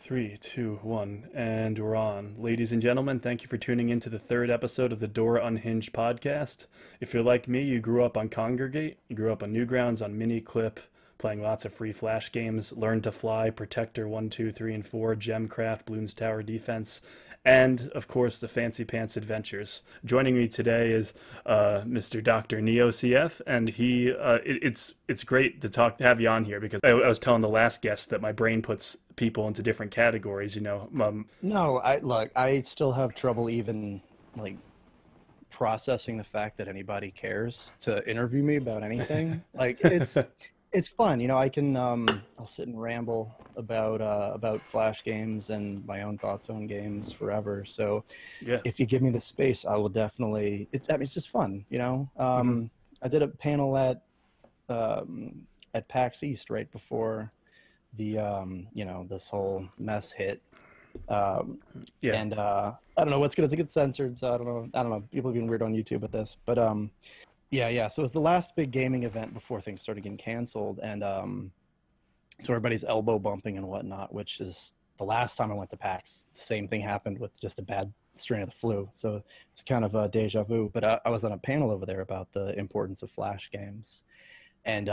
Three, two, one, and we're on. Ladies and gentlemen, thank you for tuning in to the third episode of the Door Unhinged podcast. If you're like me, you grew up on Congregate, you grew up on Newgrounds, on Miniclip, playing lots of free Flash games, Learn to Fly, Protector 1, 2, 3, and 4, Gemcraft, Bloons Tower Defense, and, of course, the Fancy Pants Adventures. Joining me today is Mr. Dr. Neo CF, and it's great to have you on here because I was telling the last guest that my brain puts people into different categories, you know. No, I still have trouble even like processing the fact that anybody cares to interview me about anything. Like it's fun, you know. I can I'll sit and ramble about Flash games and my own thoughts on games forever. So Yeah. if you give me the space, I will definitely. It's just fun, you know. I did a panel at PAX East right before the this whole mess hit. Yeah. And I don't know what's gonna get censored, so I don't know. People are being weird on YouTube with this, but yeah. So it was the last big gaming event before things started getting canceled, and so everybody's elbow bumping and whatnot, which is the last time I went to PAX. The same thing happened with just a bad strain of the flu, so it's kind of a deja vu. But I was on a panel over there about the importance of Flash games, and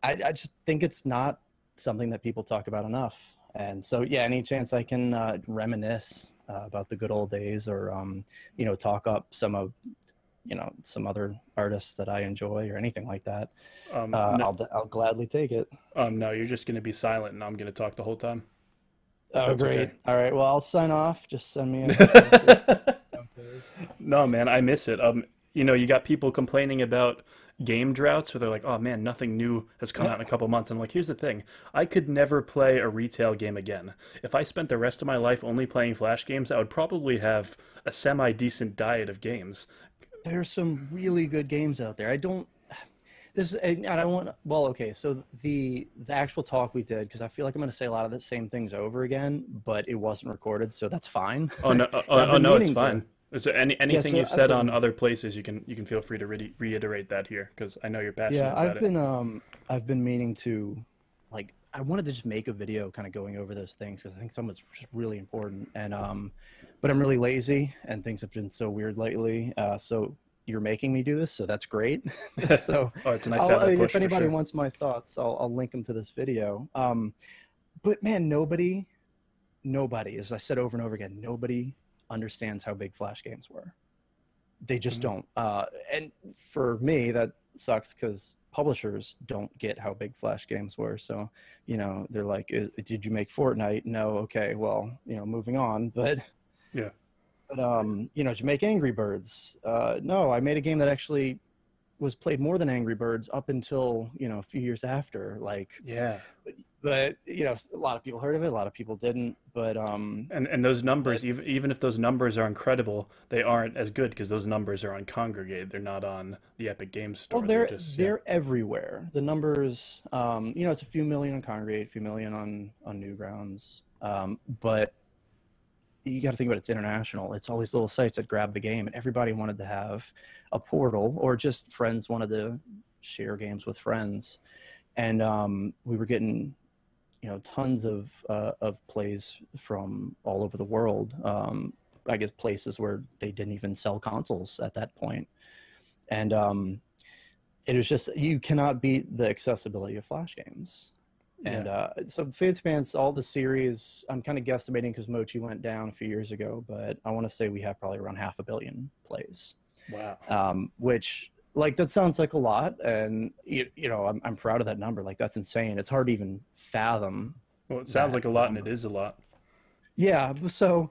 I just think it's not something that people talk about enough. And so, yeah, any chance I can reminisce about the good old days, or talk up some of some other artists that I enjoy or anything like that, No, I'll gladly take it. no, you're just going to be silent and I'm going to talk the whole time. If Oh, that's great. okay. All right. Well, I'll sign off. Just send me a Okay. No, man, I miss it. You got people complaining about game droughts, where they're like, "Oh man, nothing new has come out in a couple months." I'm like, here's the thing: I could never play a retail game again. If I spent the rest of my life only playing Flash games, I would probably have a semi-decent diet of games. There's some really good games out there. I don't. I don't want. Well, okay. So the actual talk we did, because I feel like I'm going to say a lot of the same things over again, but it wasn't recorded, so that's fine. Oh no, And I've been no, it's meaning to. fine. So Yeah. anything So you've I've said on been. other places, you can feel free to reiterate that here because I know you're Yeah, passionate about it. I've been meaning to, like, I wanted to just make a video kind of going over those things because I think some of it's just really important. And but I'm really lazy and things have been so weird lately. So you're making me do this, so that's great. So Oh, it's nice to have that push if for anybody sure. wants my thoughts, I'll link them to this video. But man, nobody, as I said over and over again, nobody understands how big Flash games were. They just Mhm. don't. And for me, that sucks because publishers don't get how big Flash games were. So, they're like, "Did you make Fortnite?" No. Okay. Well, moving on. Yeah. Did you make Angry Birds? No, I made a game that actually was played more than Angry Birds up until a few years after. Like, Yeah. but a lot of people heard of it, a lot of people didn't. And those But numbers, even if those numbers are incredible, they aren't as good because those numbers are on Congregate. They're not on the Epic Games Well, Store. They're just yeah. they're everywhere. The numbers, it's a few million on Congregate, a few million on Newgrounds. But you got to think about it's international. It's all these little sites that grab the game, and everybody wanted to have a portal, or just friends wanted to share games with friends, and we were getting tons of plays from all over the world. I guess places where they didn't even sell consoles at that point, and it was just, you cannot beat the accessibility of Flash games. Yeah. And so Fancy Pants, all the series, I'm kind of guesstimating because Mochi went down a few years ago, but I want to say we have probably around 500 million plays, Wow. which, like, that sounds like a lot. And, I'm proud of that number. Like, that's insane. It's hard to even fathom Well, it sounds that like a lot, and it number. is a lot. Yeah. So,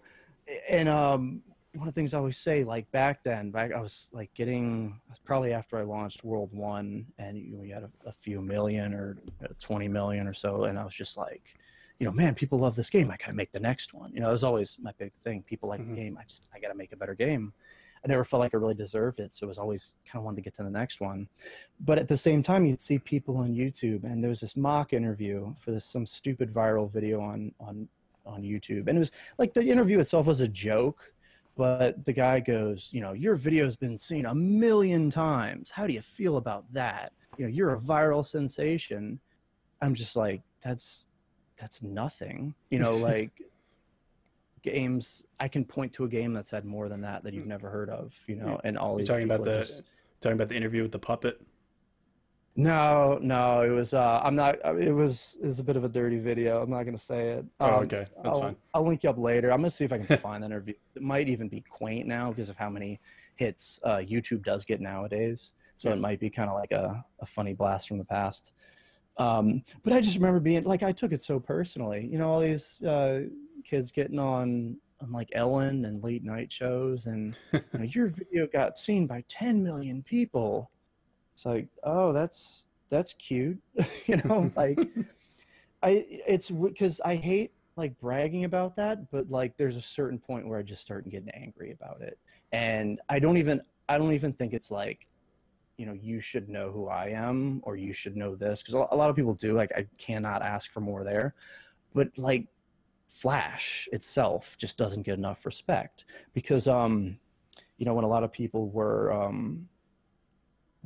and one of the things I always say, like, back then, I was like probably after I launched World One, and we had a few million or 20 million or so, and I was just like, man, people love this game. I gotta make the next one. It was always my big thing. People like the Hmm. game. I gotta make a better game. I never felt like I really deserved it, so it was always kind of wanted to get to the next one. But at the same time, you'd see people on YouTube, and there was this mock interview for some stupid viral video on YouTube, and it was like, the interview itself was a joke, but the guy goes, your video's been seen 1 million times. How do you feel about that? You're a viral sensation. I'm just like, that's nothing. Like, games. I can point to a game that's had more than that you've never heard of, you know, and all You're these people are just. talking about the interview with the puppet? No, no, it was I'm not it was a bit of a dirty video. I'm not gonna say it. Oh, okay, that's fine. I'll link you up later. I'm gonna see if I can find that interview. It might even be quaint now because of how many hits YouTube does get nowadays. So it might be kind of like a funny blast from the past. But I just remember being like, I took it so personally, you know, all these kids getting on like Ellen and late night shows, and you know, your video got seen by 10 million people. It's like, oh, that's cute. You know, like it's because I hate like bragging about that, but like there's a certain point where I just start getting angry about it. And I don't even think it's like, you know, you should know who I am or you should know this, because a lot of people do. Like, I cannot ask for more there, but like Flash itself just doesn't get enough respect because you know, when a lot of people were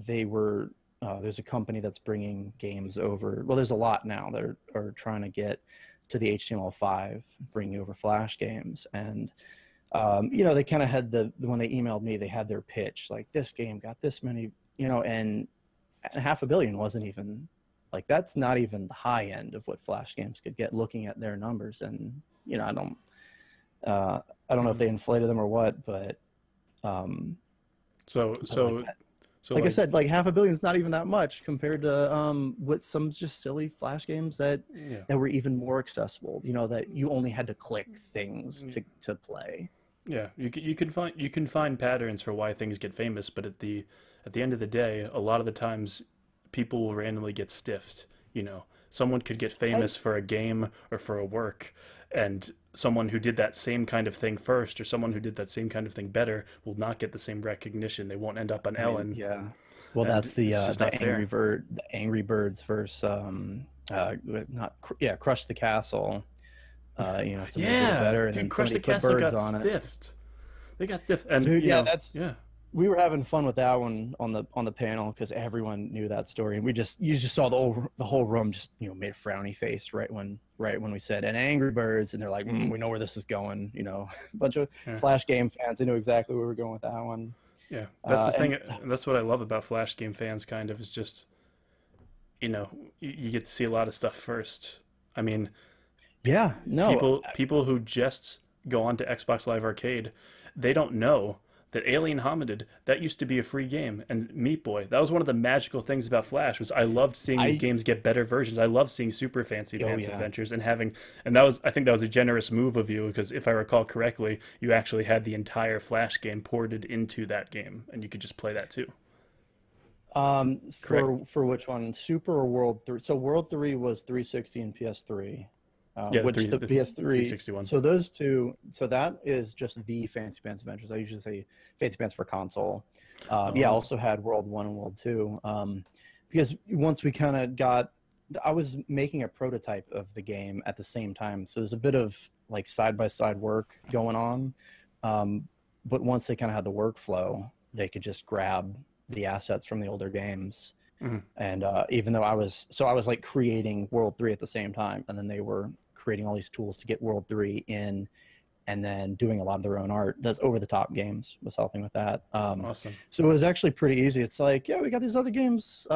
there's a company that's bringing games over. Well, there's a lot now that are trying to get to the HTML5, bringing over Flash games. And, you know, they kind of had when they emailed me, they had their pitch, like this game got this many, you know, and 500 million wasn't even, like, that's not even the high end of what Flash games could get looking at their numbers. And, you know, I don't know if they inflated them or what, but, like I said, like 500 million is not even that much compared to what some just silly Flash games that were even more accessible. You know, that you only had to click things to play. Yeah, you can find patterns for why things get famous, but at the end of the day, a lot of the times people will randomly get stiffed. You know, someone could get famous for a game or for a work, and someone who did that same kind of thing first, or someone who did that same kind of thing better, will not get the same recognition. They won't end up on Ellen. Yeah. Well, that's the Angry Birds versus Crush the Castle. You know, somebody did it better, and then Crush somebody the put Castle birds got on stiffed. it. They got stiffed, and Dude, you know, we were having fun with that one on the panel because everyone knew that story, and you just saw the whole room just, you know, made a frowny face right when we said and Angry Birds, and they're like, we know where this is going. You know, a bunch of Flash game fans, they knew exactly where we were going with that one. Yeah, that's the thing. That's what I love about Flash game fans. Kind of is just, you know, you get to see a lot of stuff first. I mean, yeah, no, people who just go onto Xbox Live Arcade, they don't know that Alien Hominid, that used to be a free game, and Meat Boy, that was one of the magical things about Flash, was I loved seeing these games get better versions. I loved seeing super fancy adventures and I think that was a generous move of you, because if I recall correctly, you actually had the entire Flash game ported into that game, and you could just play that too. For which one, Super or World 3? So World 3 was 360 and PS3. Which the PS3, 361. So those two, so that is just the Fancy Pants Adventures. I usually say Fancy Pants for console. Also had World 1 and World 2. Because once we kind of I was making a prototype of the game at the same time. So there's a bit of like side-by-side work going on. But once they kind of had the workflow, they could just grab the assets from the older games. And even though I was like creating World 3 at the same time, and then they were creating all these tools to get World 3 in, and then doing a lot of their own art. Does Over the Top Games was helping with that. Awesome. So it was actually pretty easy. It's like, yeah, we got these other games.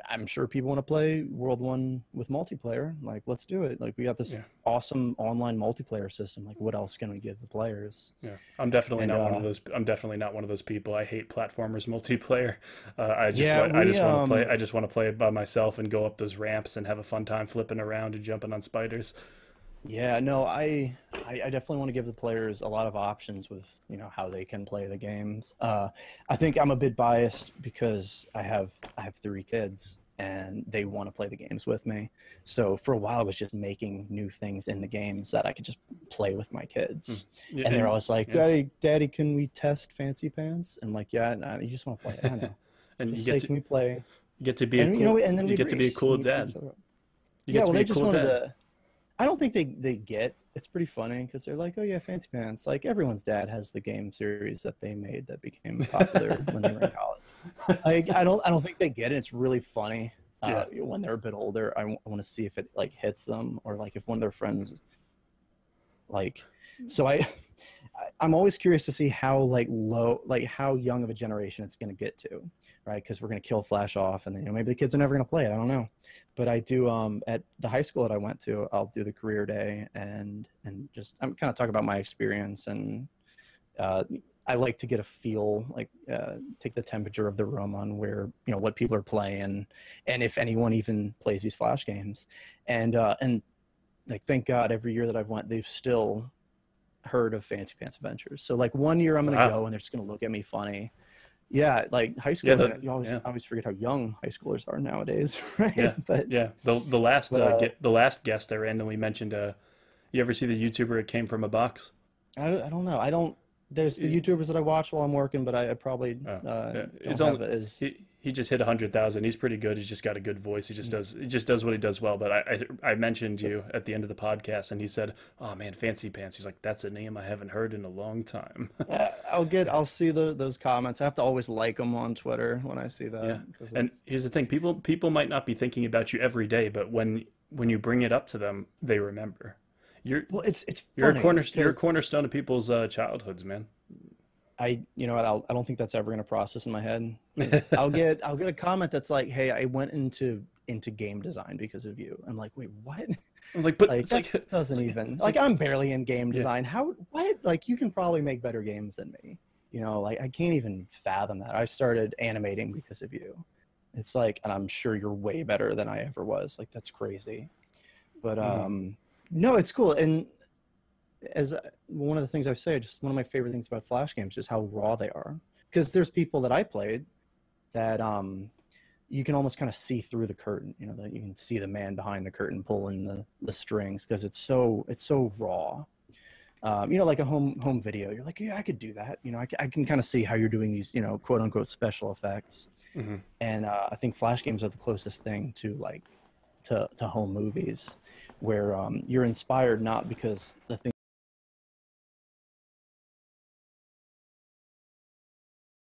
I'm sure people want to play World 1 with multiplayer. Like, let's do it. Like, we got this awesome online multiplayer system. Like, what else can we give the players? Yeah, I'm definitely not one of those. I'm definitely not one of those people. I hate platformers multiplayer. I just want to play it by myself and go up those ramps and have a fun time flipping around and jumping on spiders. Yeah, no, I definitely want to give the players a lot of options with, you know, how they can play the games. I think I'm a bit biased because I have 3 kids and they want to play the games with me. So for a while I was just making new things in the games that I could just play with my kids. And they're always like, Daddy, can we test Fancy Pants? And I'm like, yeah, no, you just want to play it. I know. And can we play? You get to be a cool dad. They just wanted to. I don't think they get. It's pretty funny because they're like, oh yeah, Fancy Pants. Like, everyone's dad has the game series that they made that became popular when they were in college. Like, I don't think they get it. It's really funny. When they're a bit older, I want to see if it like hits them, or like if one of their friends like So I'm always curious to see how like low, like how young of a generation it's going to get to, right? Because we're going to kill Flash off, and then maybe the kids are never going to play it. I don't know, but I do. At the high school that I went to, I'll do the career day and just I'm kind of talk about my experience, and I like to get a feel, like take the temperature of the room on where what people are playing, and if anyone even plays these Flash games, and like thank God every year that I've went, they've still heard of Fancy Pants Adventures. So like one year I'm gonna Wow. go and they're just gonna look at me funny. Yeah, like high Yeah, schoolers, you yeah, always forget how young high schoolers are nowadays, right? yeah, yeah. The last But the last guest I randomly mentioned. You ever see the YouTuber It Came From a Box? I don't know. I don't. There's the He- YouTubers that I watch while I'm working, but I probably oh, yeah. It's don't have only it as. he just hit 100,000. He's pretty good. He's just got a good voice. He just does what he does well. But I mentioned you at the end of the podcast, and he said, "Oh man, Fancy Pants." He's like, "That's a name I haven't heard in a long time." I'll see those comments. I have to always like them on Twitter when I see Yeah. that because And it's here's the thing: people might not be thinking about you every day, but when you bring it up to them, they remember. You're well, it's you're a funny you're a because cornerstone of people's childhoods, man. you know what, I don't think that's ever going to process in my head because I'll get a comment that's like, "Hey, I went into game design because of you." I'm like, "Wait, what?" I'm like, but Like it's that like doesn't even it's like like I'm barely in game yeah. design. How what? Like you can probably make better games than me. Like I can't even fathom that. I started animating because of you. It's like, and I'm sure you're way better than I ever was. Like that's crazy. But Mhm. no, it's cool. And as one of the things I say, just one of my favorite things about Flash games is how raw they are. Because there's people that I played that you can almost kind of see through the curtain. That you can see the man behind the curtain pulling the strings because it's so raw. Like a home video. You're like, yeah, I could do that. I can kind of see how you're doing these, quote unquote special effects. Mhm. And I think Flash games are the closest thing to like to home movies, where you're inspired not because the thing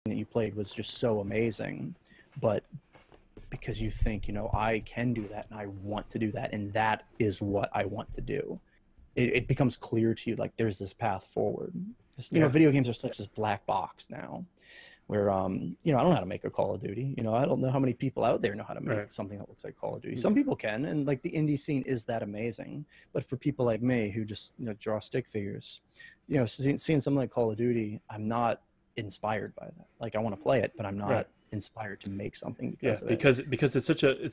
that you played was just so amazing, but because you think, I can do that and I want to do that, and that is what I want to do. It becomes clear to you, like there's this path forward. Yeah. Video games are such this black box now, where I don't know how to make a Call of Duty. I don't know how many people out there know how to make Right. something that looks like Call of Duty. Some people can, and like the indie scene is that amazing. But for people like me who just draw stick figures, seeing something like Call of Duty, I'm not inspired by that. Like I want to play it, but I'm Right. not inspired to make something Yeah, because of it. because it's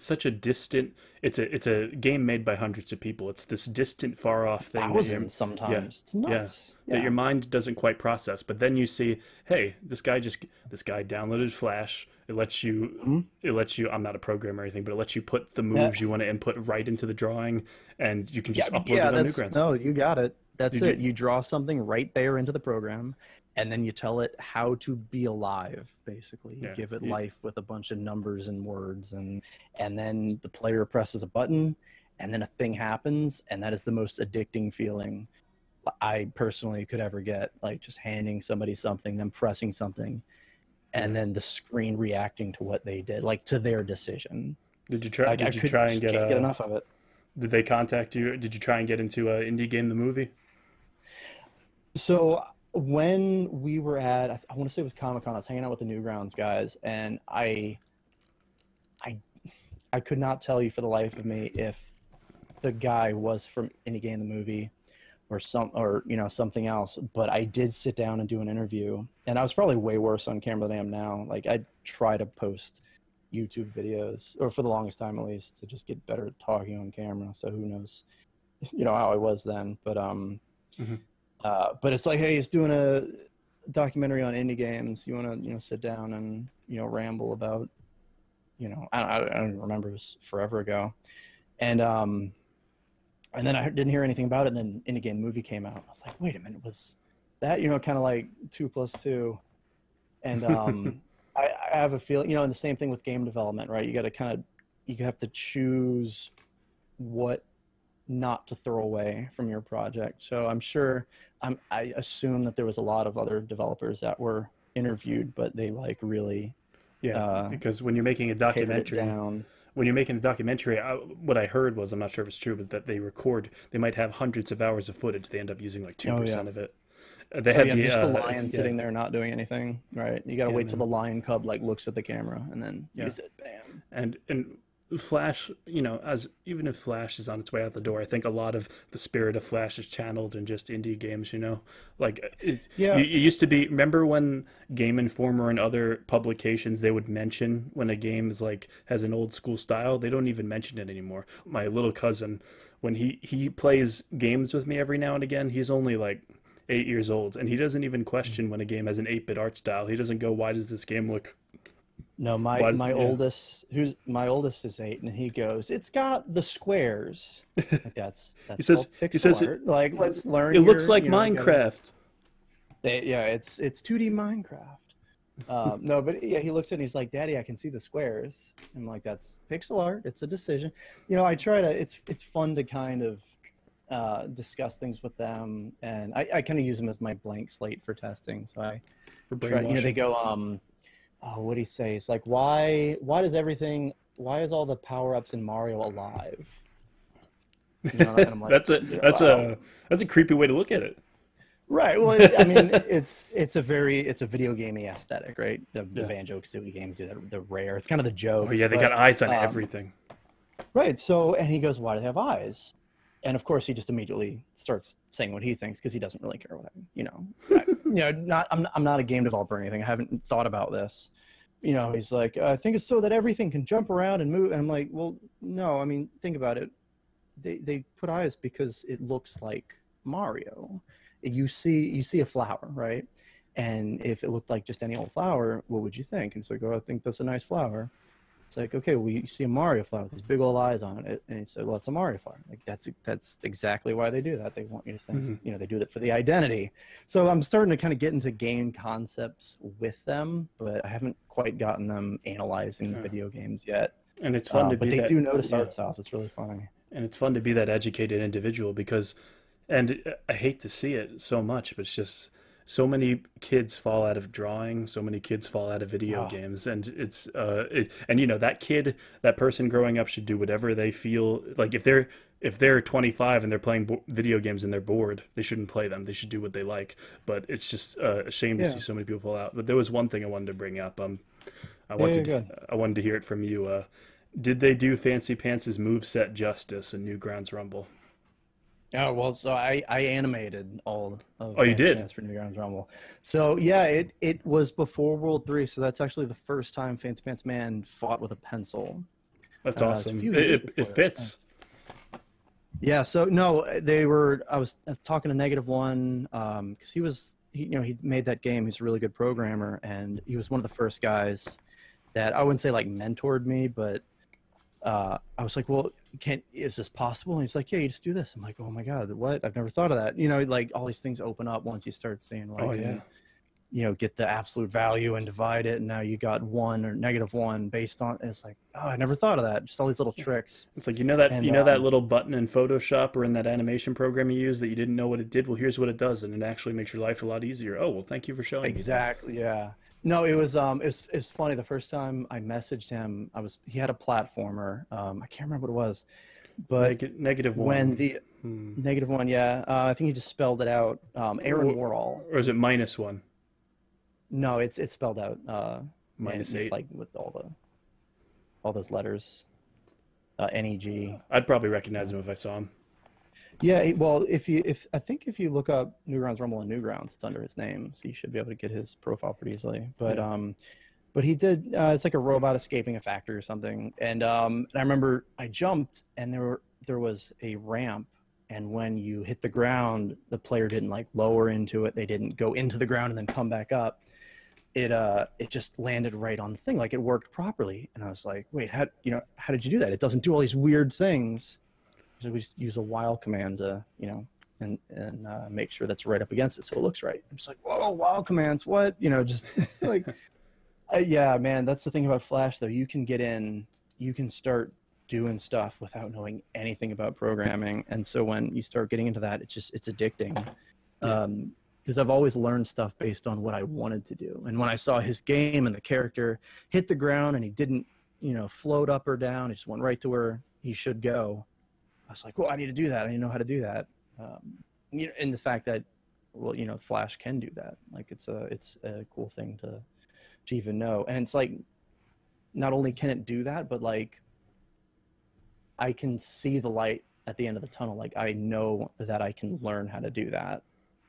such a distant it's a game made by hundreds of people. It's this distant, far off thing that Thousands yeah, sometimes. It's yeah, nuts. that Yeah. your mind doesn't quite process. But then you see, hey, this guy downloaded Flash. Mhm. It lets you. I'm not a programmer or anything, but it lets you put the Yeah. moves you want to input right into the drawing, and you can Yeah, just upload yeah, it on that's Newgrounds. no, you got it. That's Did it. you? You draw something right there into the program, and then you tell it how to be alive, basically. You Yeah, give it life with a bunch of numbers and words, and then the player presses a button, and then a thing happens, and that is the most addicting feeling I personally could ever get. Like just handing somebody something, them pressing something, yeah. and then the screen reacting to what they did, like to their decision. Did you try? Like I Did you could try and just get can't get a? enough of it. Did they contact you? Did you try and get into a indie game, the movie? So when we were at, I want to say it was Comic Con, I was hanging out with the Newgrounds guys, and I, I could not tell you for the life of me if the guy was from Indie Game the movie or something else. But I did sit down and do an interview, and I was probably way worse on camera than I am now. Like I try to post YouTube videos, or for the longest time at least, to just get better at talking on camera. So who knows, how I was then. Hmm. But it's like, hey, he's doing a documentary on indie games. You want to, sit down and, ramble about, I don't even remember. It was forever ago. And, um, and then I didn't hear anything about it. And then indie game movie came out. I was like, wait a minute, was that, kind of like 2 + 2. And, I have a feeling, and the same thing with game development, right? You got to you have to choose what not to throw away from your project. So I'm sure, I assume that there was a lot of other developers that were interviewed, but they like really Yeah, uh, because when you're making a pared it documentary, down. when you're making a documentary, what I heard was, I'm not sure if it's true, but that they might have hundreds of hours of footage. They end up using like Oh yeah. 2% of it. They Oh had yeah, the just the lion yeah, sitting there not doing anything, right? You got to yeah, wait till man. the lion cub like looks at the camera and then Yeah. use it. Bam. And Flash, you know, as even if Flash is on its way out the door, I think a lot of the spirit of Flash is channeled in just indie games. You know, like Yeah. it used to be. Remember when Game Informer and other publications they would mention when a game is like has an old school style? They don't even mention it anymore. My little cousin, when he plays games with me every now and again, he's only like 8 years old, and he doesn't even question when a game has an 8-bit art style. He doesn't go, "Why does this game look?" No, my Why does my yeah? oldest, who's my oldest is 8, and he goes, "It's got the squares." Like He that's says called he pixel says art. Like let's it learn looks your, like you gotta. Minecraft. Yeah, it's 2D Minecraft. No, but yeah, he looks at it and he's like, "Daddy, I can see the squares." I'm like, "That's pixel art. It's a decision." I try to. It's fun to kind of discuss things with them, and I kind of use them as my blank slate for testing. So I For try. They brainwashing. go, oh, what do you say? It's like, why is all the power ups in Mario alive? And I'm like, That's a that's well, a that's a creepy way to look at it. right. Well, I mean, it's a video gamey aesthetic, right? The Yeah. Banjo Kazooie games do that. The rare. It's kind of the Oh joke, yeah, they got but eyes on um, everything. right. So, and he goes, "Why do they have eyes?" And of course, he just immediately starts saying what he thinks because he doesn't really care what I'm not a game developer or anything. I haven't thought about this. He's like, "I think it's so that everything can jump around and move." And I'm like, "Well, no. I mean, think about it. They put eyes because it looks like Mario. You see a flower, right? And if it looked like just any old flower, what would you think?" And it's like, "Oh, I think that's a nice flower." It's like, "Okay, well, you see a Mario flower with these big old eyes on it," and he said, "Well, it's a Mario flower." Like that's exactly why they do that. They want you to think, Hmm. they do that for the identity. So I'm starting to kind of get into game concepts with them, but I haven't quite gotten them analyzing the Yeah. video games yet. And it's fun to But be they that. do notice Yeah. art styles. It's really funny. And it's fun to be that educated individual because, and I hate to see it so much, but it's just so many kids fall out of drawing, so many kids fall out of video Oh, games, and and that kid, that person growing up should do whatever they feel like. If they're 25 and they're playing video games and they're bored, they shouldn't play them. They should do what they like. But it's just a shame to yeah. see so many people fall out. But there was one thing I wanted to bring up. I Yeah, yeah, wanted good. I wanted to hear it from you. Did they do Fancy Pants' moveset justice in Newgrounds Rumble? Oh, well, so I animated all of Oh, you Fancy did? Pants for Newgrounds Rumble. So yeah, it was before World 3, so that's actually the first time Fancy Pants Man fought with a pencil. That's It's a awesome. few years It before that. fits. Yeah, so no, I was talking to -1 because he made that game. He's a really good programmer, and he was one of the first guys that I wouldn't say like mentored me, but I was like, "Well, is this possible?" And he's like, "Yeah, you just do this." I'm like, "Oh my God, what? I've never thought of that." Like all these things open up once you start seeing, well, Oh I yeah. can, get the absolute value and divide it, and now you got 1 or -1 based on. And it's like, oh, I never thought of that. Just all these little tricks. It's like you know that And little button in Photoshop or in that animation program you use that you didn't know what it did. Well, here's what it does, and it actually makes your life a lot easier. Oh well, thank you for showing me that. exactly, yeah. No, it was funny. The first time I messaged him, he had a platformer. I can't remember what it was, but Negative when one. the Hmm. -1, yeah, I think he just spelled it out. Aaron Or, Warhol. or is it -1? No, it's spelled out -8. like with all those letters. NEG. I'd probably recognize him if I saw him. Yeah, well, if you look up Newgrounds Rumble and Newgrounds, it's under his name, so you should be able to get his profile pretty easily. But Yeah. but he did. It's like a robot escaping a factory or something, and I remember I jumped, and there was a ramp, and when you hit the ground, the player didn't like lower into it. They didn't go into the ground and then come back up. It just landed right on the thing, like it worked properly. And I was like, wait, how did you do that? It doesn't do all these weird things. So we just use a while command to, and make sure that's right up against it so it looks right. I'm just like, whoa, while commands, what? Just like, yeah, man, that's the thing about Flash though. You can get in, you can start doing stuff without knowing anything about programming, and so when you start getting into that, it's addicting. Yeah. Because I've always learned stuff based on what I wanted to do, and when I saw his game and the character hit the ground and he didn't float up or down. It just went right to where he should go. I was like, well, I need to do that. I need to know how to do that. And the fact that, well, Flash can do that. Like it's a cool thing to even know. And it's like, not only can it do that, but like I can see the light at the end of the tunnel. Like I know that I can learn how to do that.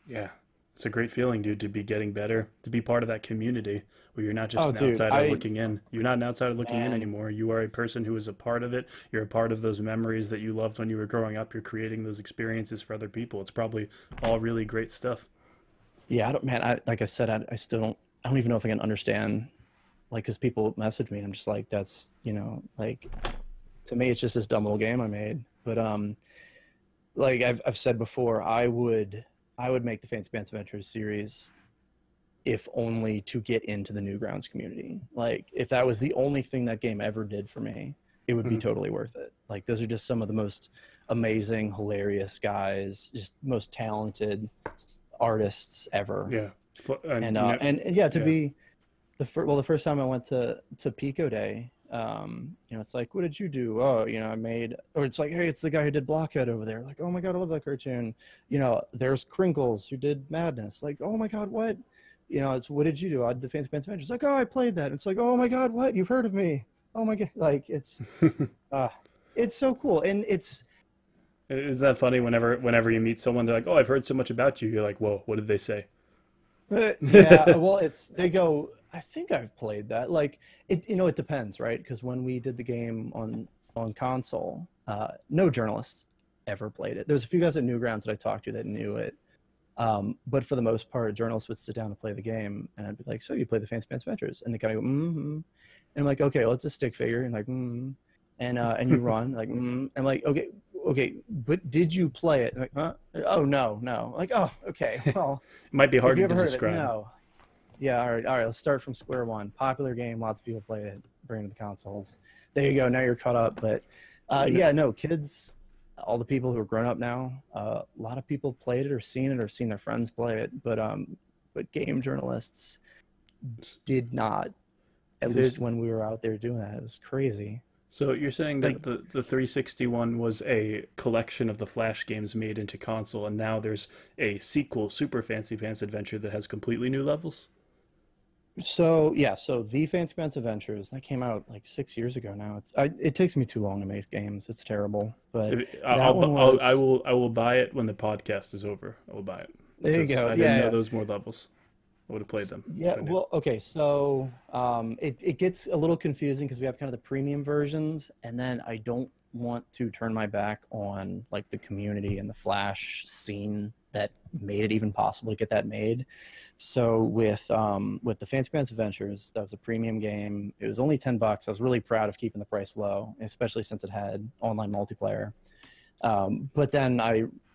Yeah. It's a great feeling, dude, to be getting better, to be part of that community where you're not just Oh, an dude, outsider looking in. You're not an outsider looking in man, anymore. You are a person who is a part of it. You're a part of those memories that you loved when you were growing up. You're creating those experiences for other people. It's probably all really great stuff. yeah, like I said, I still I don't even know if I can understand, like, because people message me and I'm just like, that's, like, to me, it's just this dumb little game I made. But, like I've said before, I would make the Fancy Pants Adventures series if only to get into the Newgrounds community. Like if that was the only thing that game ever did for me, it would be totally worth it. Like those are just some of the most amazing, hilarious guys, just most talented artists ever. Yeah. And yeah, to be the first time I went to Pico Day, it's like, what did you do? Oh, I made, or it's like, hey, it's the guy who did Blockhead over there. Like, oh my God, I love that cartoon. There's Crinkles who did Madness. Like, oh my God, what? It's, what did you do? I did the Fancy Pants Adventures. Like, oh, I played that. It's like, oh my God, what? You've heard of me? Oh my God. Like it's so cool. And it's, is that funny whenever you meet someone, they're like, oh, I've heard so much about you. You're like, whoa, what did they say? yeah, well, they go, I think I've played that. Like it depends, right? Because when we did the game on console, no journalists ever played it. There's a few guys at Newgrounds that I talked to that knew it, but for the most part, journalists would sit down and play the game, and I'd be like, so you play the Fancy Pants Adventures? And they kind of go, and I'm like, okay, well, it's a stick figure, and like, and you run, like, I'm like, okay, but did you play it? Like, huh? Oh no. Like, oh, okay, well, It might be hard have you to ever heard describe. of it? No. Yeah, all right. Let's start from square one. Popular game, lots of people play it. Bring it to the consoles. There you go. Now you're caught up. But yeah, no, kids, all the people who are grown up now, a lot of people played it or seen their friends play it. But game journalists did not. At least when we were out there doing that, it was crazy. So you're saying that Like, the 360 one was a collection of the Flash games made into console, and now there's a sequel, Super Fancy Pants Adventure, that has completely new levels? so yeah, so the Fancy Pants Adventures that came out like 6 years ago now. It takes me too long to make games. It's terrible. But that one was. I will buy it when the podcast is over. I will buy it. There you Because go. I didn't know those more levels. I would have played them Yeah, if I knew. well, okay, so it gets a little confusing because we have kind of the premium versions, and then I don't want to turn my back on like the community and the Flash scene that made it even possible to get that made. So with the Fancy Pants Adventures, that was a premium game. It was only $10. I was really proud of keeping the price low, especially since it had online multiplayer. But then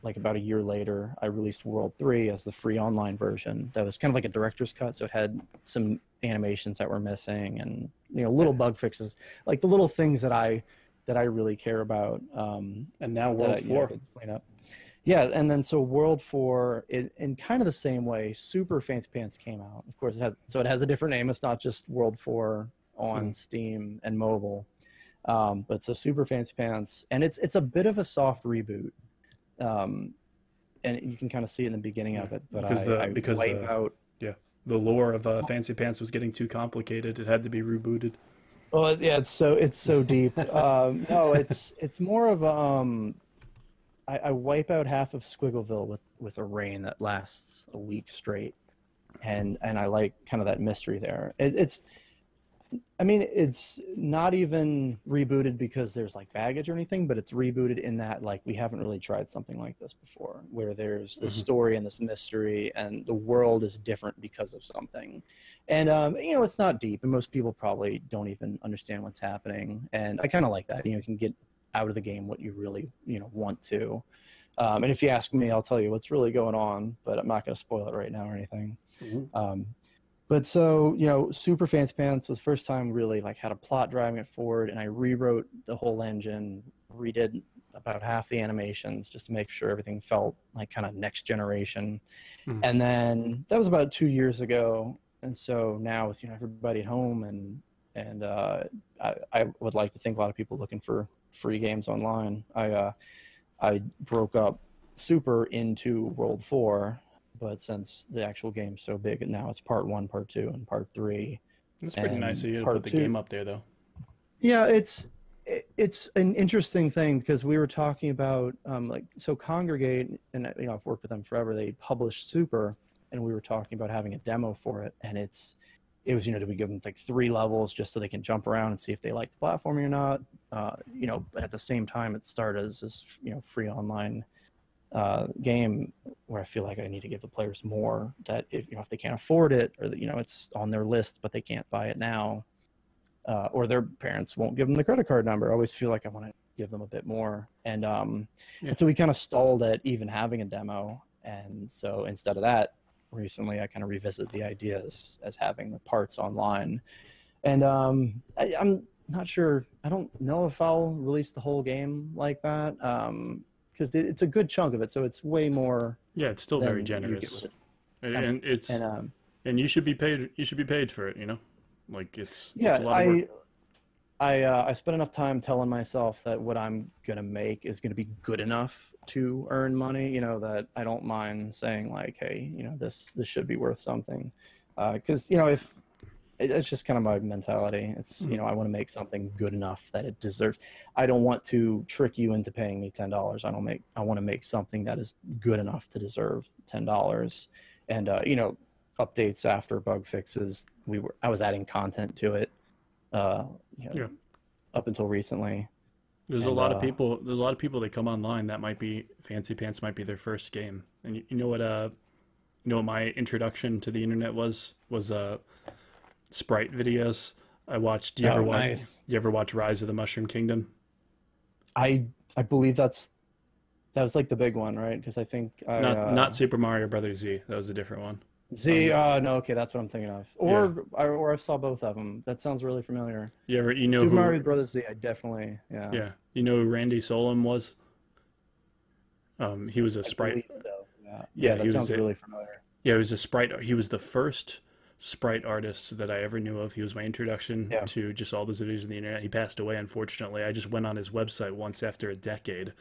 like about a year later, I released World 3 as the free online version. That was kind of like a director's cut, so it had some animations that were missing and little bug fixes, like the little things that I really care about. And now World 4. Could clean up. Yeah, and then so World 4, in kind of the same way, Super Fancy Pants came out. Of course, it has a different name. It's not just World 4 on Steam and mobile. But so Super Fancy Pants, and it's a bit of a soft reboot, and you can kind of see it in the beginning of it. But because the lore of Fancy Pants was getting too complicated. It had to be rebooted. Well, yeah, it's so deep. No, it's more of I wipe out half of Squiggleville with a rain that lasts a week straight, and I like kind of that mystery there. It's not even rebooted because there's like baggage or anything, but it's rebooted in that like we haven't really tried something like this before, where there's this story and this mystery, and the world is different because of something. And it's not deep, and most people probably don't even understand what's happening. And I kind of like that. You can get out of the game what you really want to. And if you ask me, I'll tell you what's really going on, but I'm not going to spoil it right now or anything. But so, Super Fancy Pants was the first time really like had a plot driving it forward, and I rewrote the whole engine, redid about half the animations just to make sure everything felt like kind of next generation. And then that was about 2 years ago. And so now with everybody at home and and I would like to think a lot of people looking for free games online. I broke up Super into World 4, but since the actual game's so big, now it's part 1, part 2, and part 3. It's pretty nice And of you to put part the 2, game up there, though. yeah, it's an interesting thing because we were talking about like, so Congregate, and I've worked with them forever. They published Super, and we were talking about having a demo for it, and it was, do we give them like 3 levels just so they can jump around and see if they like the platforming or not, but at the same time it started as this free online game where I feel like I need to give the players more, that if they can't afford it, or that it's on their list but they can't buy it now, or their parents won't give them the credit card number. I always feel like I want to give them a bit more, and so we kind of stalled at even having a demo. And so instead of that, recently I kind of revisited the ideas as having the parts online. And I'm not sure, I don't know if I'll release the whole game like that, because it's a good chunk of it, so it's way more. Yeah, it's still very generous, and you should be paid. You should be paid for it. Like it's a lot of work. I spent enough time telling myself that what I'm gonna make is gonna be good enough to earn money. That I don't mind saying like, hey, this should be worth something, because if it's just kind of my mentality. It's I want to make something good enough that it deserves. I don't want to trick you into paying me $10. I want to make something that is good enough to deserve $10. And updates after bug fixes, I was adding content to it, up until recently. There's a lot of people. There's a lot of people that come online that might be Fancy Pants might be their first game. And you know what my introduction to the internet was Sprite videos. I watched. You ever watch Rise of the Mushroom Kingdom? I believe that was like the big one, right? Because I think not Super Mario Brothers Z. That was a different one. Z. No, okay, that's what I'm thinking of. Or I saw both of them. That sounds really familiar. Super Mario Brothers Z. I definitely. Yeah. You know who Randy Solom was? He was a Sprite. So. Yeah, that sounds really familiar. Yeah, he was a Sprite. He was the first Sprite artist that I ever knew of. He was my introduction to just all those videos on the internet. He passed away, unfortunately. I just went on his website once after a decade.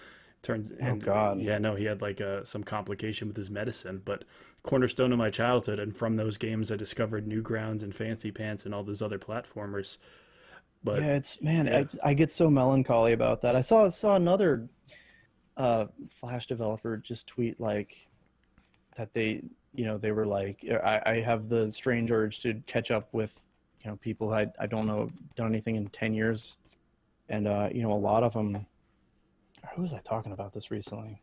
God. Yeah, no, he had like some complication with his medicine, but cornerstone of my childhood. And from those games, I discovered Newgrounds and Fancy Pants and all those other platformers. But I get so melancholy about that. I saw another Flash developer just tweet like that they were like, I have the strange urge to catch up with, people I don't know, done anything in 10 years. And, a lot of them, who was I talking about this recently?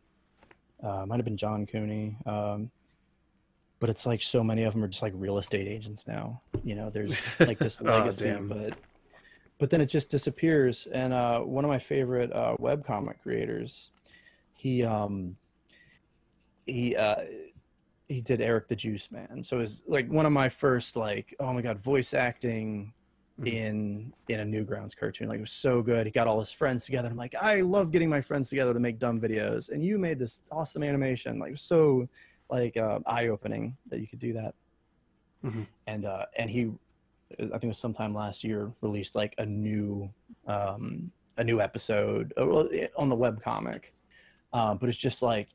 Might have been John Cooney. But it's like so many of them are just like real estate agents now. There's like this legacy, but then it just disappears. And one of my favorite webcomic creators, he did Eric the Juice Man. So it was like one of my first like, oh my God, voice acting in a Newgrounds cartoon. Like it was so good. He got all his friends together. I'm like, I love getting my friends together to make dumb videos. And you made this awesome animation. Like so like eye-opening that you could do that. And he, I think it was sometime last year, released like a new episode on the webcomic. But it's just like,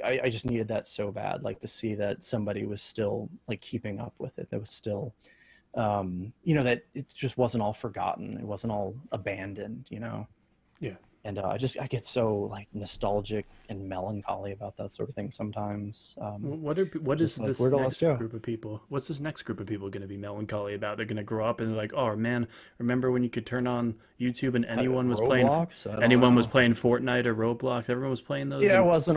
I just needed that so bad, like to see that somebody was still like keeping up with it. That was still, that it just wasn't all forgotten. It wasn't all abandoned, Yeah. And I get so like nostalgic and melancholy about that sort of thing sometimes. What is this next group of people? What's this next group of people going to be melancholy about? They're going to grow up and they're like, oh man, remember when you could turn on YouTube and anyone was playing Fortnite or Roblox? Everyone was playing those. Yeah, it wasn't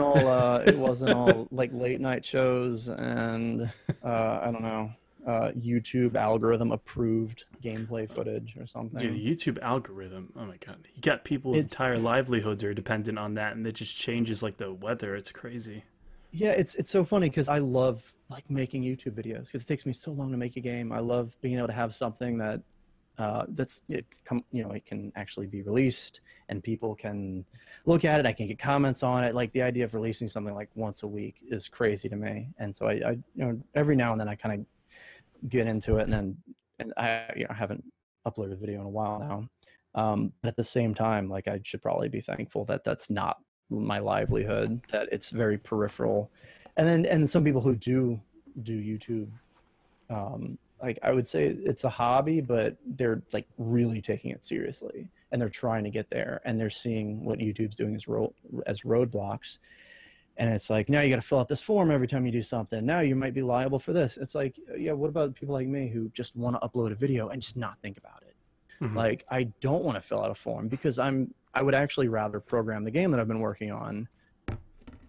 all like late night shows and I don't know. YouTube algorithm approved gameplay footage or something. Dude, YouTube algorithm. Oh my God. You got people's entire livelihoods are dependent on that, and it just changes like the weather. It's crazy. Yeah, it's so funny because I love like making YouTube videos because it takes me so long to make a game. I love being able to have something that it can actually be released and people can look at it. I can get comments on it. Like the idea of releasing something like once a week is crazy to me. And so I every now and then I kind of get into it, and I haven't uploaded a video in a while now. But at the same time, like I should probably be thankful that that's not my livelihood, that it's very peripheral. And some people who do YouTube, like I would say it's a hobby, but they're like really taking it seriously and they're trying to get there and they're seeing what YouTube's doing as roadblocks. And it's like, now you got to fill out this form every time you do something. Now you might be liable for this. It's like, yeah, what about people like me who just want to upload a video and just not think about it? Like, I don't want to fill out a form because I would actually rather program the game that I've been working on.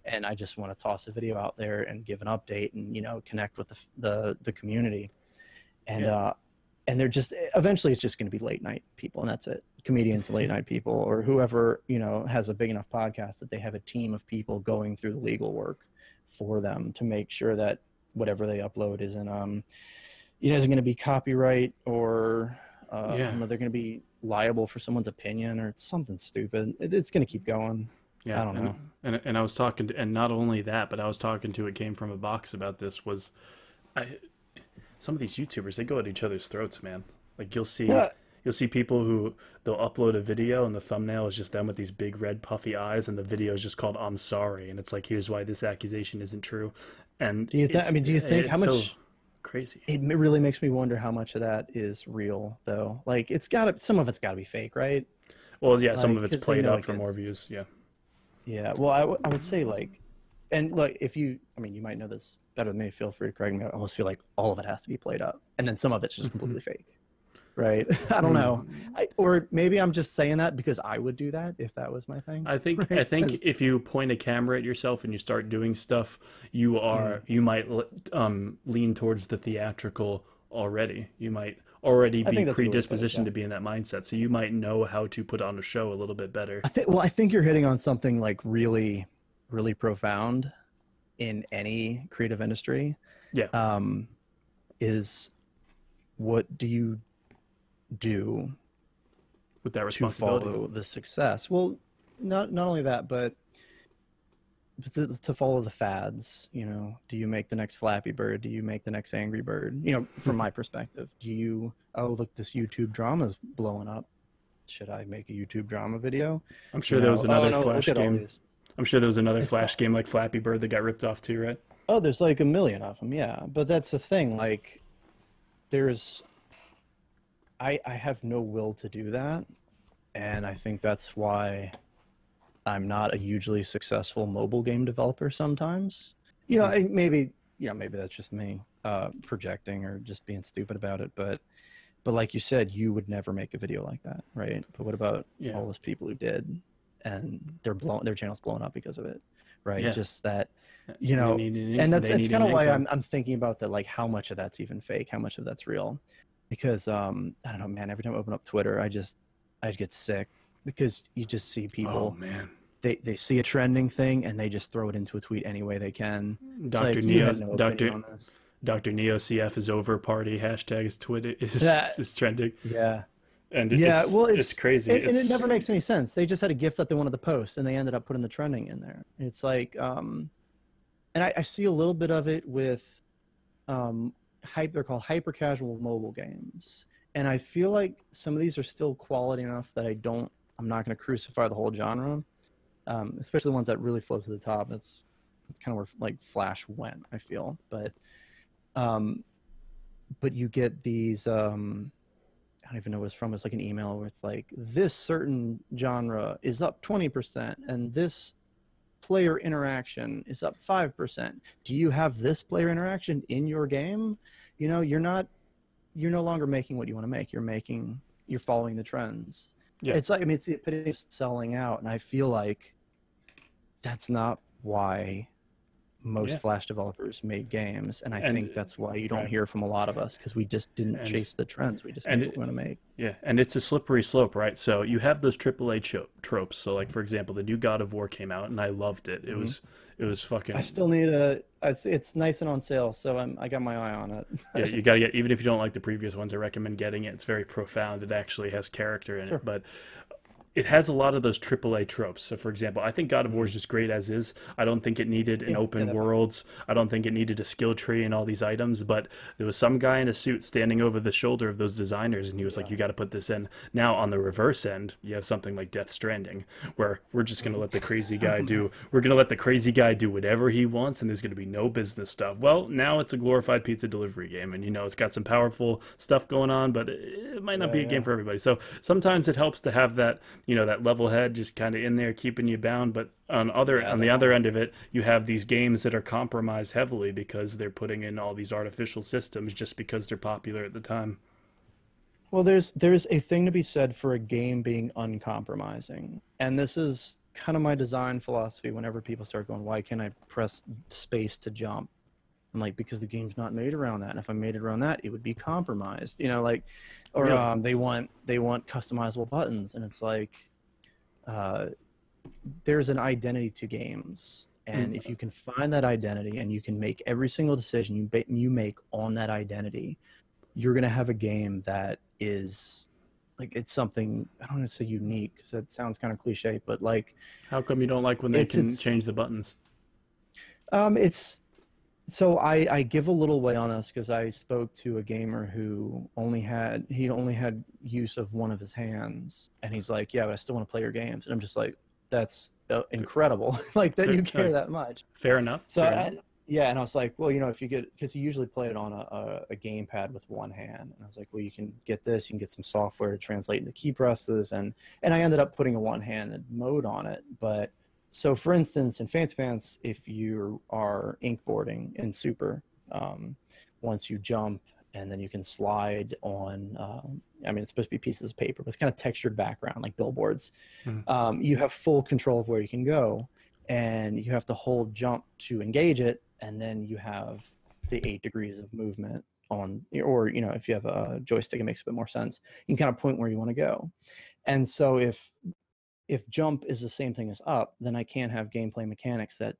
And I just want to toss a video out there and give an update and, you know, connect with the community. And, and they're just, eventually it's just going to be late night people and that's it. Comedians, late night people, or whoever, you know, has a big enough podcast that they have a team of people going through the legal work for them to make sure that whatever they upload isn't, you know, isn't going to be copyright or, you know, they're going to be liable for someone's opinion or it's something stupid. It's going to keep going. Yeah, I don't know. And I was talking to, and not only that, but I was talking to, it came from a box about this, was some of these YouTubers, they go at each other's throats, man. Like you'll see people who they'll upload a video and the thumbnail is just them with these big red puffy eyes and the video is just called "I'm sorry" and it's like, here's why this accusation isn't true. And do you think how much so crazy? It really makes me wonder how much of that is real though. Like some of it's got to be fake, right? Well, yeah, like, some of it's played up for more views. Yeah, well, I would say like, and like if you, I mean, you might know this better than me. Feel free to correct me. I almost feel like all of it has to be played up, and then some of it's just completely fake, right? I don't know, or maybe I'm just saying that because I would do that if that was my thing. I think if you point a camera at yourself and you start doing stuff, you might lean towards the theatrical already. You might already be predispositioned to be in that mindset, so you might know how to put on a show a little bit better. I think you're hitting on something like really, really profound in any creative industry. Yeah. Is what do you do with that to responsibility follow the success? Well, not only that, but to follow the fads. You know, do you make the next Flappy Bird? Do you make the next Angry Bird? You know, from my perspective, do you, oh look, this YouTube drama's blowing up, should I make a YouTube drama video? I'm sure there was another Flash game. I'm sure there was another It's Flash game like Flappy Bird that got ripped off too, right? Oh, there's like a million of them, yeah. But that's the thing, like, I have no will to do that, and I think that's why I'm not a hugely successful mobile game developer sometimes. You know, maybe that's just me projecting or just being stupid about it, but like you said, you would never make a video like that, right? But what about all those people who did, and their channel's blown up because of it, right? Yeah. Just that, you know, and it's kind of why I'm thinking about that, like how much of that's even fake, how much of that's real, because I don't know, man. Every time I open up Twitter, I get sick because you just see people. Oh man. They see a trending thing and they just throw it into a tweet any way they can. Dr. Neo CF is over party hashtag is Twitter is trending. Yeah. And it's crazy. And it never makes any sense. They just had a GIF that they wanted to post and they ended up putting the trending in there. It's like, and I see a little bit of it with they're called hyper casual mobile games. And I feel like some of these are still quality enough that I'm not going to crucify the whole genre. Especially the ones that really float to the top. That's kind of where like Flash went, I feel. But you get these, I don't even know what it's from. It's like an email where it's like, this certain genre is up 20% and this player interaction is up 5%. Do you have this player interaction in your game? You know, you're no longer making what you want to make. You're following the trends. Yeah. It's like, I mean, it's the epitome of selling out. And I feel like that's not why most Flash developers made games. And I think that's why you don't hear from a lot of us, because we just didn't chase the trends. We just made what we want to make. Yeah, and it's a slippery slope, right? So you have those AAA tropes. So like, for example, the new God of War came out and I loved it. It was fucking... I still need it's nice and on sale, so I got my eye on it. Yeah, you got to get, even if you don't like the previous ones, I recommend getting it. It's very profound. It actually has character in it. But it has a lot of those AAA tropes. So, for example, I think God of War is just great as is. I don't think it needed an Yeah, yeah, open definitely. world. I don't think it needed a skill tree and all these items. But there was some guy in a suit standing over the shoulder of those designers, and he was like, Yeah. "You got to put this in." Now, on the reverse end, you have something like Death Stranding, where we're just gonna let the crazy guy do. We're gonna let the crazy guy do whatever he wants, and there's gonna be no business stuff. Well, now it's a glorified pizza delivery game, and it's got some powerful stuff going on, but it might not Yeah, be a game yeah, for everybody. So sometimes it helps to have that that level head just kind of in there keeping you bound. But yeah, on the other definitely. end of it, you have these games that are compromised heavily because they're putting in all these artificial systems just because they're popular at the time. Well, there's a thing to be said for a game being uncompromising, and this is kind of my design philosophy. Whenever people start going, "Why can't I press space to jump?" I'm like, because the game's not made around that, and if I made it around that, it would be compromised. Like, or Really? they want customizable buttons, and it's like, uh, there's an identity to games, and if Mm. you can find that identity and you can make every single decision you make on that identity, you're going to have a game that is like, it's something, I don't want to say unique because that sounds kind of cliche, but like How come you don't like when they can it's change the buttons? it's so I give a little way on this because I spoke to a gamer who only had use of one of his hands, and he's like, yeah, but I still want to play your games, and I'm just like, that's incredible, like that Fair, you care that much. fair enough. So Fair enough. yeah, and I was like, well, if you get, because he usually played it on a gamepad with one hand, and I was like, well, you can get this, you can get some software to translate into key presses, and I ended up putting a one-handed mode on it. But so, for instance, in Fancy Pants, if you are inkboarding in Super, um, once you jump and then you can slide on, I mean, it's supposed to be pieces of paper, but it's kind of textured background like billboards. Mm. You have full control of where you can go, and you have to hold jump to engage it, and then you have the 8 degrees of movement on, or if you have a joystick, it makes a bit more sense. You can kind of point where you want to go. And so if jump is the same thing as up, then I can't have gameplay mechanics that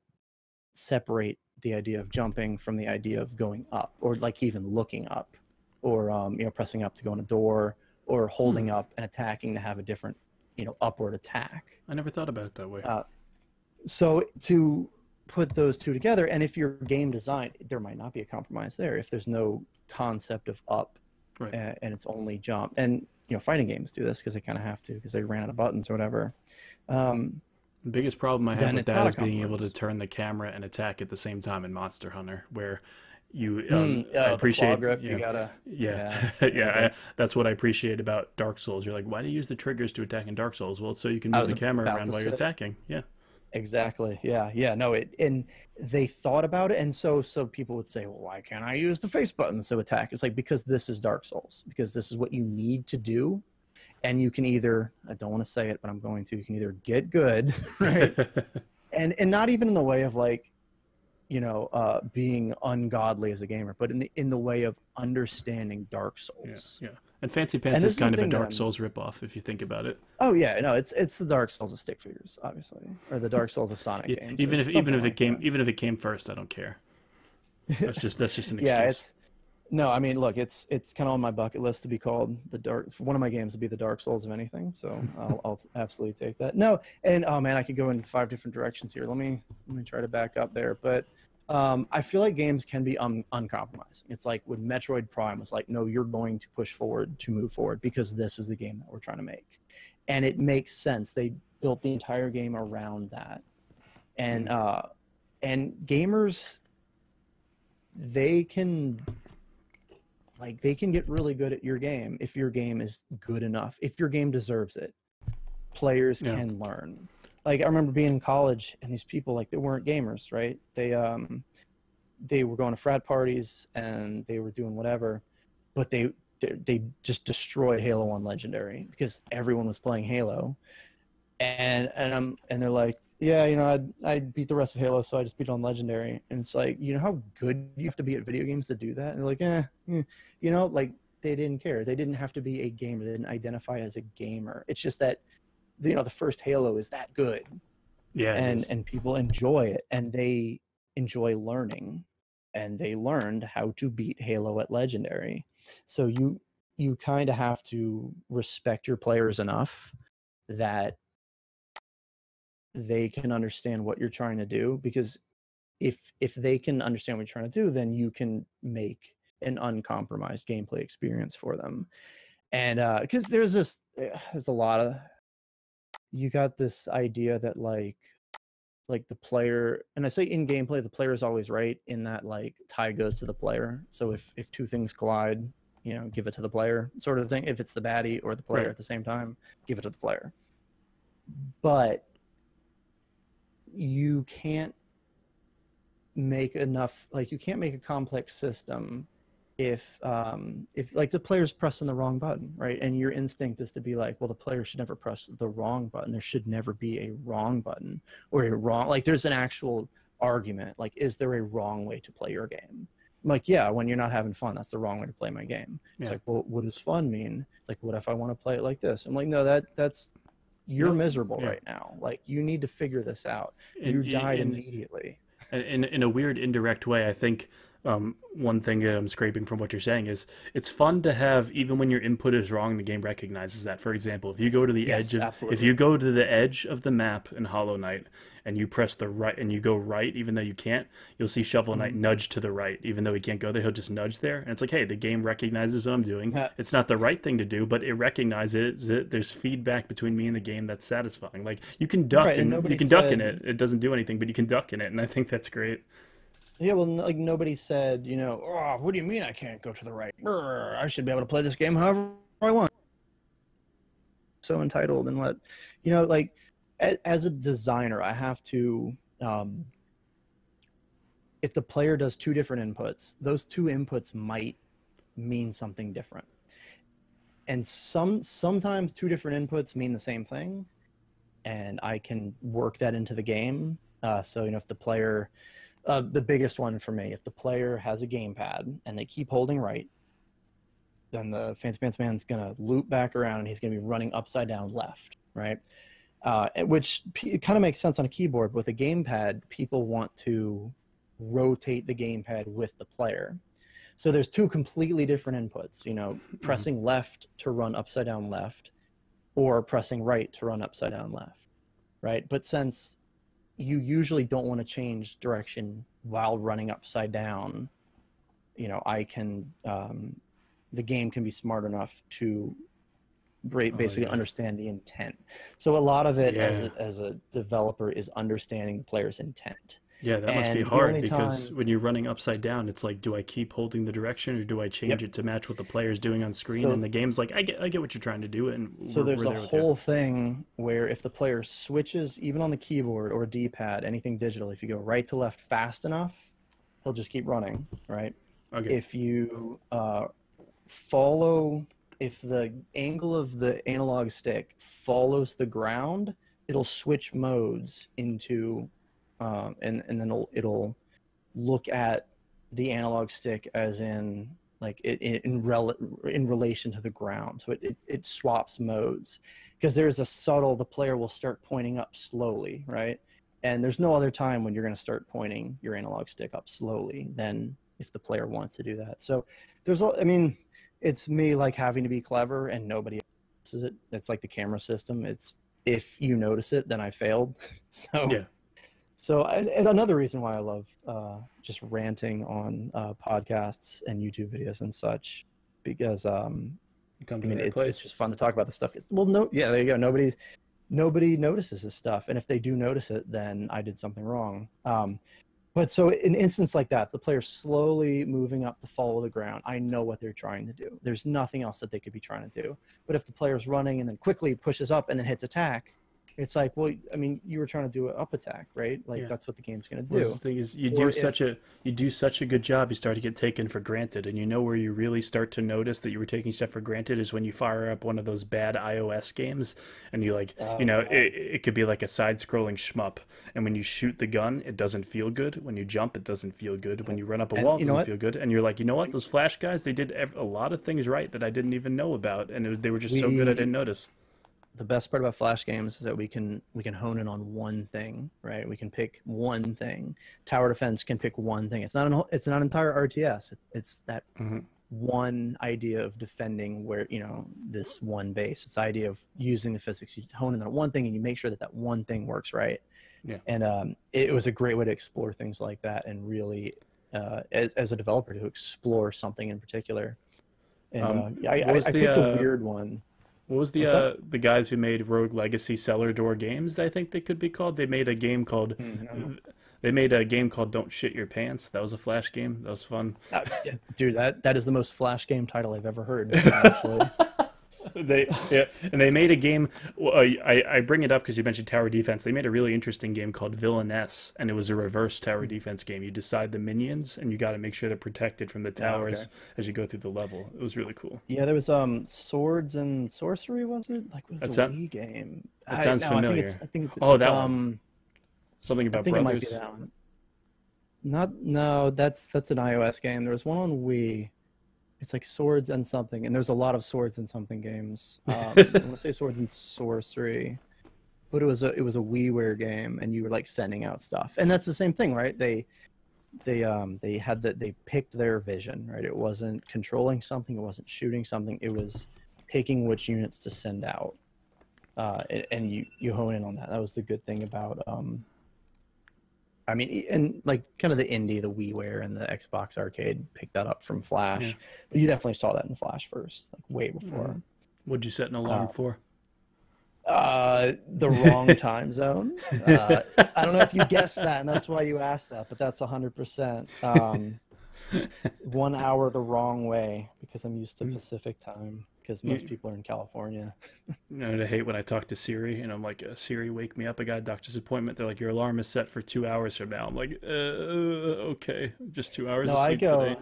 separate the idea of jumping from the idea of going up, or like even looking up, or pressing up to go in a door, or Hmm. holding up and attacking to have a different upward attack. I never thought about it that way. uh, so to put those two together, and if your game design, there might not be a compromise there if there's no concept of up, Right. and it's only jump. And fighting games do this because they kind of have to, because they ran out of buttons or whatever. um, The biggest problem I have then with it's that not a is being able to compromise. turn the camera and attack at the same time in Monster Hunter, where you I The claw appreciate grip, you gotta, yeah yeah, yeah. yeah that's what I appreciate about Dark Souls. You're like, why do you use the triggers to attack in Dark Souls? Well, it's so you can I move was the camera about around to while you're say attacking. Yeah. exactly. Yeah, yeah. No, and they thought about it, and so people would say, well, why can't I use the face buttons to attack? It's like, because this is Dark Souls, because this is what you need to do. And you can either, I don't want to say it, but I'm going to, you can either get good, right? And not even in the way of like, being ungodly as a gamer, but in the way of understanding Dark Yeah, Souls. yeah. And Fancy And Pants is this is the kind of a thing that Dark I'm. Souls ripoff if you think about it. Oh yeah, no, it's the Dark Souls of stick figures, obviously, or the Dark Souls of Sonic Yeah, games, or even something if it like came that. even if it came first, I don't care. That's just an Yeah, excuse. it's no, I mean, look, it's kind of on my bucket list to be called the Dark. One of my games to be the Dark Souls of anything, so I'll absolutely take that. No, and oh man, I could go in 5 different directions here. Let me try to back up there, but I feel like games can be uncompromising. It's like when Metroid Prime was like, no, you're going to push forward to move forward because this is the game that we're trying to make, and it makes sense. They built the entire game around that, and Mm. uh, and gamers, they can they can get really good at your game if your game is good enough, if your game deserves it. Players Yeah. can learn. Like, I remember being in college, and these people, like, they weren't gamers, right? They were going to frat parties and they were doing whatever, but they just destroyed Halo on Legendary because everyone was playing Halo. And they're like, yeah, I beat the rest of Halo, so I just beat it on Legendary. And it's like, how good you have to be at video games to do that? And they're like, like, they didn't care. They didn't have to be a gamer. They didn't identify as a gamer. It's just that the first Halo is that good, Yeah, it and is. and people enjoy it, and they enjoy learning, and they learned how to beat Halo at Legendary. So you kind of have to respect your players enough that they can understand what you're trying to do, because if they can understand what you're trying to do, then you can make an uncompromised gameplay experience for them. And because there's a lot of, you got this idea that like the player, and I say in gameplay, the player is always right, in that like tie goes to the player. So if two things collide, you know, give it to the player, sort of thing. If it's the baddie or the player at the same time, give it to the player. But you can't make enough, like you can't make a complex system if like the player's pressing the wrong button, right? And your instinct is to be like, well, the player should never press the wrong button. There should never be a wrong button or a wrong, like there's an actual argument, like, is there a wrong way to play your game? I'm like, yeah, when you're not having fun, that's the wrong way to play my game. It's like, well, what does fun mean? It's like, what if I want to play it like this? I'm like, no, that's you're miserable right now. Like, you need to figure this out. You died immediately. In a weird indirect way, I think one thing that I'm scraping from what you're saying is it's fun to have, even when your input is wrong, the game recognizes that. For example, if you go to the edge of the map in Hollow Knight and you press the right and you go right, even though you can't, you'll see Shovel Knight nudge to the right, even though he can't go there, he'll just nudge there. And it's like, hey, the game recognizes what I'm doing. It's not the right thing to do, but it recognizes it. There's feedback between me and the game that's satisfying. Like, you can duck duck in it. It doesn't do anything, but you can duck in it, and I think that's great. Yeah, well, like nobody said, you know, oh, what do you mean I can't go to the right? I should be able to play this game however I want. So entitled, and what, you know, like as a designer, I have to, if the player does two different inputs, those two inputs might mean something different. And sometimes two different inputs mean the same thing, and I can work that into the game. So, you know, if the player... the biggest one for me, if the player has a gamepad and they keep holding right, then the Fancy Pants Man's going to loop back around and he's going to be running upside down left, right? Which kind of makes sense on a keyboard. With a gamepad, people want to rotate the gamepad with the player. So there's two completely different inputs, you know, pressing left to run upside down left, or pressing right to run upside down left, right? But since you usually don't want to change direction while running upside down, you know, I can, the game can be smart enough to basically understand the intent. So a lot of it as a developer is understanding the player's intent. Yeah, that must be hard, because when you're running upside down, it's like, do I keep holding the direction, or do I change it to match what the player's doing on screen? And the game's like, I get what you're trying to do. And so there's a whole thing where if the player switches, even on the keyboard or D-pad, anything digital, if you go right to left fast enough, he'll just keep running, right? Okay. If you if the angle of the analog stick follows the ground, it'll switch modes into... and then it'll look at the analog stick as in like in relation to the ground. So it swaps modes, because there's a subtle, the player will start pointing up slowly, right? And there's no other time when you're going to start pointing your analog stick up slowly than if the player wants to do that. So there's, I mean, it's me like having to be clever, and nobody else is it. It's like the camera system. It's, if you notice it, then I failed. So yeah. So, and another reason why I love just ranting on podcasts and YouTube videos and such, because I mean, it's just fun to talk about this stuff. Well, there you go. Nobody notices this stuff, and if they do notice it, then I did something wrong. But so in an instance like that, the player's slowly moving up to follow the ground, I know what they're trying to do. There's nothing else that they could be trying to do. But if the player's running and then quickly pushes up and then hits attack, it's like, well, I mean, you were trying to do an up attack, right? Like, that's what the game's going to do. Well, the thing is, you do such a good job, you start to get taken for granted. And you know where you really start to notice that you were taking stuff for granted is when you fire up one of those bad iOS games, and you like, you know, it could be like a side-scrolling shmup. And when you shoot the gun, it doesn't feel good. When you jump, it doesn't feel good. When you run up a wall, it doesn't feel good. And you're like, you know what? Those Flash guys, they did a lot of things right that I didn't even know about, and they were just so good I didn't notice. The best part about Flash games is that we can hone in on one thing, right? We can pick one thing. Tower defense can pick one thing. It's not an entire RTS. It's that one idea of defending where, this one base. It's the idea of using the physics. You hone in on one thing and you make sure that that one thing works right. Yeah. And it was a great way to explore things like that, and really, as a developer, to explore something in particular. And I picked a weird one. What was the guys who made Rogue Legacy Cellar Door Games? I think they could be called. They made a game called Don't Shit Your Pants. That was a Flash game. That was fun. Dude, that is the most Flash game title I've ever heard. Actually. And they made a game. Well, I bring it up because you mentioned tower defense. They made a really interesting game called Villainess, and it was a reverse tower defense game. You decide the minions, and you got to make sure they're protected from the towers as you go through the level. It was really cool. Yeah, there was Swords and Sorcery, was it? Like, was it a Wii game? That sounds familiar. I think it's that one. Something about brothers. It might be that one. No, that's an iOS game. There was one on Wii. It's like Swords and something, and there's a lot of Swords and something games. I want to say Swords and Sorcery, but it was a WiiWare game, and you were like sending out stuff, and that's the same thing, right? They picked their vision, right? It wasn't controlling something, it wasn't shooting something, it was picking which units to send out, and you hone in on that. That was the good thing about and like kind of the indie, the WiiWare and the Xbox Arcade picked that up from Flash. Yeah. But you definitely saw that in Flash first, like way before. Mm-hmm. What'd you set an alarm for? The wrong time zone. I don't know if you guessed that, and that's why you asked that, but that's 100%. 1 hour the wrong way, because I'm used to Pacific time, because most people are in California. I hate when I talk to Siri and I'm like, Siri, wake me up. I got a doctor's appointment. They're like, your alarm is set for 2 hours from now. I'm like, okay, just 2 hours of sleep today.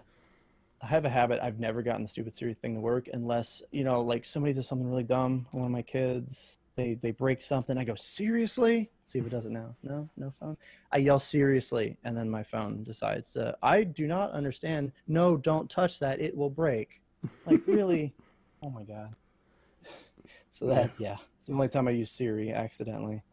I have a habit. I've never gotten the stupid Siri thing to work unless, like somebody does something really dumb. One of my kids, they break something. I go, seriously? See if it does it now. No phone. I yell seriously, and then my phone decides to, I do not understand. No, don't touch that. It will break. Like, really? Oh my God. So it's the only time I use Siri accidentally.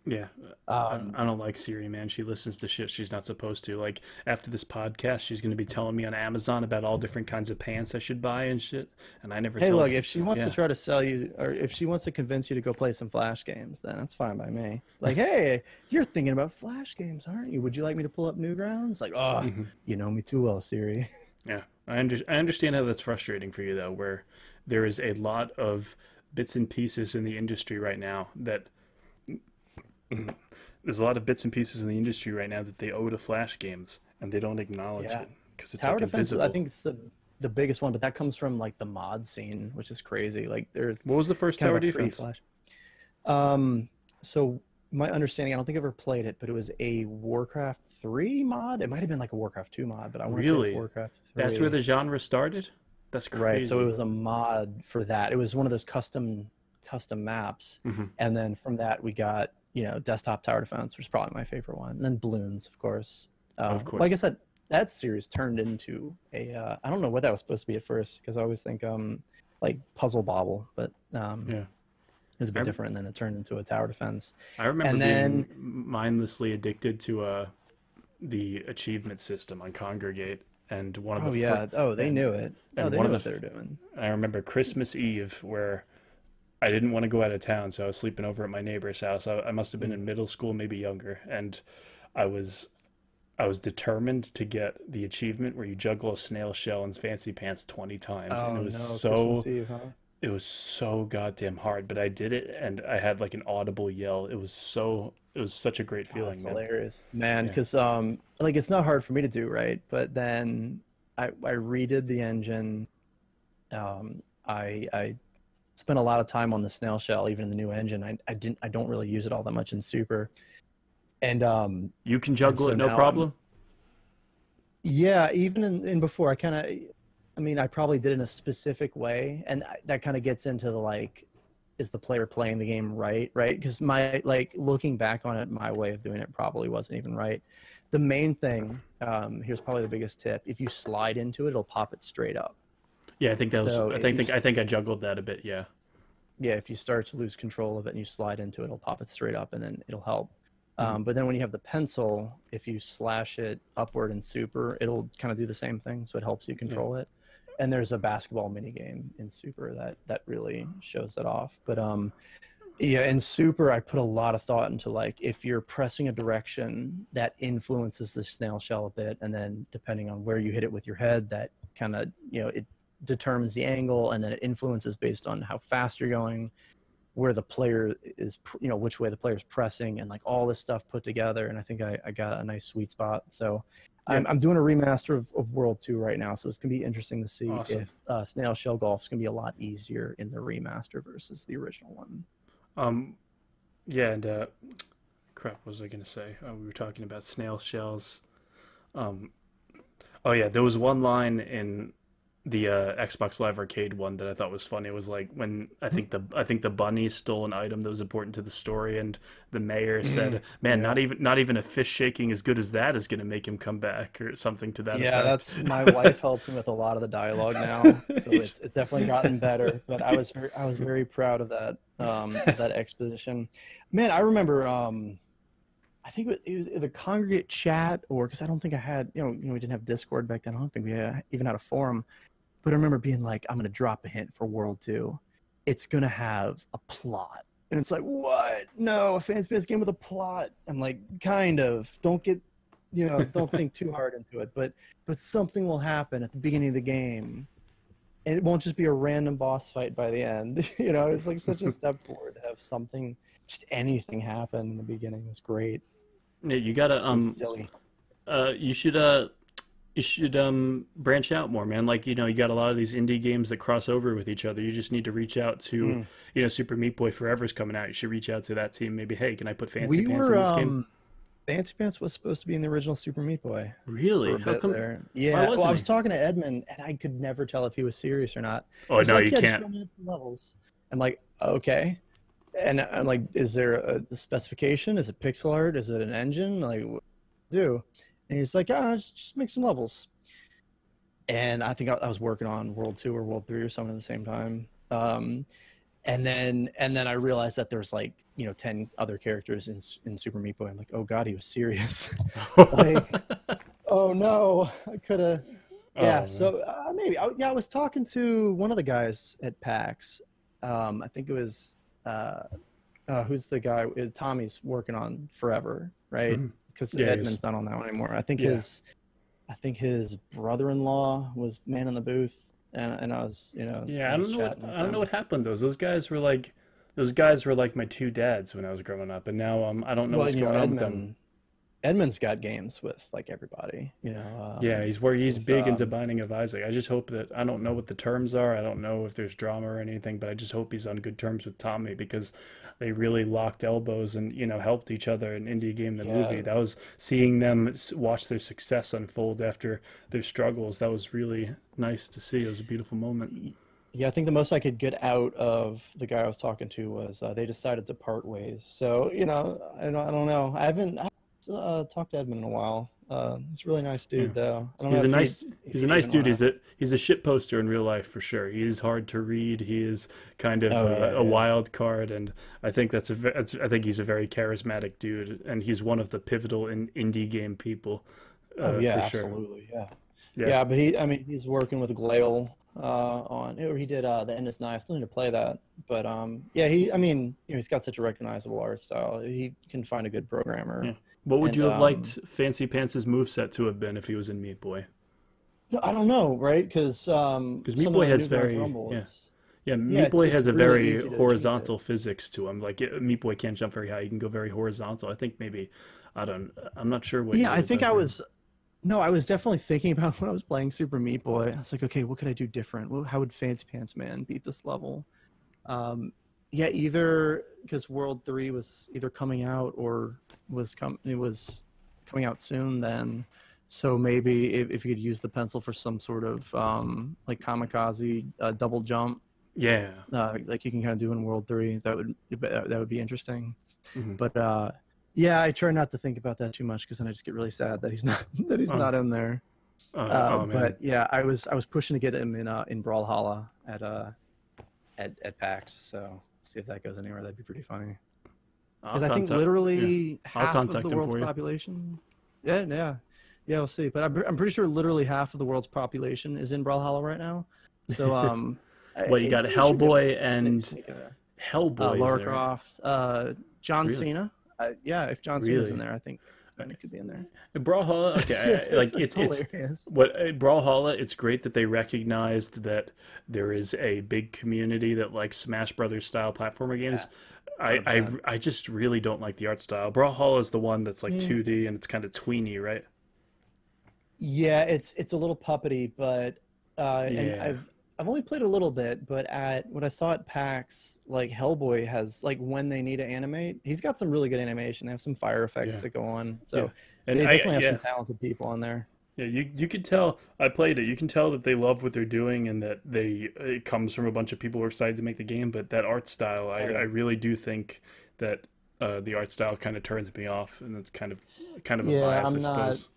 Yeah, I don't like Siri, man. She listens to shit she's not supposed to. Like, after this podcast, she's going to be telling me on Amazon about all different kinds of pants I should buy and shit, and I never. Hey, look, if she wants to try to sell you, or if she wants to convince you to go play some Flash games, then that's fine by me. Like, hey, you're thinking about Flash games, aren't you? Would you like me to pull up Newgrounds? Like, you know me too well, Siri. Yeah, I understand how that's frustrating for you, though, where there is a lot of bits and pieces in the industry right now that... There's a lot of bits and pieces in the industry right now that they owe to Flash games, and they don't acknowledge it because it's tower like defense. invisible. I think it's the biggest one, but that comes from like the mod scene, which is crazy. Like, there's what was the first tower defense? So my understanding, I don't think I ever played it, but it was a Warcraft 3 mod. It might have been like a Warcraft 2 mod, but I want to say it's Warcraft 3. That's where the genre started. That's crazy. Right. So it was a mod for that. It was one of those custom maps, and then from that we got, desktop tower defense, which is probably my favorite one, and then balloons, of course. Well, I guess that series turned into a I don't know what that was supposed to be at first, because I always think like Puzzle Bobble, but it was a bit different, and then it turned into a tower defense. I remember being mindlessly addicted to the achievement system on Congregate, and one of the they knew it. And they knew what they were doing. I remember Christmas Eve, where I didn't want to go out of town, so I was sleeping over at my neighbor's house. I must have been in middle school, maybe younger, and I was determined to get the achievement where you juggle a snail shell in Fancy Pants 20 times. And it was it was so goddamn hard, but I did it, and I had like an audible yell. It was such a great feeling. That's hilarious, man. Because like, it's not hard for me to do, right? But then I redid the engine. I spent a lot of time on the snail shell, even in the new engine. I don't really use it all that much in Super. And you can juggle it no problem. Yeah, even in before, I probably did it in a specific way, and that kind of gets into the, like, is the player playing the game right? Because looking back on it, my way of doing it probably wasn't even right. The main thing, here's probably the biggest tip: if you slide into it, it'll pop it straight up. Yeah, I think that was. I think I juggled that a bit. Yeah. Yeah, if you start to lose control of it and you slide into it, it'll pop it straight up, and then it'll help. Mhm. But then when you have the pencil, if you slash it upward in Super, it'll kind of do the same thing. So it helps you Yeah. control it. And there's a basketball mini game in Super that really shows it off. But yeah, in Super, I put a lot of thought into like if you're pressing a direction that influences the snail shell a bit, and then depending on where you hit it with your head, that kind of it determines the angle, and then it influences based on how fast you're going, where the player is, which way the player's pressing, and like all this stuff put together. And I think I got a nice sweet spot. So Yeah. I'm doing a remaster of World 2 right now. So it's going to be interesting to see Awesome. if Snail Shell Golf is going to be a lot easier in the remaster versus the original one. Um, yeah, and crap, what was I gonna say? We were talking about snail shells. Um, oh yeah, there was one line in the Xbox Live Arcade one that I thought was funny. It was like when I think the bunny stole an item that was important to the story, and the mayor said, "Man, Yeah. not even a fish shaking as good as that is gonna make him come back," or something to that Yeah, effect. that's my wife helps me with a lot of the dialogue now, so it's definitely gotten better. But I was very proud of that exposition. Man, I remember I think it was the congregate chat, or because I don't think I had we didn't have Discord back then. I don't think we even had a forum. But I remember being like, I'm gonna drop a hint for World 2. It's gonna have a plot. And it's like, what? No, a fan-based game with a plot. I'm like, kind of. Don't think too hard into it. But something will happen at the beginning of the game. And it won't just be a random boss fight by the end. It's like such a step forward to have something, just anything happen in the beginning. It's great. Yeah, you gotta It was silly. uh you should uh you should branch out more, man. Like, you got a lot of these indie games that cross over with each other. You just need to reach out to, Mm. Super Meat Boy Forever's coming out. You should reach out to that team. Maybe, hey, can I put Fancy We Pants were in this game? Fancy Pants was supposed to be in the original Super Meat Boy for Really? a How bit come? there. Why Yeah, well, I wasn't was he? talking to Edmund, and I could never tell if he was serious or not. Oh He's no, like, you "Yeah, just can't. show me the levels." I'm like, "Okay," and I'm like, "Is there a specification? Is it pixel art? Is it an engine? Like, what do?" you do?" And he's like, "Ah, just make some levels." And I think I was working on World 2 or World 3 or something at the same time. And then I realized that there's like 10 other characters in Super Meat Boy. I'm like, oh god, he was serious. Like, oh no, I could have. Yeah, Oh man. so maybe. Yeah, I was talking to one of the guys at PAX. I think it was who's the guy? Tommy's working on Forever, right? Mhm. Because Yeah, he is. Edmund's not on that one anymore. Yeah. I think his brother-in-law was man in the booth, and I was Yeah, I was chatting with I don't know what him. happened. Those guys were like my two dads when I was growing up, and now I don't know Well, what's going on with them. Edmund's got games with like everybody, Yeah, he's with big into Binding of Isaac. I just hope that I don't know what the terms are. I don't know if there's drama or anything, but I just hope he's on good terms with Tommy because they really locked elbows and helped each other in indie game the movie. yeah, That was seeing them watch their success unfold after their struggles. That was really nice to see. It was a beautiful moment. yeah. I think the most I could get out of the guy I was talking to was they decided to part ways. So I don't know. I haven't talked to Edmund in a while. He's a really nice Yeah. dude, though. I don't know He's a if nice if he's a he'd nice even dude. want to. He's a shit poster in real life for sure. He is hard to read. He is kind of Oh yeah, a yeah. wild card, and I think he's a very charismatic dude, and he's one of the pivotal in indie game people, Oh yeah, for sure. absolutely, yeah. Yeah. Yeah, but I mean, he's working with Glail or he did The End Is Nigh. I still need to play that, but yeah, I mean, he's got such a recognizable art style. He can find a good Yeah. programmer, What would you and have liked Fancy Pants' moveset to have been if he was in Meat Boy? no, I don't know, right? Because Because Meat something Boy like has Newgrounds very Rumble, yeah. it's Yeah, yeah, Meat it's Boy it's has a really very easy to achieve it. horizontal physics to him. Like Meat Boy can't jump very high. He can go very horizontal. I think maybe I'm not sure what you Yeah, would I have think done I for him. was no, I was definitely thinking about when I was playing Super Meat Boy. I was like, okay, what could I do different? How would Fancy Pants Man beat this level? Um, yeah, either because World 3 was either coming out or it was coming out soon then. So maybe if you could use the pencil for some sort of like kamikaze double jump, Yeah. like you can kind of do in World 3, that would be interesting. Hmm. But yeah, I try not to think about that too much because then I just get really sad that he's not that he's Oh, not in there. oh But man. yeah, I was pushing to get him in Brawlhalla at PAX. So see if that goes anywhere. That'd be pretty funny. I'll because I think contact. Yeah, literally I'll half of the contact him world's for you. population. Yeah, yeah, yeah. We'll see, but I'm pretty sure literally half of the world's population is in Brawlhalla right now. So What you got? you should be able to Hellboy and sneak in there. Hellboy is Lara there, right? Croft, John Really? Cena. Yeah, if John Cena's in Really? there, I think then it could be in there. Brawlhalla, Yeah, okay, like it's it's hilarious. what Brawlhalla. It's great that they recognized that there is a big community that likes Smash Brothers style platformer Yeah, games. I, I 100%. I just really don't like the art style. Brawlhalla is the one that's like Mm, 2D and it's kind of tweeny, right? yeah, it's a little puppety, but and Yeah, I've only played a little bit, but at what I saw at PAX, like Hellboy has like when they need to animate, he's got some really good animation. They have some fire effects yeah, that go on, yeah. so And they I definitely have some yeah talented people on there. yeah you could tell. I played it. You can tell that they love what they're doing and that they it comes from a bunch of people who are excited to make the game. But that art style, Oh I yeah, really do think that the art style kind of turns me off, and it's kind of a yeah. bias, I suppose.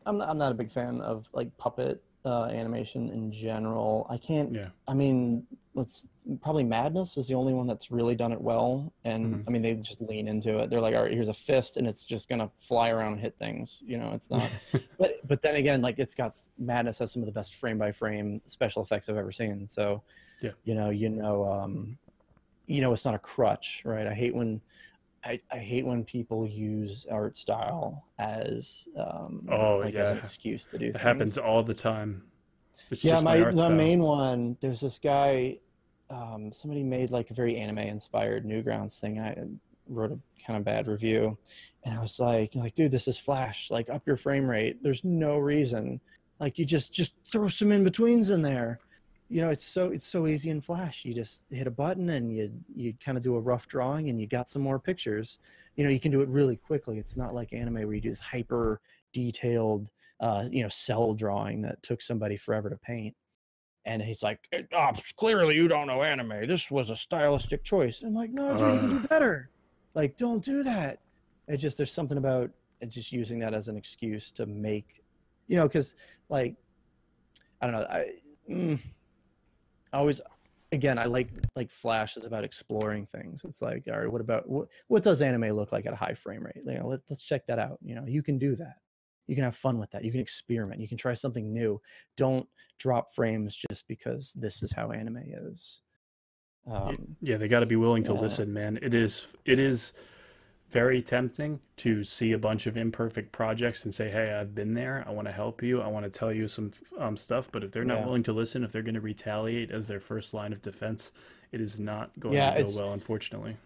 I'm not a big fan of like puppet animation in general. I can't. Yeah. I mean, let's probably Madness is the only one that's really done it well, and I Hmm. mean they just lean into it. They're like, all right, here's a fist, and it's just gonna fly around and hit things. You know, it's not. But then again, like it's got Madness has some of the best frame by frame special effects I've ever seen. So, Yeah. it's not a crutch, right? I hate when people use art style as Oh like as an yeah, excuse to do it things. happens all the time. It's Yeah, just my art the style. main one, there's this guy, somebody made like a very anime inspired Newgrounds thing. I wrote a kind of bad review, and I was like, dude, this is Flash. Like, up your frame rate. There's no reason. Like, you just throw some in betweens in there. It's so easy in Flash. You just hit a button and you kind of do a rough drawing and you got some more pictures. You can do it really quickly. It's not like anime where you do this hyper detailed cell drawing that took somebody forever to paint. And he's like, clearly you don't know anime. This was a stylistic choice. I'm like, no, dude, you can Uh, do better. Like, don't do that. There's something about it just using that as an excuse to make, because like, I don't know. Mm, I always, again, I like Flash is about exploring things. It's like, all right, what does anime look like at a high frame rate? Let's check that out. You can do that. You can have fun with that. You can experiment. You can try something new. Don't drop frames just because this is how anime is. Um, yeah, they got to be willing to yeah, listen, man. It is very tempting to see a bunch of imperfect projects and say, "Hey, I've been there. I want to help you. I want to tell you some stuff." But if they're not yeah, willing to listen, if they're going to retaliate as their first line of defense, it is not going to yeah. go well, unfortunately.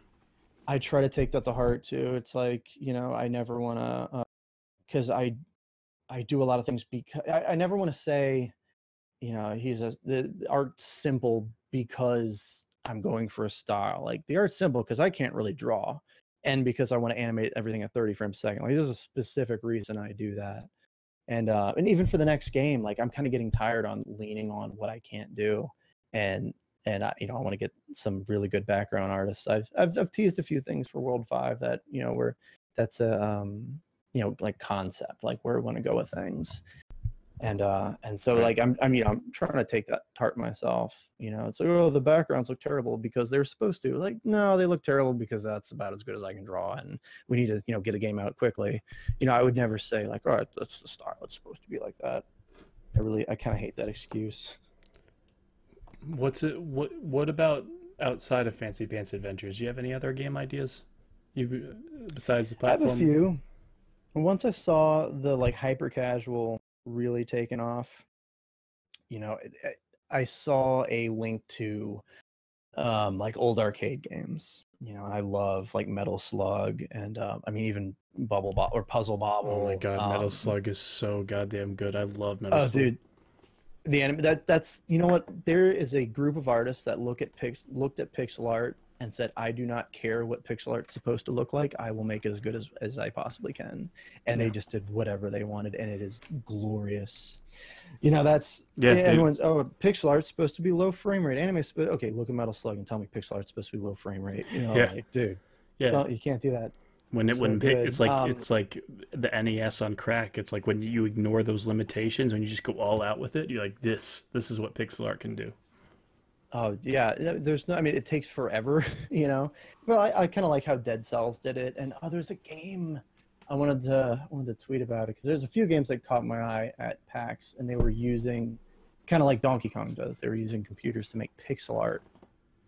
I try to take that to heart too. It's like, I never want to, because I do a lot of things because I never want to say, the art's simple because I'm going for a style. Like, the art's simple because I can't really draw, and because I want to animate everything at 30 frames a second. Like, there's a specific reason I do that. And even for the next game, like, I'm kind of getting tired on leaning on what I can't do, and I want to get some really good background artists. I've teased a few things for World 5 that where that's a like concept, like where I want to go with things. And so, Right. like, I'm trying to take that to heart myself. It's like, oh, the backgrounds look terrible because they're supposed to. Like, no, they look terrible because that's about as good as I can draw, and we need to get a game out quickly. I would never say like, all right, that's the style. It's supposed to be like that. I kind of hate that excuse. What's it? What about outside of Fancy Pants Adventures? Do you have any other game ideas? You besides the I have a platform? few. Once I saw the like hyper casual really taking off, you know, I saw a link to like old arcade games. And I love like Metal Slug and even Bubble Bobble or Puzzle Oh my Bobble. God, Metal Slug is so goddamn good. I love Metal Oh, Slug. dude, the anime that's what, there is a group of artists that looked at pixel art and said, I do not care what pixel art's supposed to look like. I will make it as good as I possibly can. And they Yeah, just did whatever they wanted, and it is glorious. That's, yeah, they, everyone's, oh, pixel art's supposed to be low frame rate. Anime okay, look at Metal Slug and tell me pixel art's supposed to be low frame rate. yeah, Like, dude, yeah. you can't do that. When it So when good. it's like the NES on crack. It's like when you ignore those limitations, when you just go all out with it. You're like this. This is what pixel art can do. Oh yeah, there's no. I mean, it takes forever, you know. But I kind of like how Dead Cells did it. And oh, there's a game I wanted to tweet about it because there's a few games that caught my eye at PAX, and they were using kind of like Donkey Kong does. They were using computers to make pixel art,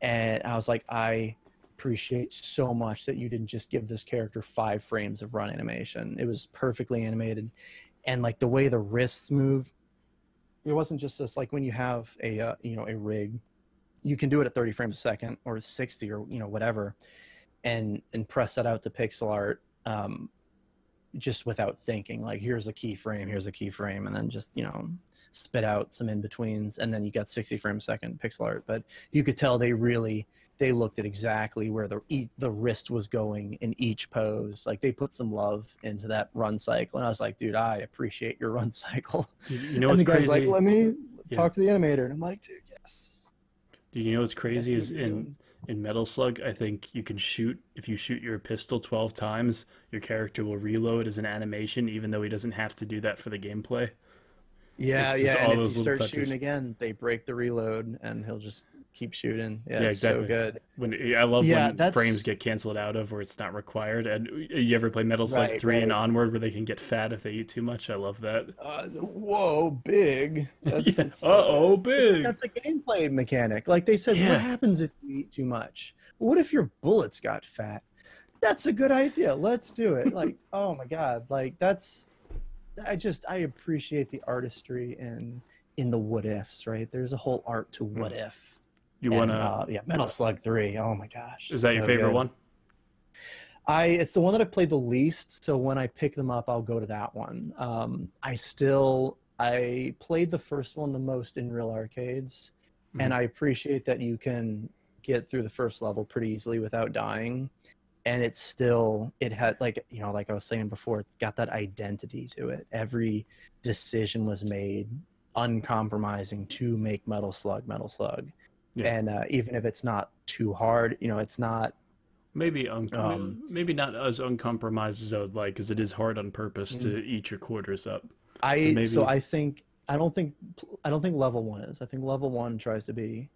and I was like, I appreciate so much that you didn't just give this character 5 frames of run animation. It was perfectly animated, and like the way the wrists move, it wasn't just this like when you have a a rig, you can do it at 30 frames a second or 60 or whatever, and press that out to pixel art, just without thinking. Like here's a keyframe, here's a keyframe, and then just spit out some in betweens, and then you got 60 frames a second pixel art. But you could tell they looked at exactly where the wrist was going in each pose. Like they put some love into that run cycle, and I was like, dude, I appreciate your run cycle. You know And what's the guy's crazy? like, let me Yeah. talk to the animator, and I'm like, dude, yes. You know what's crazy Yes, is you do. in Metal Slug, I think you can shoot if you shoot your pistol 12 times, your character will reload as an animation, even though he doesn't have to do that for the gameplay. Yeah, It's yeah. just And all if you those little start touches. shooting again, they break the reload, and he'll just keep shooting. Yeah, Yeah, it's so exactly. good. I love Yeah, when frames that's get canceled out of or it's not required. And you ever play Metal Slug right, 3 and right. onward where they can get fat if they eat too much? I love that. Whoa, big. That's Yeah. it's so Uh-oh, good. But big. that's a gameplay mechanic. Like they said, what Yeah. happens if you eat too much? What if your bullets got fat? That's a good idea. Let's do it. Like, oh my God. Like I appreciate the artistry in the what ifs, right? There's a whole art to what Mm. if. You And wanna yeah, Metal Slug 3. Oh my gosh. is that your So favorite good. one? It's the one that I've played the least, so when I pick them up, I'll go to that one. I played the first one the most in real arcades, and Mhm. I appreciate that you can get through the first level pretty easily without dying. And it had like I was saying before, it's got that identity to it. Every decision was made uncompromising to make Metal Slug. Yeah. And even if it's not too hard, it's not. Um, Maybe not as uncompromised as I would like, because it is hard on purpose to eat your quarters up. But I so maybe I think I don't think level one is. I think level one tries to be.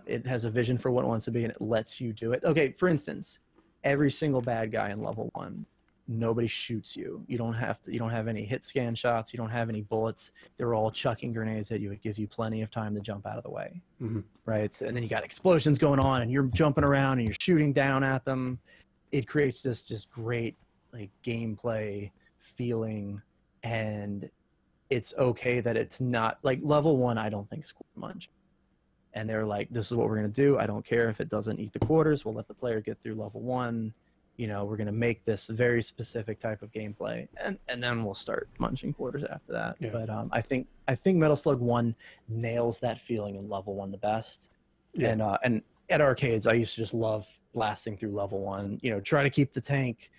It has a vision for what it wants to be, and it lets you do it. Okay, for instance, every single bad guy in level one, nobody shoots you. You don't have to. You don't have any hit scan shots. You don't have any bullets. They're all chucking grenades at you. It gives you plenty of time to jump out of the way, mhm. right? And then you got explosions going on, and you're jumping around and you're shooting down at them. It creates this just great like gameplay feeling, and it's okay that it's not like level one. I don't think scored much, and they're like, this is what we're going to do. I don't care if it doesn't eat the quarters. We'll let the player get through level one. We're going to make this very specific type of gameplay, and then we'll start munching quarters after that. Yeah. But I think Metal Slug 1 nails that feeling in level one the best. Yeah. And at arcades, I used to just love blasting through level one. Try to keep the tank,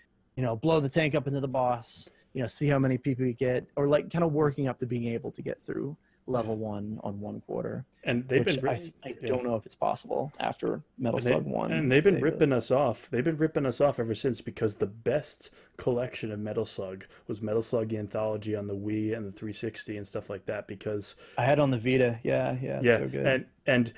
blow the tank up into the boss. See how many people you get, or like kind of working up to being able to get through level one on one quarter, And they've which been I yeah. don't know if it's possible after Metal And Slug 1. they've been They really, ripping us off. They've been ripping us off ever since, because the best collection of Metal Slug was Metal Slug Anthology on the Wii and the 360 and stuff like that. Because I had on the Vita. Yeah, it's yeah, so good. and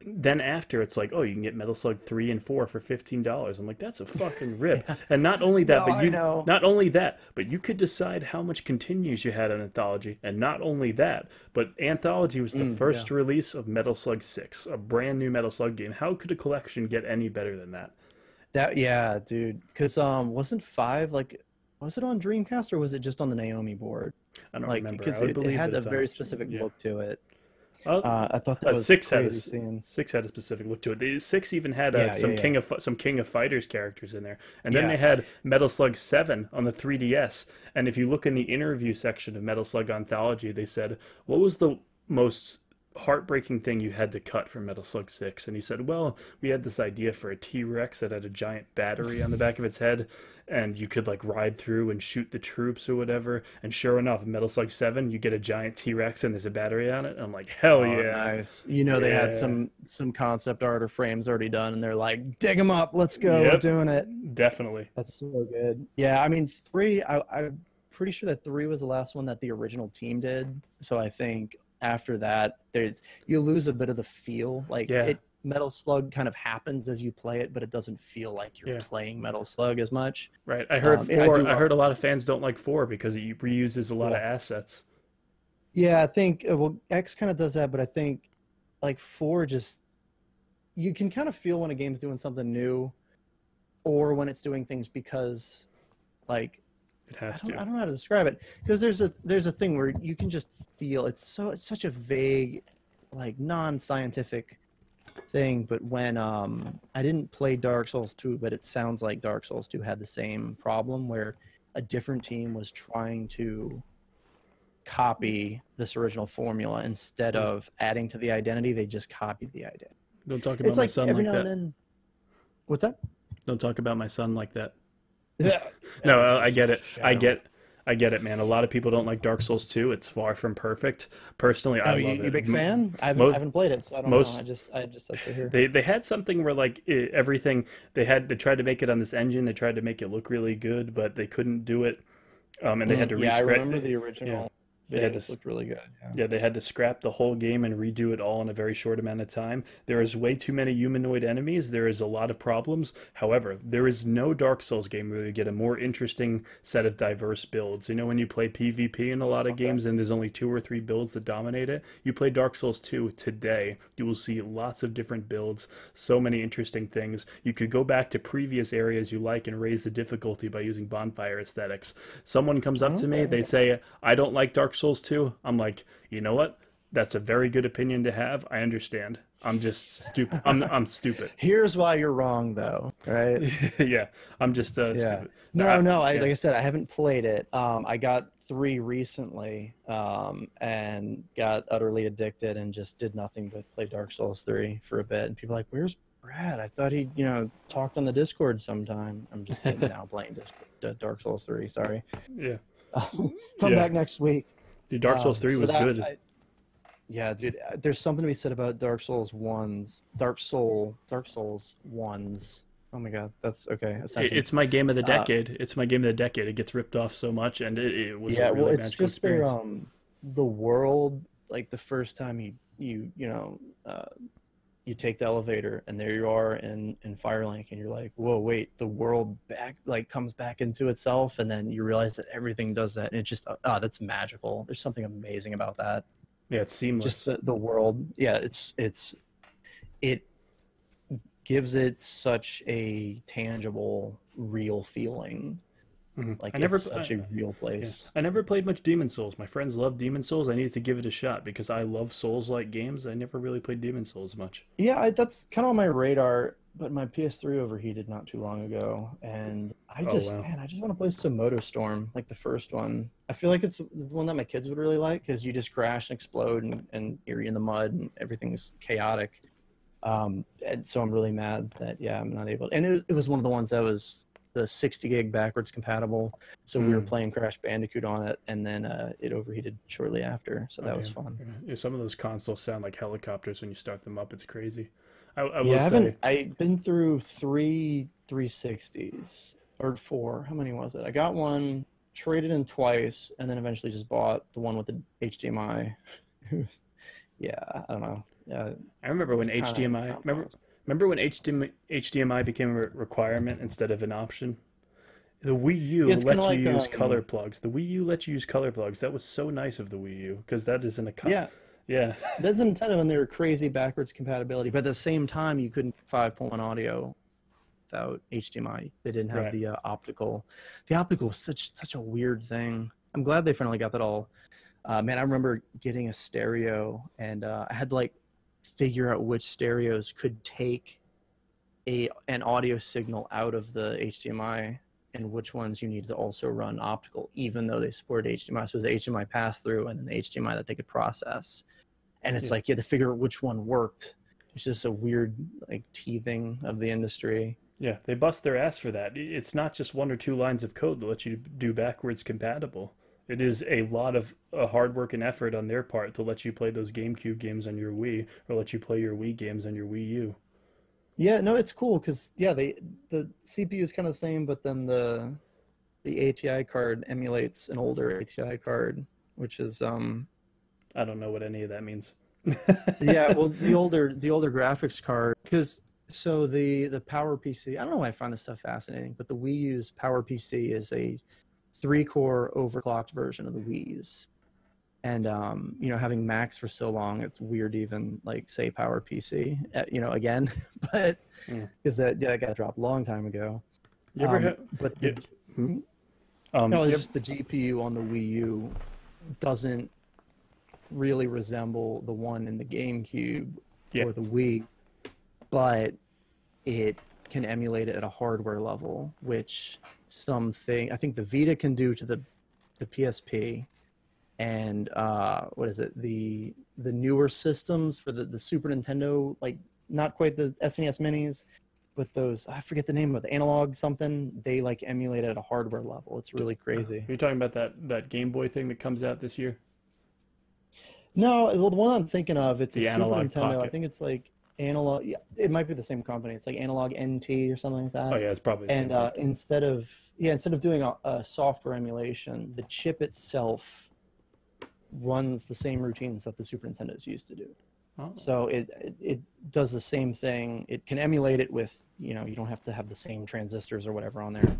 then after it's like, oh, you can get Metal Slug 3 and 4 for $15. I'm like, that's a fucking rip. Yeah. And not only that, No, I know. not only that, but you could decide how much continues you had on Anthology. And not only that, but Anthology was the Yeah. first release of Metal Slug 6, a brand new Metal Slug game. How could a collection get any better than that? Yeah, dude. Because wasn't 5 like, was it on Dreamcast or was it just on the Naomi board? I don't Like, remember. I because would it believe had that a it's on very a specific yeah. look to it. Uh, I thought that was six had crazy seeing. six had a specific look to it. Six even had Yeah, some yeah, yeah. some King of Fighters characters in there, and then Yeah. they had Metal Slug 7 on the 3DS. And if you look in the interview section of Metal Slug Anthology, they said, "What was the most heartbreaking thing you had to cut from Metal Slug 6?" And he said, "Well, we had this idea for a T-Rex that had a giant battery on the back of its head, and you could like ride through and shoot the troops or whatever. And sure enough, in Metal Slug 7, you get a giant T-Rex and there's a battery on it." And I'm like, hell Oh, yeah. nice. They had Yeah. some concept art or frames already done, and they're like, dig them up, let's go, we're Yep. doing it. Definitely. That's so good. Yeah, I mean, 3, I'm pretty sure that 3 was the last one that the original team did. So I think after that, you lose a bit of the feel. Like Yeah, Metal Slug kind of happens as you play it, but it doesn't feel like you're yeah, playing Metal Slug as much. right. I heard And I do 4. I love heard a lot of fans don't like 4 because it reuses a lot of cool. assets. Yeah, I think well X kind of does that, but I think like 4 just you can kind of feel when a game's doing something new or when it's doing things because like It has I to. don't know how to describe it because there's a thing where you can just feel it's such a vague like non-scientific thing, but when I didn't play Dark Souls 2, but it sounds like Dark Souls 2 had the same problem where a different team was trying to copy this original formula instead Yeah. of adding to the identity, they just copied the identity. Don't talk about It's my like son every like now and that. then. What's that? Don't talk about my son like that. Yeah. No, I He's get it. shadow. I get it, man. A lot of people don't like Dark Souls 2. It's far from perfect. Personally, I Oh, love you a it. big fan? I Most haven't played it, so I don't know. most I just like to hear. they had something where like everything they tried to make it on this engine. They tried to make it look really good, but they couldn't do it. And they had to Yeah, I rescript. remember the Yeah, original they had videos to looked really good. Yeah. yeah, they had to scrap the whole game and redo it all in a very short amount of time. There is way too many humanoid enemies. There is a lot of problems. However, there is no Dark Souls game where you get a more interesting set of diverse builds. You know, when you play PvP in a lot of Okay. games and there's only 2 or 3 builds that dominate it, you play Dark Souls 2 today, you will see lots of different builds, so many interesting things. You could go back to previous areas you like and raise the difficulty by using bonfire aesthetics. Someone comes up to me, Okay. they say, I don't like Dark Souls 2. I'm like, you know what? That's a very good opinion to have. I understand. I'm just stupid. I'm stupid. Here's why you're wrong, though, right? Yeah, I'm just Yeah. stupid. No, no. Yeah, Like I said, I haven't played it. I got 3 recently, and got utterly addicted and just did nothing but play Dark Souls 3 for a bit. And people are like, "Where's Brad? I thought he, talked on the Discord sometime." I'm just now playing Dark Souls 3. Sorry. yeah, Come yeah. back next week. Dude, Dark Souls 3 So was that, good. yeah, dude. There's something to be said about Dark Souls ones. Oh my God, that's okay. A It's sentence. my game of the Uh, decade. It's my game of the decade. It gets ripped off so much, and it was a Yeah, well, really it's magical just their experience. the world. Like the first time you take the elevator and there you are in Firelink and you're like, whoa, wait, the world comes back into itself, and then you realize that everything does that, and it's just that's magical. There's something amazing about that. Yeah, it's Just seamless. the world. Yeah, it gives it such a tangible, real feeling. Like I never, it's such a real yeah, place. I never played much Demon Souls. My friends love Demon Souls. I needed to give it a shot because I love Souls-like games. I never really played Demon Souls much. Yeah, that's kind of on my radar, but my PS3 overheated not too long ago, and Oh wow. I just want to play some Storm, like the first one. I feel like it's the one that my kids would really like because you just crash and explode and you're in the mud and everything's chaotic. And so I'm really mad that I'm not able. And it was one of the ones that was the 60 gig backwards compatible, so we were Mm. playing Crash Bandicoot on it, and then it overheated shortly after, so Oh that was damn. fun. Yeah, some of those consoles sound like helicopters when you start them up. It's crazy. I will Yeah, say, I've been through 360s or 4. How many was it? I got one, traded in twice, and then eventually just bought the one with the HDMI. Yeah, I don't know. Yeah, I remember when kind HDMI. of Remember when HDMI became a requirement instead of an option? The Wii Yeah, U it's kind of let you like use color plugs. The Wii U let you use color plugs. That was so nice of the Wii U because that isn't a yeah, yeah. that's Nintendo when they were crazy backwards compatibility, but at the same time you couldn't 5.1 audio without HDMI. They didn't have Right. the optical. The optical was such a weird thing. I'm glad they finally got that all. Man, I remember getting a stereo, and I had to figure out which stereos could take an audio signal out of the HDMI and which ones you needed to also run optical, even though they supported HDMI. So it was the HDMI pass through and then the HDMI that they could process. And it's Yeah. like you had to figure out which one worked. It's just a weird teething of the industry. Yeah, they bust their ass for that. It's not just 1 or 2 lines of code that let you do backwards compatible. It is a lot of hard work and effort on their part to let you play those GameCube games on your Wii or let you play your Wii games on your Wii U. Yeah, no, it's cool because the CPU is kind of the same, but then the ATI card emulates an older ATI card, which is I don't know what any of that means. Yeah, well, the older graphics card, because so the Power PC, I don't know why I find this stuff fascinating, but the Wii U's Power PC is a 3-core overclocked version of the Wii's. And having Macs for so long, it's weird to even like say Power PC, again, but Mm. because that got dropped a long time ago. You ever have? But Yeah. no, You it's ever, just the GPU on the Wii U doesn't really resemble the one in the GameCube yeah. or the Wii, but it can emulate it at a hardware level, which something I think the Vita can do to the PSP, and what is it, the newer systems for the Super Nintendo, like not quite the SNES minis, but those, I forget the name of the analog something, they like emulate at a hardware level. It's really crazy. You're talking about that Game Boy thing that comes out this year, No, well, the one I'm thinking of, it's a the Super Analog Nintendo. I Pocket. think it's like analog. Yeah, it might be the same company. It's like Analog NT or something like Oh that. yeah, it's probably the same And thing. instead of doing a software emulation, the chip itself runs the same routines that the Super Nintendo's used to do. Oh. So it does the same thing. It can emulate it with, you don't have to have the same transistors or whatever on there,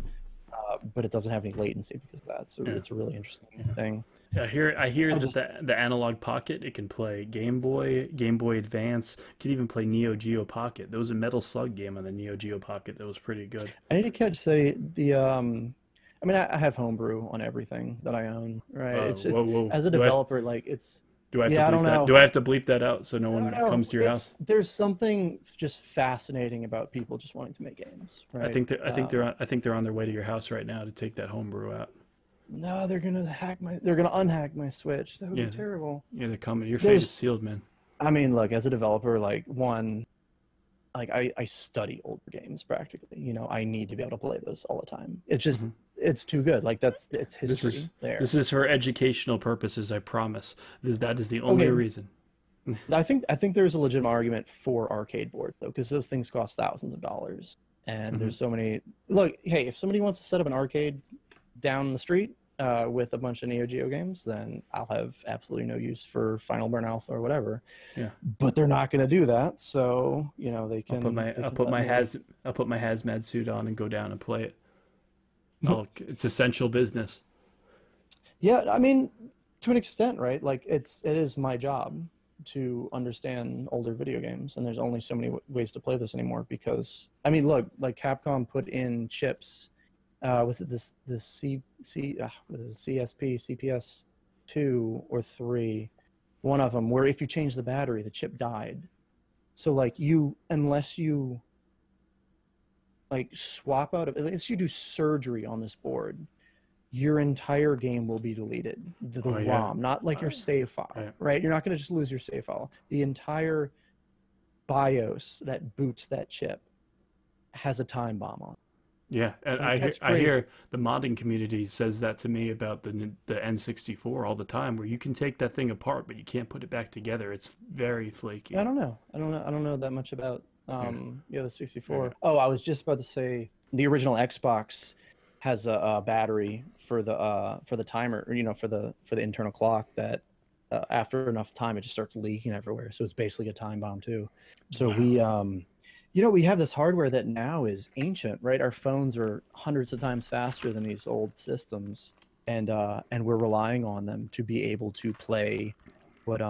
but it doesn't have any latency because of that. So Yeah. it's a really interesting thing. I hear I'm that just the Analog Pocket, it can play Game Boy, Game Boy Advance, can even play Neo Geo Pocket. There was a Metal Slug game on the Neo Geo Pocket that was pretty good. I need to catch say the I mean I have homebrew on everything that I own, right? It's Whoa, whoa. as a developer, like it's Do I have to yeah, I bleep don't that? know. Do I have to bleep that out so no I don't one know. comes to your house? There's something just fascinating about people just wanting to make games, right? I think they're on their way to your house right now to take that homebrew out. No, they're gonna unhack my Switch. That would Yeah, be terrible. yeah, they're coming. Your fate is There's sealed, man. I mean, look, as a developer, like I study older games practically. I need to be able to play those all the time. It's just Hmm. it's too good. Like it's This history is there. this is for educational purposes. I promise. That is the only Okay, reason. I think there's a legitimate argument for arcade boards though, because those things cost thousands of dollars, and Hmm. there's so many. Look, hey, if somebody wants to set up an arcade down the street with a bunch of Neo Geo games, then I'll have absolutely no use for Final Burn Alpha or whatever. Yeah, But they're not going to do that, so they I'll put can my they I'll can put let my me. I'll put my hazmat suit on and go down and play it. It's essential business. Yeah, I mean, to an extent, right? Like it is my job to understand older video games, and there's only so many ways to play this anymore. Because I mean, look, like Capcom put in chips. Was it this what is it, CSP CPS 2 or 3, one of them, where if you change the battery, the chip died. So like unless you like swap out of, unless you do surgery on this board, your entire game will be deleted. The Oh yeah. ROM, not like your save file, Right. right? You're not going to just lose your save file. The entire BIOS that boots that chip has a time bomb on it. Yeah, and Like that's I crazy. hear the modding community says that to me about the N64 all the time, where you can take that thing apart, but you can't put it back together. It's very flaky. I don't know. I don't know that much about Yeah, the yeah. 64. Oh, I was just about to say the original Xbox has a battery for the timer, or for the internal clock that after enough time it just starts leaking everywhere. So it's basically a time bomb too. So Wow. we have this hardware that now is ancient, right? Our phones are hundreds of times faster than these old systems, and we're relying on them to be able to play what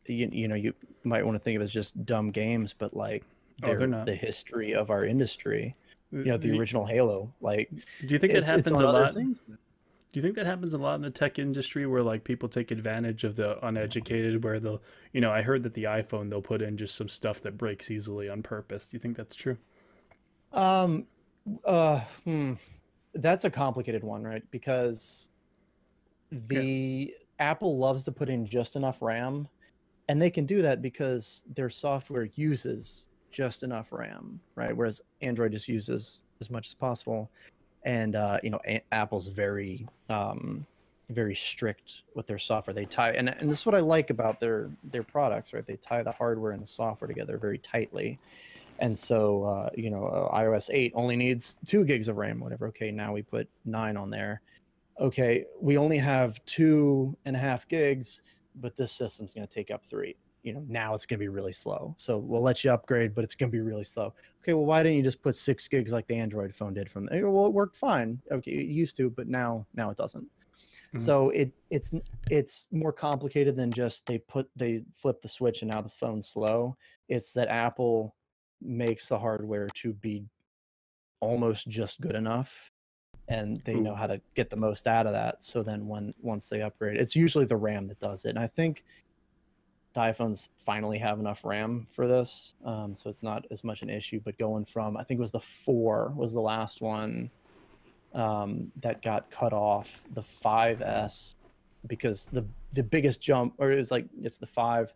you might want to think of as just dumb games, but like Oh, they're they're not. the history of our industry. The Do original Halo, like you think that it's happens on a other lot? things. Do you think that happens a lot in the tech industry where like people take advantage of the uneducated, where they'll, I heard that the iPhone they'll put in just some stuff that breaks easily on purpose. Do you think that's true? Um, uh, hmm, that's a complicated one, right? Because Yeah. the Apple loves to put in just enough RAM, and they can do that because their software uses just enough RAM, right? Whereas Android just uses as much as possible. And Apple's very strict with their software. They tie, and this is what I like about their products, right? They tie the hardware and the software together very tightly. And so iOS 8 only needs 2 gigs of RAM, whatever. Okay, now we put 9 on there. Okay, we only have 2.5 gigs. but this system's going to take up 3. Now it's going to be really slow. So we'll let you upgrade, but it's going to be really slow. Okay, well, why didn't you just put 6 gigs like the Android phone did from there? Well, it worked fine. Okay, it used to, but now it doesn't. So it's more complicated than just they flip the switch and now the phone's slow. It's that Apple makes the hardware to be almost just good enough, and they know how to get the most out of that. So then once they upgrade, it's usually the RAM that does it. And I think the iPhones finally have enough RAM for this, so it's not as much an issue. But going from, I think it was the 4 was the last one that got cut off, the 5S, because the biggest jump, or it's the 5,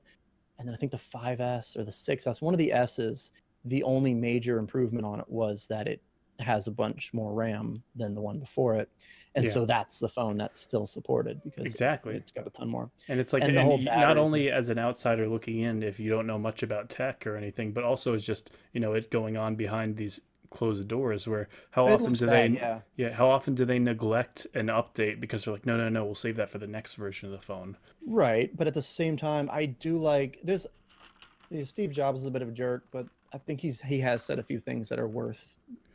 and then I think the 5S or the 6S, one of the S's, the only major improvement on it was that it has a bunch more RAM than the one before it. And so that's the phone that's still supported because it's got a ton more. And it's like, and not only as an outsider looking in, if you don't know much about tech or anything, but also it's just, it going on behind these closed doors where how often do they neglect an update because they're like, no, we'll save that for the next version of the phone. Right. But at the same time, I do like, Steve Jobs is a bit of a jerk, but I think he has said a few things that are worth,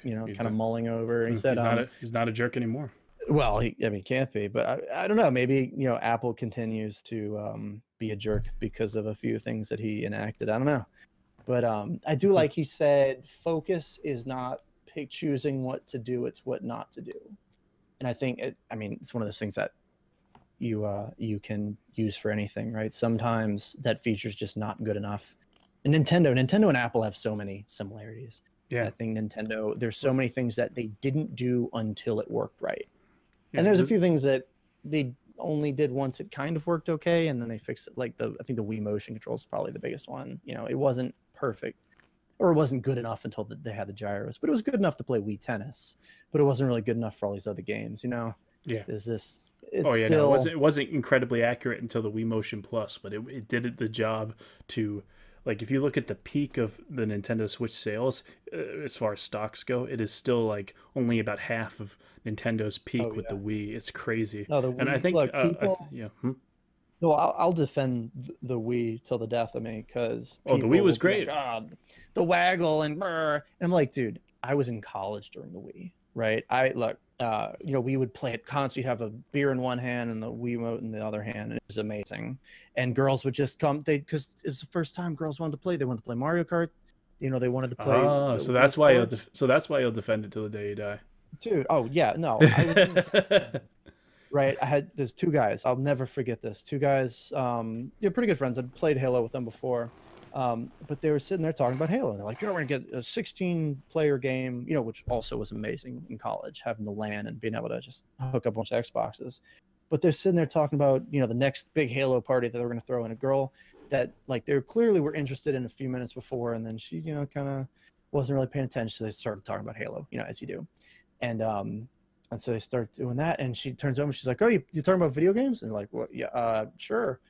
kind of mulling over. He said he's not a jerk anymore. Well, he can't be, but I don't know. Maybe Apple continues to be a jerk because of a few things that he enacted. I don't know, but I do like he said, focus is not choosing what to do; it's what not to do. And I think it's one of those things that you can use for anything, right? Sometimes that feature is just not good enough. And Nintendo and Apple have so many similarities. Yeah, I think Nintendo, there's so many things that they didn't do until it worked right. Yeah, and there's a few things that they only did once it kind of worked okay, and then they fixed it. Like I think the Wii motion control is probably the biggest one. It wasn't perfect, or it wasn't good enough until they had the gyros, but it was good enough to play Wii Tennis, but it wasn't really good enough for all these other games. Yeah. It wasn't incredibly accurate until the Wii Motion Plus, but it did the job to. Like, if you look at the peak of the Nintendo Switch sales, as far as stocks go, it is still, like, only about half of Nintendo's peak with the Wii. It's crazy. No, the Wii, and I think... No, I'll defend the Wii till the death of me, because... Oh, the Wii was great. Like, God, the waggle and brr. And I'm like, dude, I was in college during the Wii, right? We would play it constantly. You'd have a beer in one hand and the Wiimote in the other hand, and it was amazing. And girls would just come, because it was the first time girls wanted to play. They wanted to play Mario Kart. They wanted to play. Oh, so that's why you'll defend it till the day you die, dude. Oh yeah, no. Right, there's 2 guys. I'll never forget this. 2 guys, pretty good friends. I'd played Halo with them before. But they were sitting there talking about Halo. They're like, we're going to get a 16-player game, which also was amazing in college, having the LAN and being able to just hook up a bunch of Xboxes. But they're sitting there talking about, the next big Halo party that they're going to throw in. A girl that, like, they clearly were interested in a few minutes before, and then she, kind of wasn't really paying attention, so they started talking about Halo, as you do. And so they start doing that, and she turns over and she's like, oh, you talking about video games? And they're like, well, yeah, sure.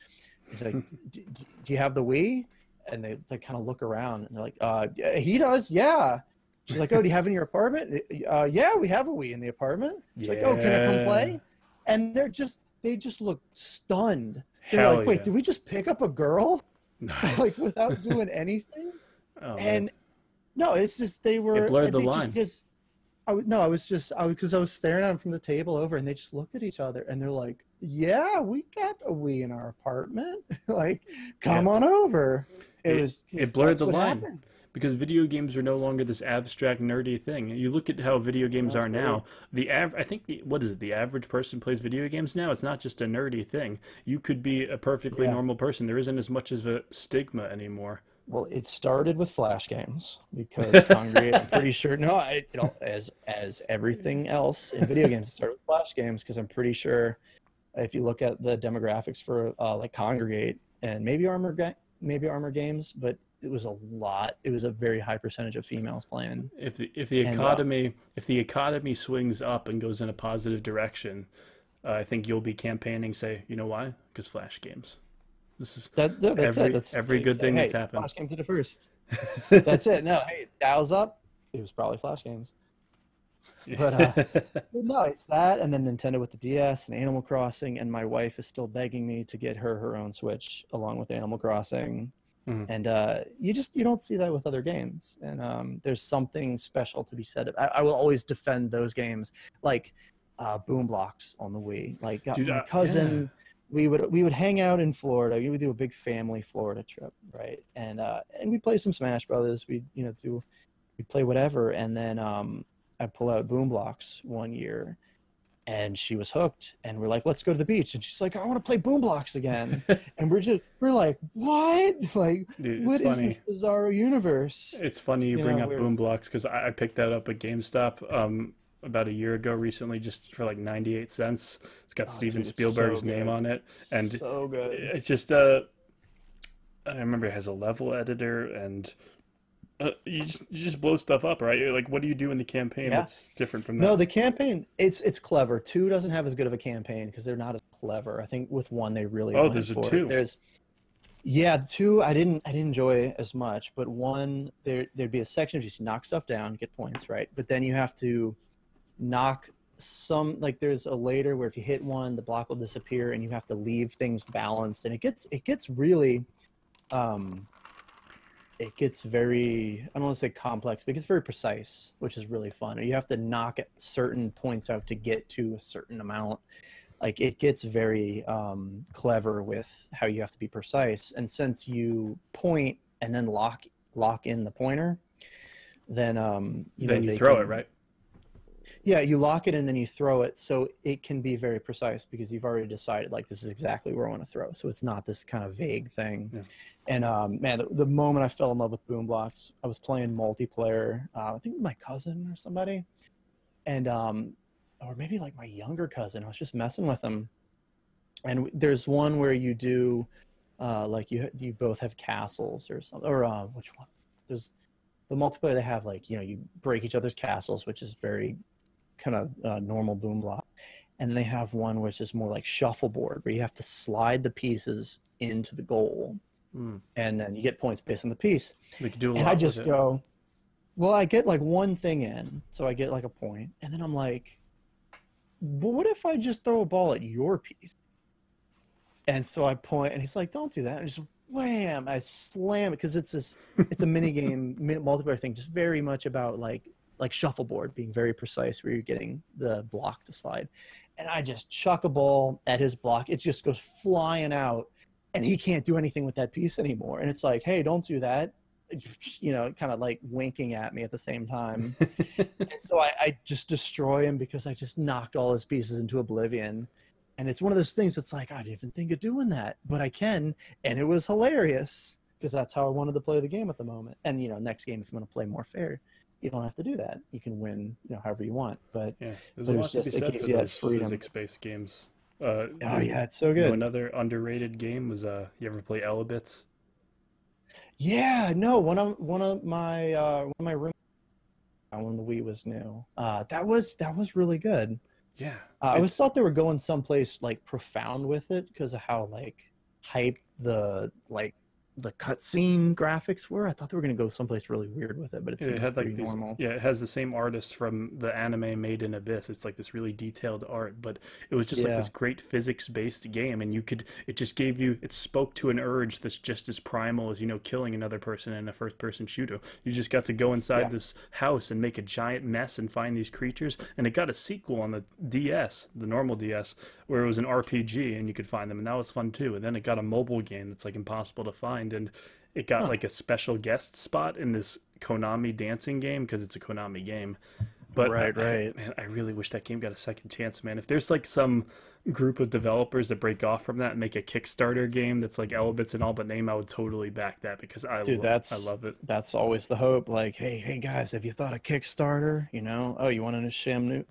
She's like, do you have the Wii? And they kind of look around and they're like, yeah, he does, yeah. She's like, oh, do you have it in your apartment? Yeah, we have a Wii in the apartment. She's like, oh, can I come play? And they just look stunned. They're like, wait, did we just pick up a girl? Nice. Like, without doing anything? Oh, and no, it's just they blurred the line. Because I was staring at them from the table over, and they just looked at each other, and they're like, yeah, we got a Wii in our apartment. Like, come on over. It blurred the line. Happened. Because video games are no longer this abstract, nerdy thing. You look at how video games are now. The average person plays video games now? It's not just a nerdy thing. You could be a perfectly normal person. There isn't as much as a stigma anymore. Well, it started with Flash games, because Congregate, I'm pretty sure. No, as everything else in video games, it started with Flash games, because I'm pretty sure if you look at the demographics for like Congregate and maybe Armor Games, but it was a lot. It was a very high percentage of females playing. If the economy swings up and goes in a positive direction, I think you'll be campaigning. Say, you know why? Because Flash games. This is every good thing that's happened. Flash games are the first. That's it. No, hey, Dow's up. It was probably Flash games. But no, it's that, and then Nintendo with the DS and Animal Crossing, and my wife is still begging me to get her own Switch along with Animal Crossing. Mhm. And you don't see that with other games, and there's something special to be said. I will always defend those games, like Boom Blocks on the Wii. Like Dude, my yeah. cousin, we would hang out in Florida. We would do a big family Florida trip, right? And we play some Smash Brothers. We play whatever, and then I pull out Boom Blocks one year, and she was hooked, and we're like, let's go to the beach, and she's like, I want to play Boom Blocks again. And we're like, what? Like, Dude, it's what is this funny. bizarre universe? It's funny you You bring know, up we're Boom Blocks because I picked that up at GameStop about a year ago recently, just for like 98 cents. It's got oh Steven dude, it's so Spielberg's name good. on it, It's and so good. it's just I remember it has a level editor, and you just blow stuff up, right? Like, what do you do in the campaign Yeah. that's different from No, that? the campaign, it's clever. Two doesn't have as good of a campaign because they're not as clever. I think with one they really Oh, went there's a for it. two. Yeah, two I didn't enjoy as much, but one there'd be a section of just knock stuff down, get points, right? But then you have to knock some, like there's a later where if you hit one, the block will disappear and you have to leave things balanced, and it gets really um it gets very, I don't want to say complex, but it gets very precise, which is really fun. You have to knock at certain points out to get to a certain amount. Like it gets very clever with how you have to be precise. And since you point and then lock in the pointer, then Then you they throw it, can, right? yeah, you lock it and then you throw it, so it can be very precise because you've already decided like this is exactly where I want to throw. So it's not this kind of vague thing. Yeah. And man, the moment I fell in love with Boom Blocks, I was playing multiplayer. I think with my cousin or somebody, and or maybe like my younger cousin. I was just messing with him, and there's one where you do, like you both have castles or something, or which one? There's the multiplayer they have, like you break each other's castles, which is very kind of normal Boom Block, and they have one which is more like shuffleboard, where you have to slide the pieces into the goal, Hmm. and then you get points based on the piece. We could do a And I lot with just it. go, well, I get like one thing in, so I get like a point, and then I'm like, but what if I just throw a ball at your piece? And so I point, and he's like, don't do that. And I just wham, I slam it because it's a mini game, multiplayer thing, just very much about like shuffleboard, being very precise where you're getting the block to slide. And I just chuck a ball at his block. It just goes flying out, and he can't do anything with that piece anymore. And it's like, hey, don't do that. Kind of like winking at me at the same time. And so I just destroy him because I just knocked all his pieces into oblivion. And it's one of those things that's like, I didn't even think of doing that, but I can. And it was hilarious because that's how I wanted to play the game at the moment. And, next game, if you want to play more fair, you don't have to do that. You can win, however you want. But, Yeah, there's a but it was lot to be just, it said for gives you that those freedom. physics-based games. Oh, yeah, it's so good. Another underrated game was you ever play Elebits? Yeah, no, one of my room when the Wii was new. That was really good. Yeah, I always it's thought they were going someplace like profound with it because of how like hype the cutscene graphics were. I thought they were going to go someplace really weird with it, but it it seems had pretty like these. normal. Yeah, it has the same artist from the anime Made in Abyss. It's like this really detailed art, but it was just like Yeah, this great physics-based game, and it just gave you. It spoke to an urge that's just as primal as killing another person in a first-person shooter. You just got to go inside yeah, this house and make a giant mess and find these creatures, and it got a sequel on the DS, the normal DS, where it was an RPG and you could find them, and that was fun too. And then it got a mobile game that's like impossible to find, and it got huh? like a special guest spot in this Konami dancing game because it's a Konami game. But Right, right. man, I really wish that game got a second chance, man. If there's like some group of developers that break off from that and make a Kickstarter game that's like Elebits and all but name, I would totally back that because Dude, I that's love it. that's always the hope. Like, hey guys, have you thought of Kickstarter? Oh, you want a Shenmue,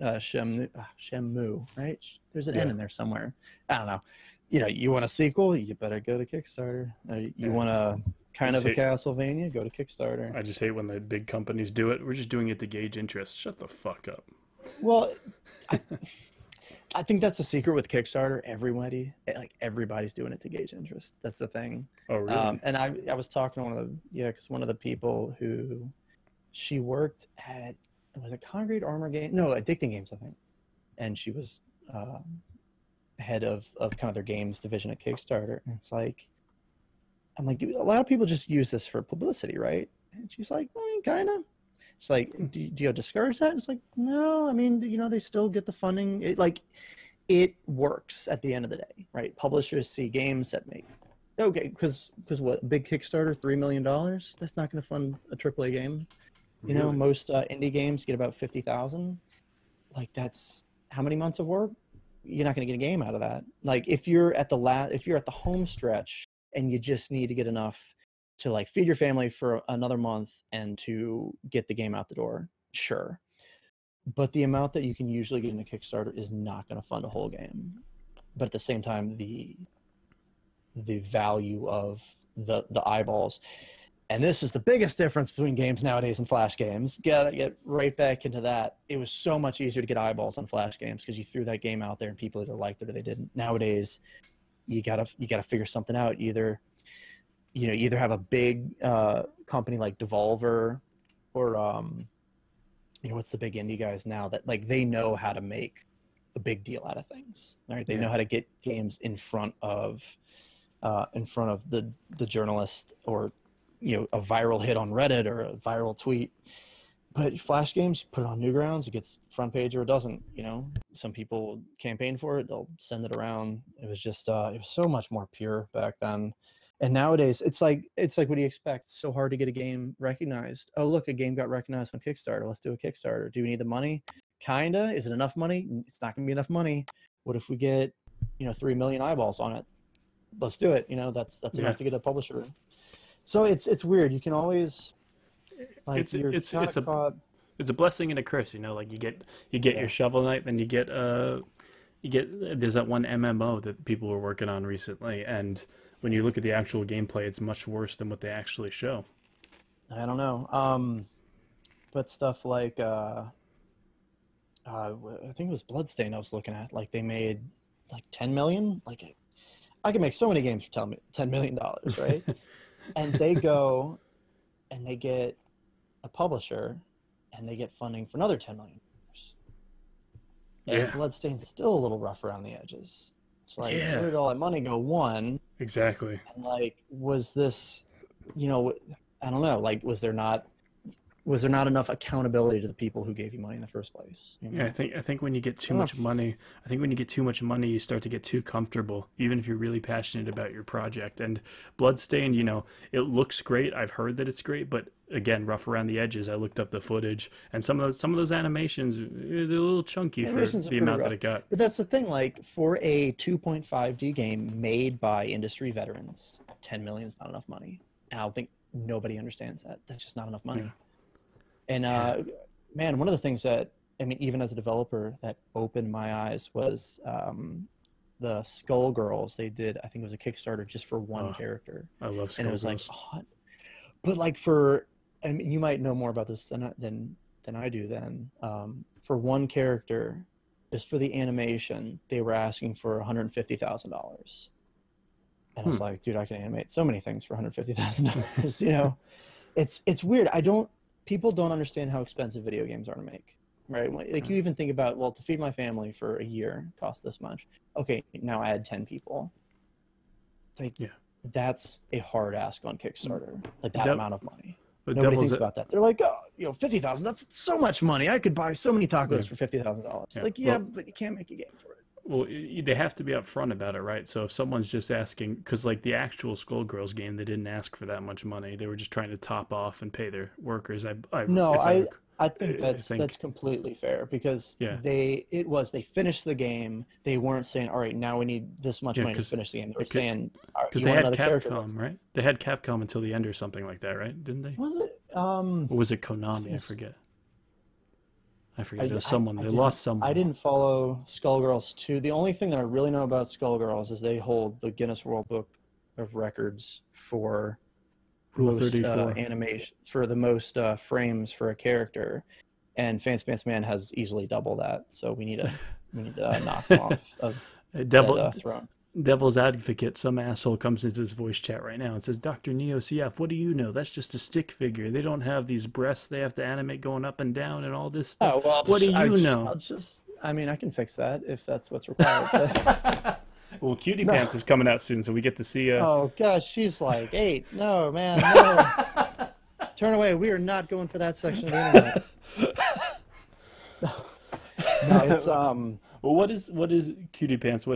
right? There's an N Yeah, in there somewhere. I don't know. You want a sequel? You better go to Kickstarter. You yeah. want a I kind just of a hate Castlevania? Go to Kickstarter. I just hate when the big companies do it. We're just doing it to gauge interest. Shut the fuck up. Well, I, I think that's the secret with Kickstarter. Everybody's doing it to gauge interest. That's the thing. Oh really? And I was talking to because one of the people who she worked at was it Concrete Armor game? No, Addicting Games, I think. And she was head of kind of their games division at Kickstarter. And it's like, I'm like, a lot of people just use this for publicity, right? And she's like, I mean, kind of. It's like, do you discourage that? And it's like, no, I mean, they still get the funding. It works at the end of the day, right? Publishers see games that make, okay, because what, big Kickstarter, $3 million? That's not going to fund a AAA game. Really? Most indie games get about 50,000. Like, that's how many months of work? You're not going to get a game out of that. Like, if you're at the home stretch and you just need to get enough to like feed your family for another month and to get the game out the door, sure. But the amount that you can usually get in a Kickstarter is not going to fund a whole game. But at the same time, the value of the eyeballs, and this is the biggest difference between games nowadays and Flash games. Gotta get right back into that. It was so much easier to get eyeballs on Flash games because you threw that game out there and people either liked it or they didn't. Nowadays, you gotta figure something out. Either have a big company like Devolver, or what's the big indie guys now that like they know how to make a big deal out of things, right? They know how to get games in front of the journalist, or a viral hit on Reddit or a viral tweet. But Flash games, you put it on Newgrounds, it gets front page or it doesn't. Some people campaign for it, they'll send it around. It was just it was so much more pure back then. And nowadays, it's like, what do you expect? It's so hard to get a game recognized. Oh, look, a game got recognized on Kickstarter. Let's do a Kickstarter. Do we need the money? Kinda. Is it enough money? It's not going to be enough money. What if we get, 3 million eyeballs on it? Let's do it. That's enough to get a publisher. So it's weird. You can always, like, it's a blessing and a curse. Like you get your Shovel Knight, then you get there's that one MMO that people were working on recently, and when you look at the actual gameplay, it's much worse than what they actually show. I don't know. But stuff like I think it was Bloodstain I was looking at. Like, they made like 10 million. Like, I can make so many games for $10 million, right? And they go and they get a publisher and they get funding for another $10 million. And Bloodstain's still a little rough around the edges. It's like, where did all that money go? One. Exactly. And like, was this, I don't know, like, was there not enough accountability to the people who gave you money in the first place? Yeah, I think when you get too much money, you start to get too comfortable, even if you're really passionate about your project. And Bloodstain, it looks great. I've heard that it's great, but again, rough around the edges. I looked up the footage, and some of those animations, they're a little chunky for the amount that it got. But that's the thing, like, for a 2.5D game made by industry veterans, 10 million is not enough money. And I don't think nobody understands that. That's just not enough money. Yeah. And man, one of the things that, even as a developer, that opened my eyes was the Skullgirls. They did, I think it was a Kickstarter just for one character. I love Skullgirls. And it was like, but like you might know more about this than I do then. For one character, just for the animation, they were asking for $150,000. And I was like, dude, I can animate so many things for $150,000. It's weird. People don't understand how expensive video games are to make, right? Like, you even think about, well, to feed my family for a year costs this much. Okay, now add 10 people. Like, that's a hard ask on Kickstarter, like that amount of money. Nobody thinks about that. They're like, oh, 50,000, that's so much money. I could buy so many tacos for $50,000. Like, but you can't make a game for it. Well, they have to be upfront about it, right? So if someone's just asking, because like the actual Skullgirls game, they didn't ask for that much money. They were just trying to top off and pay their workers. I think that's completely fair, because they finished the game. They weren't saying, all right, now we need this much money to finish the game. They were saying, because they had Capcom, right? They had Capcom until the end or something like that, right? Didn't they? Was it? Or was it Konami? I forget. There was someone. They lost someone. I didn't follow Skullgirls 2. The only thing that I really know about Skullgirls is they hold the Guinness World Book of Records for most animation, for the most frames for a character, and Fancy Pants Man has easily double that. So we need to knock him off of that throne. devil's advocate, some asshole comes into this voice chat right now and says, Dr. Neo CF, what do you know? That's just a stick figure. They don't have these breasts they have to animate going up and down and all this stuff. Oh, well, What do you know? I mean, I can fix that if that's what's required. But... Well, Cutie Pants is coming out soon, so we get to see. Oh gosh, she's like 8. No, man, no. Turn away. We are not going for that section of the internet. No, it's Well, what is Cutie Pants? How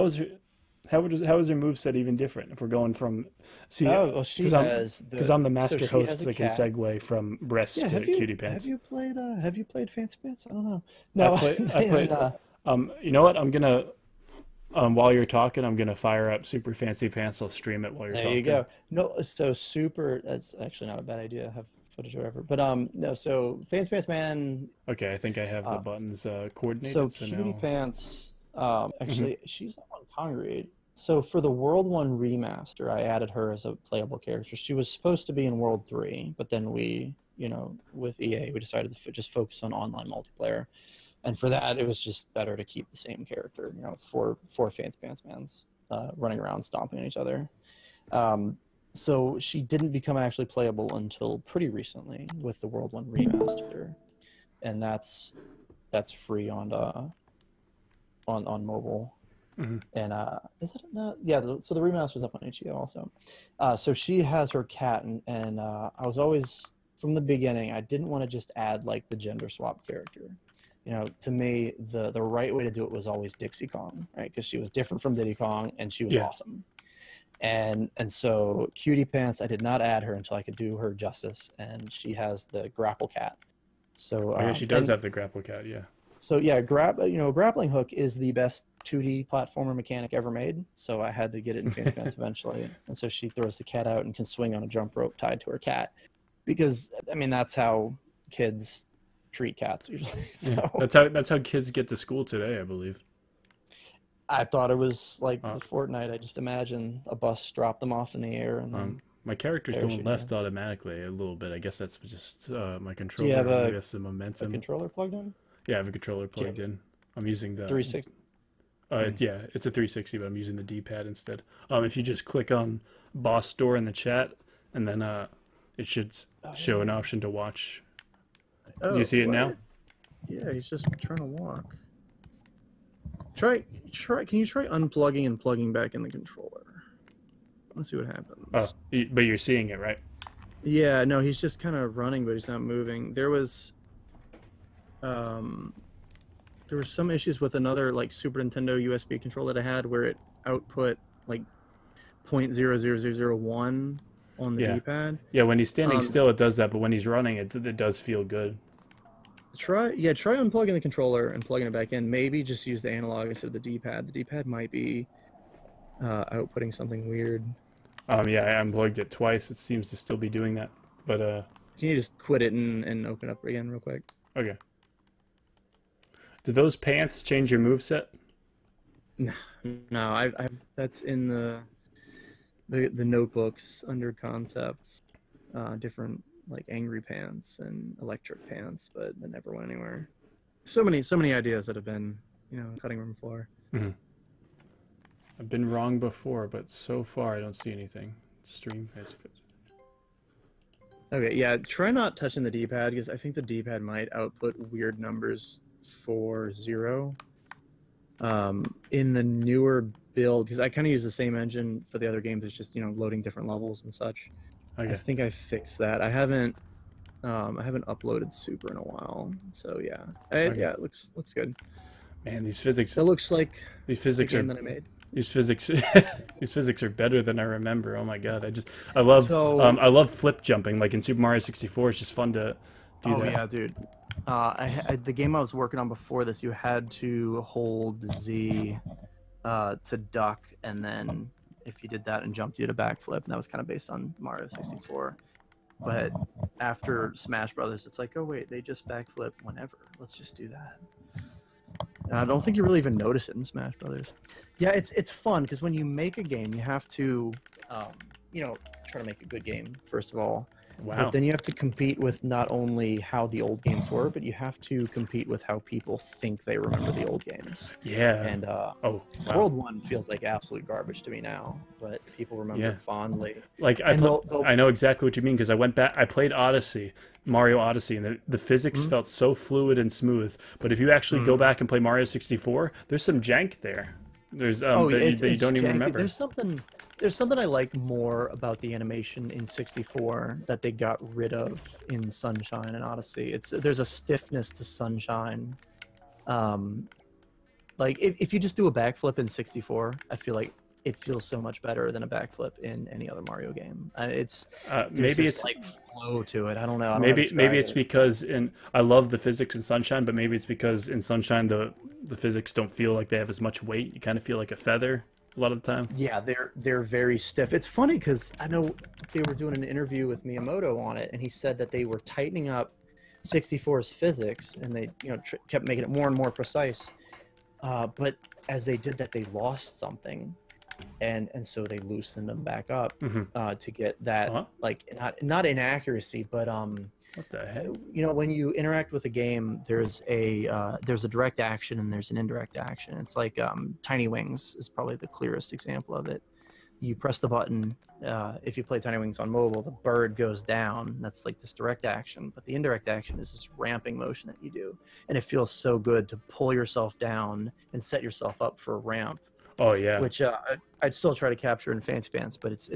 is her moveset even different? If we're going from she has because I'm the master host that can cat. segue from breast to Cutie Pants. Have you played Fancy Pants? I don't know. No, I played. You know what? I'm gonna. While you're talking, I'm gonna fire up Super Fancy Pants. I'll stream it while you're talking. There you go. No, so super. That's actually not a bad idea. Have footage or whatever. But no. So Fancy Pants Man. Okay, I think I have the buttons coordinated. So Cutie Pants. Actually, she's on Congregate. So for the World 1 remaster, I added her as a playable character. She was supposed to be in World 3, but then we, with EA, we decided to just focus on online multiplayer. And for that, it was just better to keep the same character, four Fancy Pants Mans running around stomping on each other. So she didn't become actually playable until pretty recently with the World 1 remaster, and that's free on mobile. Mm-hmm. And is it not? Yeah. So the remaster's up on HBO also. So she has her cat, and I was always from the beginning. I didn't want to just add like the gender swap character. To me, the right way to do it was always Dixie Kong, right? Because she was different from Diddy Kong, and she was awesome. And so Cutie Pants, I did not add her until I could do her justice, and she has the grapple cat. So yeah, she does have the grapple cat, yeah. So yeah, grappling hook is the best 2D platformer mechanic ever made. So I had to get it in Fancy Pants eventually, and so she throws the cat out and can swing on a jump rope tied to her cat, because I mean that's how kids treat cats usually. So yeah, that's how kids get to school today, I believe. I thought it was like the Fortnite. I just imagine a bus dropped them off in the air, and then my character's going left automatically a little bit. I guess that's just my controller. Do you have the momentum. a controller plugged in? Yeah, I have a controller plugged in. I'm using the 360. Yeah, it's a 360, but I'm using the D-pad instead. If you just click on boss door in the chat, and then it should show an option to watch. Do you see it now? Yeah, he's just trying to walk. Try. Can you try unplugging and plugging back in the controller? Let's see what happens. Oh, but you're seeing it, right? Yeah, no, he's just kind of running, but he's not moving. There was some issues with another like Super Nintendo USB controller that I had where it output like 0.00001 on the D-pad. Yeah, when he's standing still, it does that, but when he's running, it does feel good. Try unplugging the controller and plugging it back in. Maybe just use the analog instead of the D-pad. The D-pad might be outputting something weird. Yeah, I unplugged it twice. It seems to still be doing that, but Can you just quit it and open it up again real quick? Okay. Do those pants change your moveset? No, I've that's in the notebooks under concepts, different like angry pants and electric pants, but they never went anywhere. So many ideas that have been, cutting room floor. Mm-hmm. I've been wrong before, but so far I don't see anything. Stream has. Okay, yeah, try not touching the D-pad because I think the D-pad might output weird numbers for 0. In the newer build, because I kind of use the same engine for the other games, it's just loading different levels and such. Okay. I think I fixed that. I haven't uploaded Super in a while, so yeah, yeah, it looks good. Man, these physics. It looks like these physics the game that I made. These physics are better than I remember. Oh my god, I love flip jumping like in Super Mario 64. It's just fun to do that. Oh yeah, dude. The game I was working on before this, you had to hold Z to duck, and then if you did that and jumped, you did a backflip, and that was kind of based on Mario 64. But after Smash Brothers, it's like, oh wait, they just backflip whenever. Let's just do that. And I don't think you really even notice it in Smash Brothers. Yeah, it's fun because when you make a game, you have to, try to make a good game first of all. Wow. But then you have to compete with not only how the old games were, but you have to compete with how people think they remember the old games. Yeah. And Oh, wow. World 1 feels like absolute garbage to me now, but people remember Yeah. it fondly. Like And I know exactly what you mean because I went back. I played Odyssey, Mario Odyssey, and the physics felt so fluid and smooth. But if you actually go back and play Mario 64, there's some jank there. There's that you don't even janky. remember. There's something I like more about the animation in 64 that they got rid of in Sunshine and Odyssey. There's a stiffness to Sunshine. Like if you just do a backflip in 64, I feel like it feels so much better than a backflip in any other Mario game. Maybe it's like flow to it. I don't know. maybe it's because I love the physics in Sunshine, but maybe it's because in Sunshine the physics don't feel like they have as much weight. You kind of feel like a feather a lot of the time. Yeah, they're very stiff. It's funny because I know they were doing an interview with Miyamoto on it, and he said that they were tightening up 64's physics, and they kept making it more and more precise. But as they did that, they lost something, and so they loosened them back up to get that like not inaccuracy, but what the heck? When you interact with a game, there's a direct action and there's an indirect action. It's like Tiny Wings is probably the clearest example of it. You press the button. If you play Tiny Wings on mobile, the bird goes down. That's like this direct action. But the indirect action is this ramping motion that you do. And it feels so good to pull yourself down and set yourself up for a ramp. Oh, yeah. Which I'd still try to capture in Fancy Pants, but it's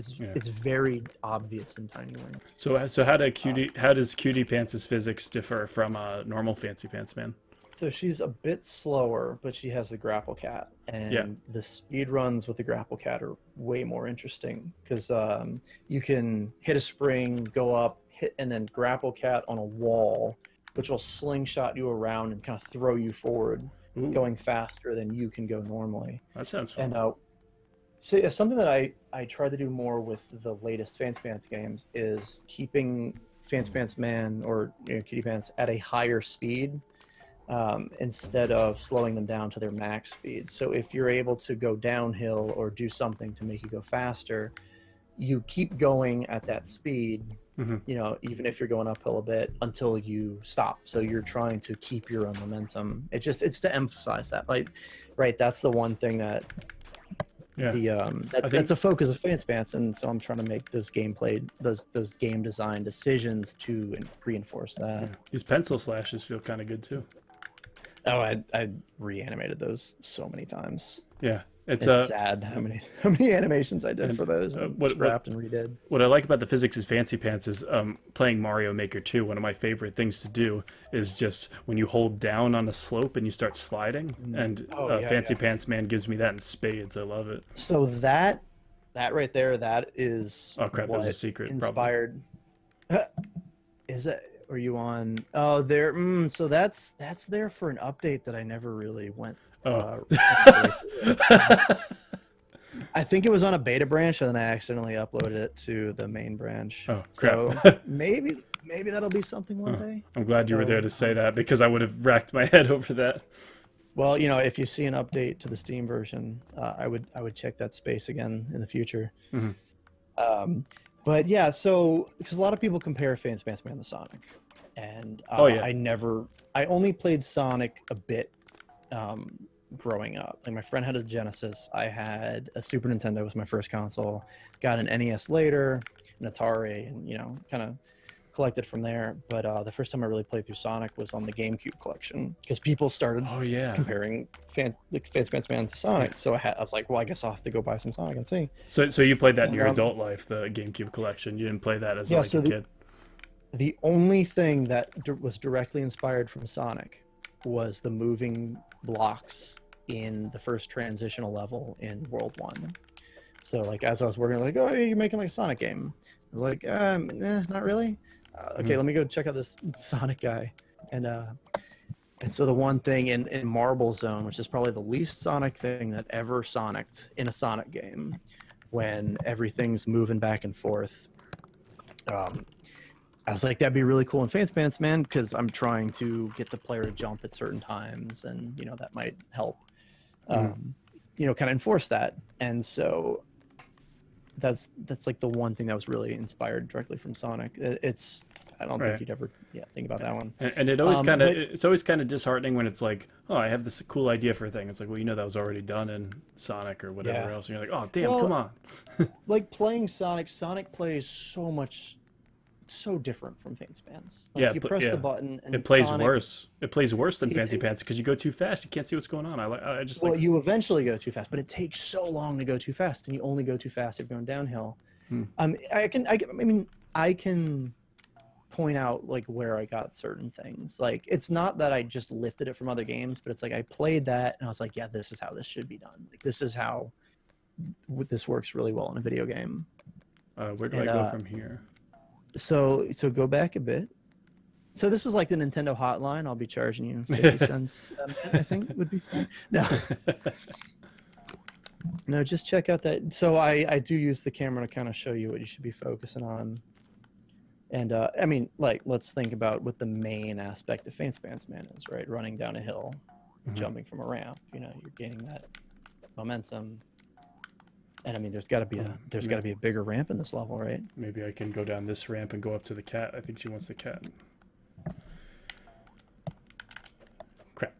very obvious in Tiny Wings. So how does Cutie Pants' physics differ from normal Fancy Pants Man? So she's a bit slower, but she has the grapple cat, and the speed runs with the grapple cat are way more interesting because you can hit a spring, go up, hit, and then grapple cat on a wall, which will slingshot you around and kind of throw you forward, going faster than you can go normally. That sounds fun. And so yeah, something that I try to do more with the latest Fancy Pants games is keeping Fancy Pants Man or Cutie Pants at a higher speed. Instead of slowing them down to their max speed. So if you're able to go downhill or do something to make you go faster, you keep going at that speed, even if you're going uphill a bit until you stop. So you're trying to keep your own momentum. It's to emphasize that. Like, right, that's the one thing that that's a focus of Fancy Pants, and so I'm trying to make those game design decisions to reinforce that. Yeah. These pencil slashes feel kind of good too. Oh, I reanimated those so many times. Yeah, it's sad how many animations I did for those and scrapped and redid. What I like about the physics of Fancy Pants is playing Mario Maker 2. One of my favorite things to do is just when you hold down on a slope and you start sliding, and Fancy Pants Man gives me that in spades. I love it. So that right there, that is there's a secret. Inspired. Is it? Are you on? Oh, there. So that's there for an update that I never really went. I think it was on a beta branch, and then I accidentally uploaded it to the main branch. Oh, crap. So maybe that'll be something one day. I'm glad you were there to say that because I would have racked my head over that. Well, if you see an update to the Steam version, I would check that space again in the future. But yeah, so because a lot of people compare Fancy Pants Man to Sonic, and I only played Sonic a bit growing up. Like my friend had a Genesis, I had a Super Nintendo was my first console, got an NES later, an Atari, and kind of collected from there. But the first time I really played through Sonic was on the GameCube collection because people started comparing Fancy Pants Man to Sonic. So I was like, well, I guess I'll have to go buy some Sonic and see. So you played that in your adult life, the GameCube collection. You didn't play that as a kid. The only thing that was directly inspired from Sonic was the moving blocks in the first transitional level in World 1. So like as I was working, like, oh, you're making like a Sonic game. I was like, not really. Okay, let me go check out this Sonic guy. And so the one thing in Marble Zone, which is probably the least Sonic thing that ever Sonic'd in a Sonic game, when everything's moving back and forth, I was like, that'd be really cool in Fancy Pants Man because I'm trying to get the player to jump at certain times, and that might help, kind of enforce that. And so that's like the one thing that was really inspired directly from Sonic. I don't think Right. you'd ever think about that one. And it always kind of But it's always kind of disheartening when it's like, oh, I have this cool idea for a thing. It's like, well, that was already done in Sonic or whatever yeah, else. And you're like, oh, damn, come well, on. like playing Sonic plays so different from Fancy Pants. Like Yeah, you press yeah. the button and It plays Sonic, worse. It plays worse than Fancy it, Pants because you go too fast. You can't see what's going on. I just well, like. you eventually go too fast, but it takes so long to go too fast, and you only go too fast if you're going downhill. Hmm. I can point out like where I got certain things. Like it's not that I just lifted it from other games, but it's like I played that and I was like, yeah, this is how this should be done. Like this is how this works really well in a video game. Where do I go from here? So go back a bit. So this is like the Nintendo hotline. I'll be charging you 50 cents. I think would be fine. No. No, just check out that. So I do use the camera to kind of show you what you should be focusing on. And I mean, like, let's think about what the main aspect of Fancy Pants Man is, right? Running down a hill, jumping from a ramp. You're gaining that momentum. And I mean, there's got to be a bigger ramp in this level, right? Maybe I can go down this ramp and go up to the cat. I think she wants the cat. Crap.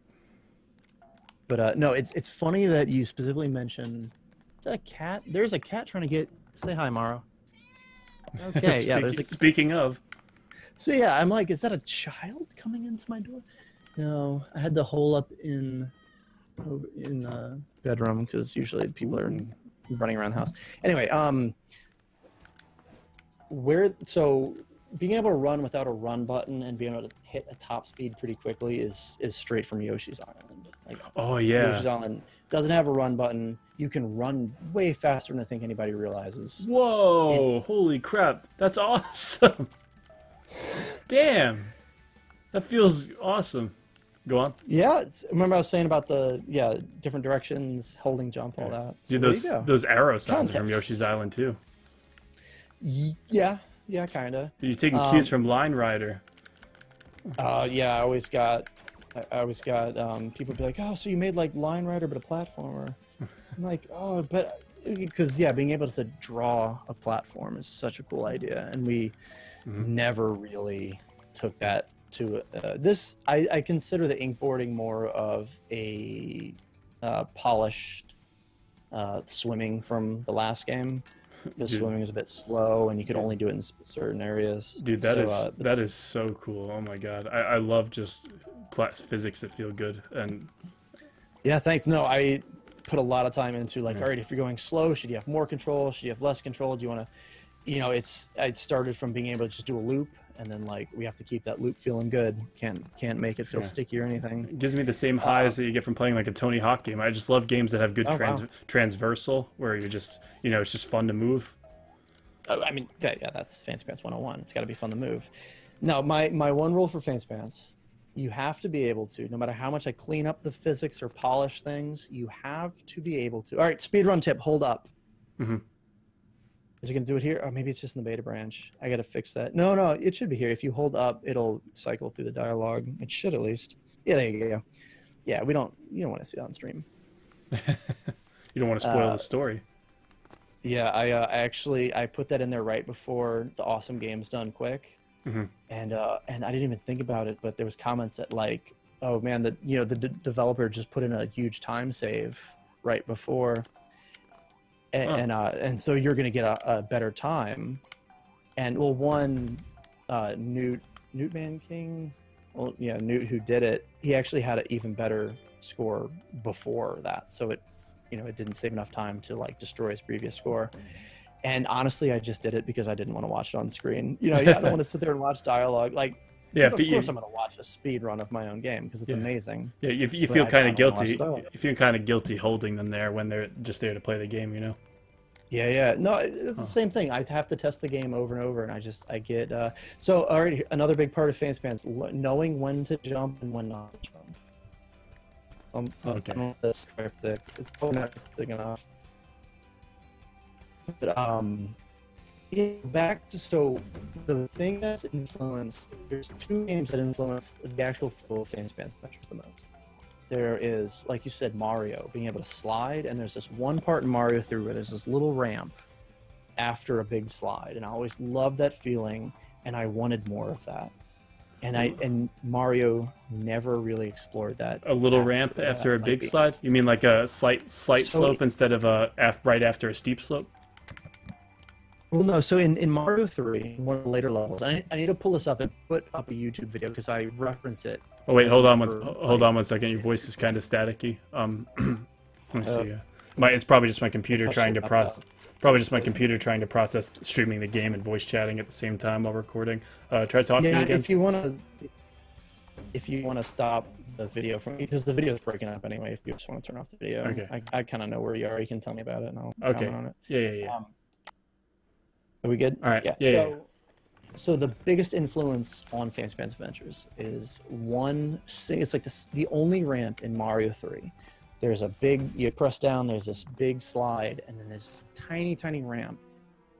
But no, it's funny that you specifically mentioned. Is that a cat? There's a cat trying to say hi, Maro. Okay, yeah. Speaking of. So yeah, I'm like, is that a child coming into my door? No, I had the hole up in the bedroom because usually people are running around the house. Anyway, so being able to run without a run button and being able to hit a top speed pretty quickly is straight from Yoshi's Island. Like, oh yeah, Yoshi's Island doesn't have a run button. You can run way faster than I think anybody realizes. Whoa! Holy crap! That's awesome. Damn, that feels awesome. Go on. Yeah, remember I was saying about the different directions, holding jump, all that. So dude, those arrow sounds are from Context. Yoshi's Island too. Yeah, kind of. You're taking cues from Line Rider. Yeah, I always got people be like, oh, so you made like Line Rider but a platformer. I'm like, oh, but because being able to draw a platform is such a cool idea, and we never really took that to this. I consider the inkboarding more of a polished swimming from the last game, because swimming is a bit slow and you could only do it in certain areas. Dude, that is so cool. Oh my god, I love just physics that feel good. And yeah, thanks. No, I put a lot of time into like, all right, if you're going slow, should you have more control? Should you have less control? Do you want to, I started from being able to just do a loop, and then like we have to keep that loop feeling good. Can't make it feel sticky or anything. It gives me the same highs that you get from playing like a Tony Hawk game. I just love games that have good transversal, where you're just, it's just fun to move. I mean, that's Fancy Pants 101. It's got to be fun to move. Now, my one rule for Fancy Pants, you have to be able to, no matter how much I clean up the physics or polish things, you have to be able to. All right, speedrun tip, hold up. Is it going to do it here? Or maybe it's just in the beta branch. I got to fix that. No, it should be here. If you hold up, it'll cycle through the dialogue. It should at least. Yeah, there you go. Yeah, you don't want to see that on stream. You don't want to spoil the story. Yeah, I put that in there right before the awesome game's done quick. And I didn't even think about it, but there was comments that like, oh man, the developer just put in a huge time save right before. And so you're gonna get a better time, and well, Newt Man King, Newt, who did it, he actually had an even better score before that, so it didn't save enough time to like destroy his previous score. And honestly, I just did it because I didn't want to watch it on screen. I don't want to sit there and watch dialogue. Like, of course I'm going to watch a speed run of my own game because it's amazing. Yeah, you feel kind of guilty. You feel kind of guilty holding them there when they're just there to play the game, Yeah. No, it's the same thing. I have to test the game over and over, and I get. So, all right, another big part of Fancy Pants, knowing when to jump and when not to jump. Okay. I don't know if that's cryptic. It's probably not cryptic enough. But back to the thing that's influenced. There's two games that influence the actual flow of Fancy Pants the most. There is, like you said, Mario being able to slide, and there's this one part in Mario 3 where there's this little ramp, after a big slide, and I always loved that feeling, and I wanted more of that. And Mario never really explored that. A little ramp after a big slide? You mean like a slight slope instead of right after a steep slope? Well, no. So in Mario 3, one of the later levels, I need to pull this up and put up a YouTube video because I reference it. Oh wait, hold on one second. Your voice is kind of staticky. Let me see. It's probably just my computer trying to process. Probably just my computer trying to process streaming the game and voice chatting at the same time while recording. Try talking again. If you want to stop the video from, because the video is breaking up anyway. If you just want to turn off the video, okay. I kind of know where you are. You can tell me about it, and I'll comment on it. Yeah. Are we good? All right. Yeah. So the biggest influence on Fancy Pants Adventures is it's like the only ramp in Mario 3. There's a big, you press down, there's this big slide, and then there's this tiny, tiny ramp,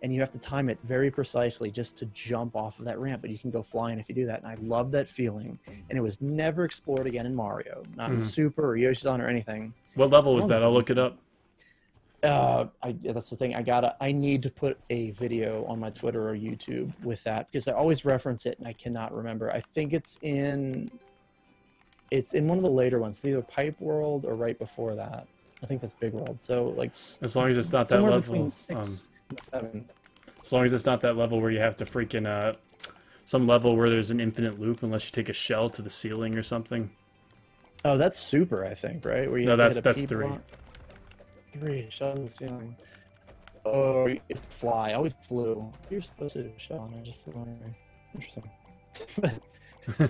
and you have to time it very precisely just to jump off of that ramp, but you can go flying if you do that, and I love that feeling, and it was never explored again in Mario, not in Super or Yoshi's Island or anything. What level was that? I'll look it up. That's the thing. I need to put a video on my Twitter or YouTube with that, because I always reference it and I cannot remember. I think it's in one of the later ones, either Pipe World or right before that. I think that's Big World. So like, as long as it's not that level, between 6 and 7. As long as it's not that level where you have to freaking some level where there's an infinite loop unless you take a shell to the ceiling or something. Oh, that's Super, I think, right? Where you no, have that's 3. 3, shell to the ceiling. Oh, you fly. I always flew. You're supposed to do a shell, and I just flew anyway. Interesting.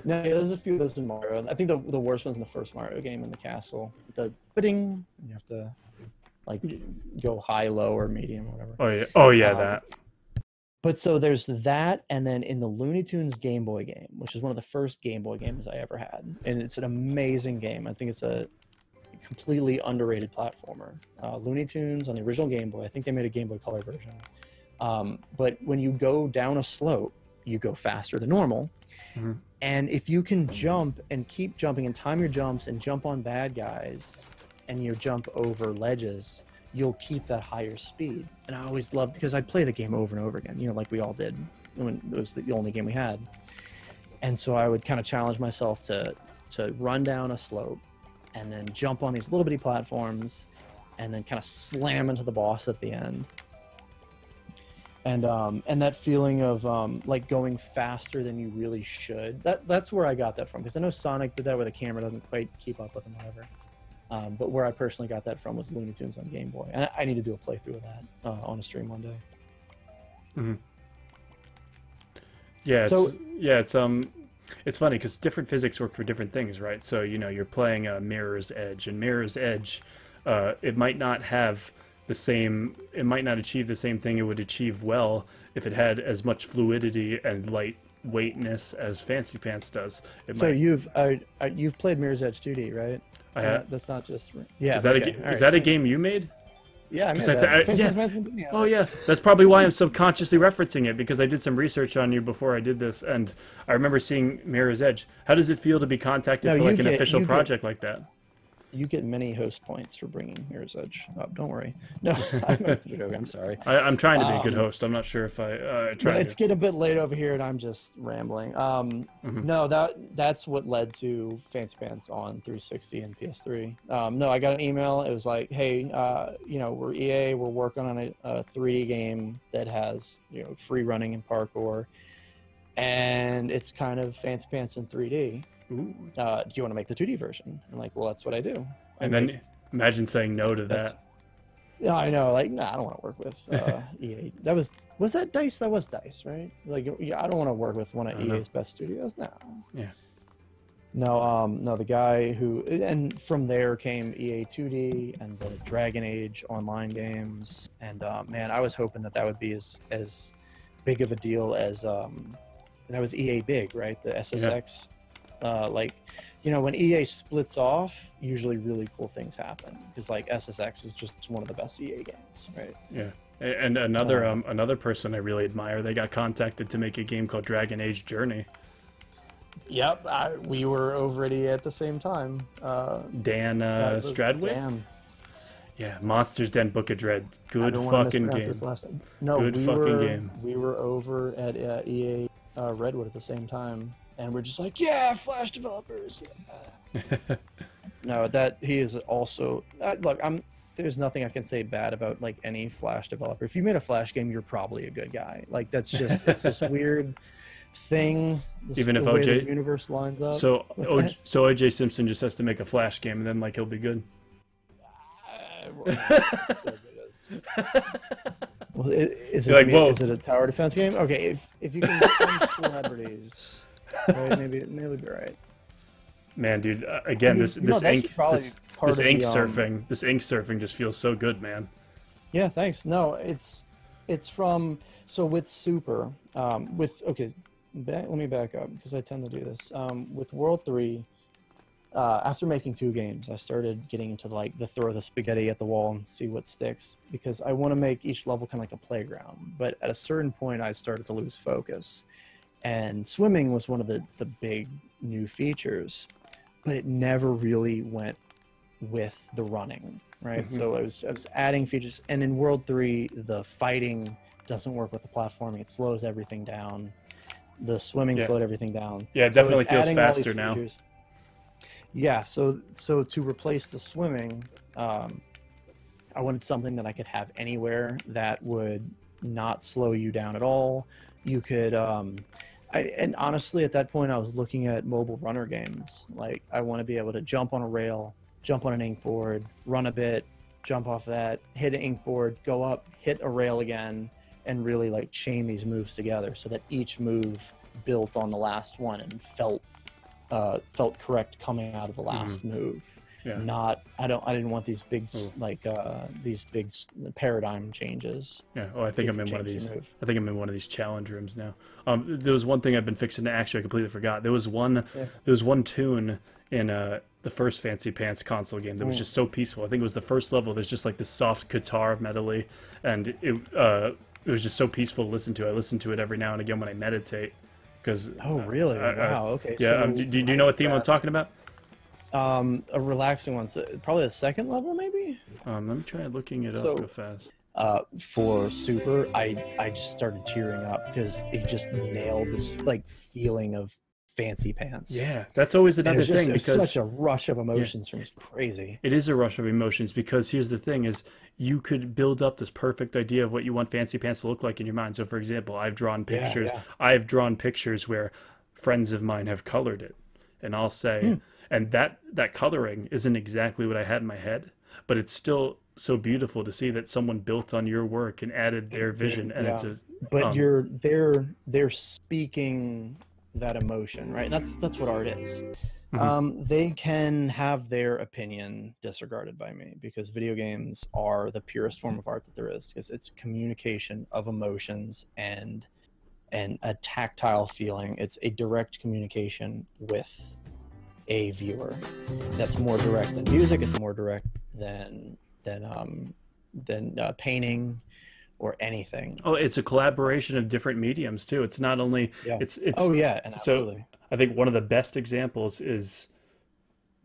No, there's a few of those in Mario. I think the worst one's in the first Mario game in the castle. The bidding, you have to like go high, low, or medium, or whatever. Oh yeah, that. But so there's that, and then in the Looney Tunes Game Boy game, which is one of the first Game Boy games I ever had, and it's an amazing game. I think it's a completely underrated platformer. Looney Tunes on the original Game Boy. I think they made a Game Boy Color version. But when you go down a slope, you go faster than normal. And if you can jump and keep jumping and time your jumps and jump on bad guys and you jump over ledges, you'll keep that higher speed. And I always loved, because I'd play the game over and over again, like we all did when it was the only game we had. And so I would kind of challenge myself to run down a slope and then jump on these little bitty platforms and then kind of slam into the boss at the end. And that feeling of like going faster than you really should. That's where I got that from, because I know Sonic did that where the camera doesn't quite keep up with him, whatever. But where I personally got that from was Looney Tunes on Game Boy, and I need to do a playthrough of that on a stream one day. Yeah. It's funny because different physics work for different things, right? So you're playing Mirror's Edge, and Mirror's Edge, it might not have it might not achieve the same thing it would achieve well if it had as much fluidity and lightweightness as Fancy Pants does. You've played Mirror's Edge 2D, right? I have. That's not just Is that a game you made? Yeah, I made that. Oh yeah, that's probably why I'm subconsciously referencing it, because I did some research on you before I did this, and I remember seing Mirror's Edge. How does it feel to be contacted for like an official project like that? You get many host points for bringing Mirror's Edge up. Don't worry. No, I'm joking. I'm sorry. I'm trying to be a good host. I'm not sure if I try. It's getting a bit late over here, and I'm just rambling. No, that's what led to Fancy Pants on 360 and PS3. No, I got an email. It was like, hey, we're EA. We're working on a 3D game that has free running and parkour, and it's kind of Fancy Pants in 3D. Do you want to make the 2D version? I'm like, well, that's what I do. Then imagine saying no to that. Yeah, I know. Like, nah, I don't want to work with EA. Was that DICE? That was DICE, right? Like, yeah, I don't want to work with one of EA's best studios. No. Yeah. No, the guy and from there came EA 2D and the Dragon Age online games. And man, I was hoping that would be as big of a deal as that was EA Big, right? The SSX. Yeah. When EA splits off, usually really cool things happen, because like SSX is just one of the best EA games, right? Yeah. And another person I really admire, they got contacted to make a game called Dragon Age Journey. Yep, we were over at EA at the same time. Dan Stradwick? Yeah, Monsters Den Book of Dread. I Good don't want to fucking mispronounce game. this last name. No, Good fucking game. we were over at EA Redwood at the same time, and we're just like, yeah, Flash developers. Yeah. No, that he is also look. There's nothing I can say bad about like any Flash developer. If you made a Flash game, you're probably a good guy. Like that's just it's this weird thing. Even if the way OJ the universe lines up. So OJ Simpson just has to make a Flash game, and then like he'll be good. Well, is You're like, whoa. is it a tower defense game? Okay, if you can become celebrities, right, maybe it'll be right. Man, dude, again, this ink surfing just feels so good, man. Yeah, thanks. No, it's from with Super let me back up because I tend to do this. With World 3, after making 2 games, I started getting into like the throw the spaghetti at the wall and see what sticks, because I want to make each level kind of like a playground. But at a certain point, I started to lose focus, and swimming was one of the big new features, but it never really went with the running, right? Mm-hmm. So I was adding features, and in World 3, the fighting doesn't work with the platforming. It slows everything down. The swimming slowed everything down. Yeah, it definitely feels faster now. Yeah, so to replace the swimming, I wanted something that I could have anywhere that would not slow you down at all. You could, and honestly, at that point, I was looking at mobile runner games. Like, I want to be able to jump on a rail, jump on an ink board, run a bit, jump off that, hit an ink board, go up, hit a rail again, and really like chain these moves together so that each move built on the last one and felt correct coming out of the last move. Yeah. I didn't want these big these big paradigm changes. Yeah. Oh, I think I'm in one of these. I think I'm in one of these challenge rooms now. There was one thing I've been fixing to actually I completely forgot. There was one tune in the first Fancy Pants console game that was just so peaceful. I think it was the first level. There's just like this soft guitar medley, and it was just so peaceful to listen to. I listen to it every now and again when I meditate. Oh, really? Wow. Okay. Yeah. So do you know what theme I'm talking about? A relaxing one. So probably the second level, maybe. Let me try looking it up real fast. For Super, I just started tearing up because it just nailed this like feeling of Fancy Pants. Yeah, that's always another thing, because such a rush of emotions from it's crazy. It is a rush of emotions, because here's the thing: is you could build up this perfect idea of what you want Fancy Pants to look like in your mind. So, for example, I've drawn pictures. Yeah. I've drawn pictures where friends of mine have colored it, and I'll say, and that coloring isn't exactly what I had in my head, but it's still so beautiful to see that someone built on your work and added their vision, and it's a. But they're speaking that emotion, right? That's what art is. They can have their opinion disregarded by me, because video games are the purest form of art that there is, because it's communication of emotions and a tactile feeling. It's a direct communication with a viewer. That's more direct than music. It's more direct than painting or anything. Oh, it's a collaboration of different mediums too. It's not only it's and absolutely. So I think one of the best examples is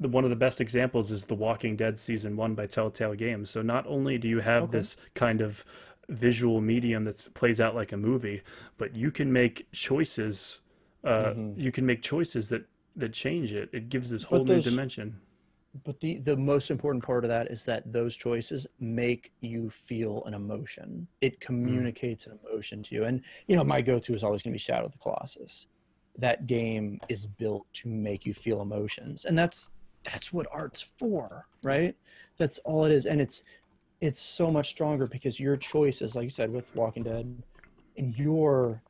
The Walking Dead Season 1 by Telltale Games. So not only do you have this kind of visual medium that plays out like a movie, but you can make choices. You can make choices that change it. It gives this whole new dimension. But the most important part of that is that those choices make you feel an emotion. It communicates an emotion to you. And, my go-to is always going to be Shadow of the Colossus. That game is built to make you feel emotions. And that's what art's for, right? That's all it is. And it's so much stronger because your choices, like you said, with Walking Dead, and your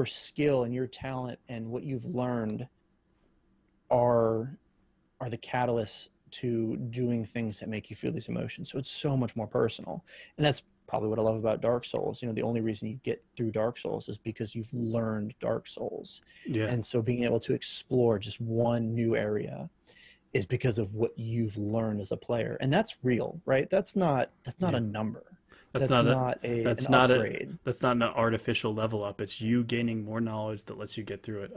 skill and your talent and what you've learned are the catalysts to doing things that make you feel these emotions. So it's so much more personal. And that's probably what I love about Dark Souls. The only reason you get through Dark Souls is because you've learned Dark Souls. Yeah. And so being able to explore just one new area is because of what you've learned as a player. And that's real, right? That's not a number. That's not an upgrade. That's not an artificial level up. It's you gaining more knowledge that lets you get through it.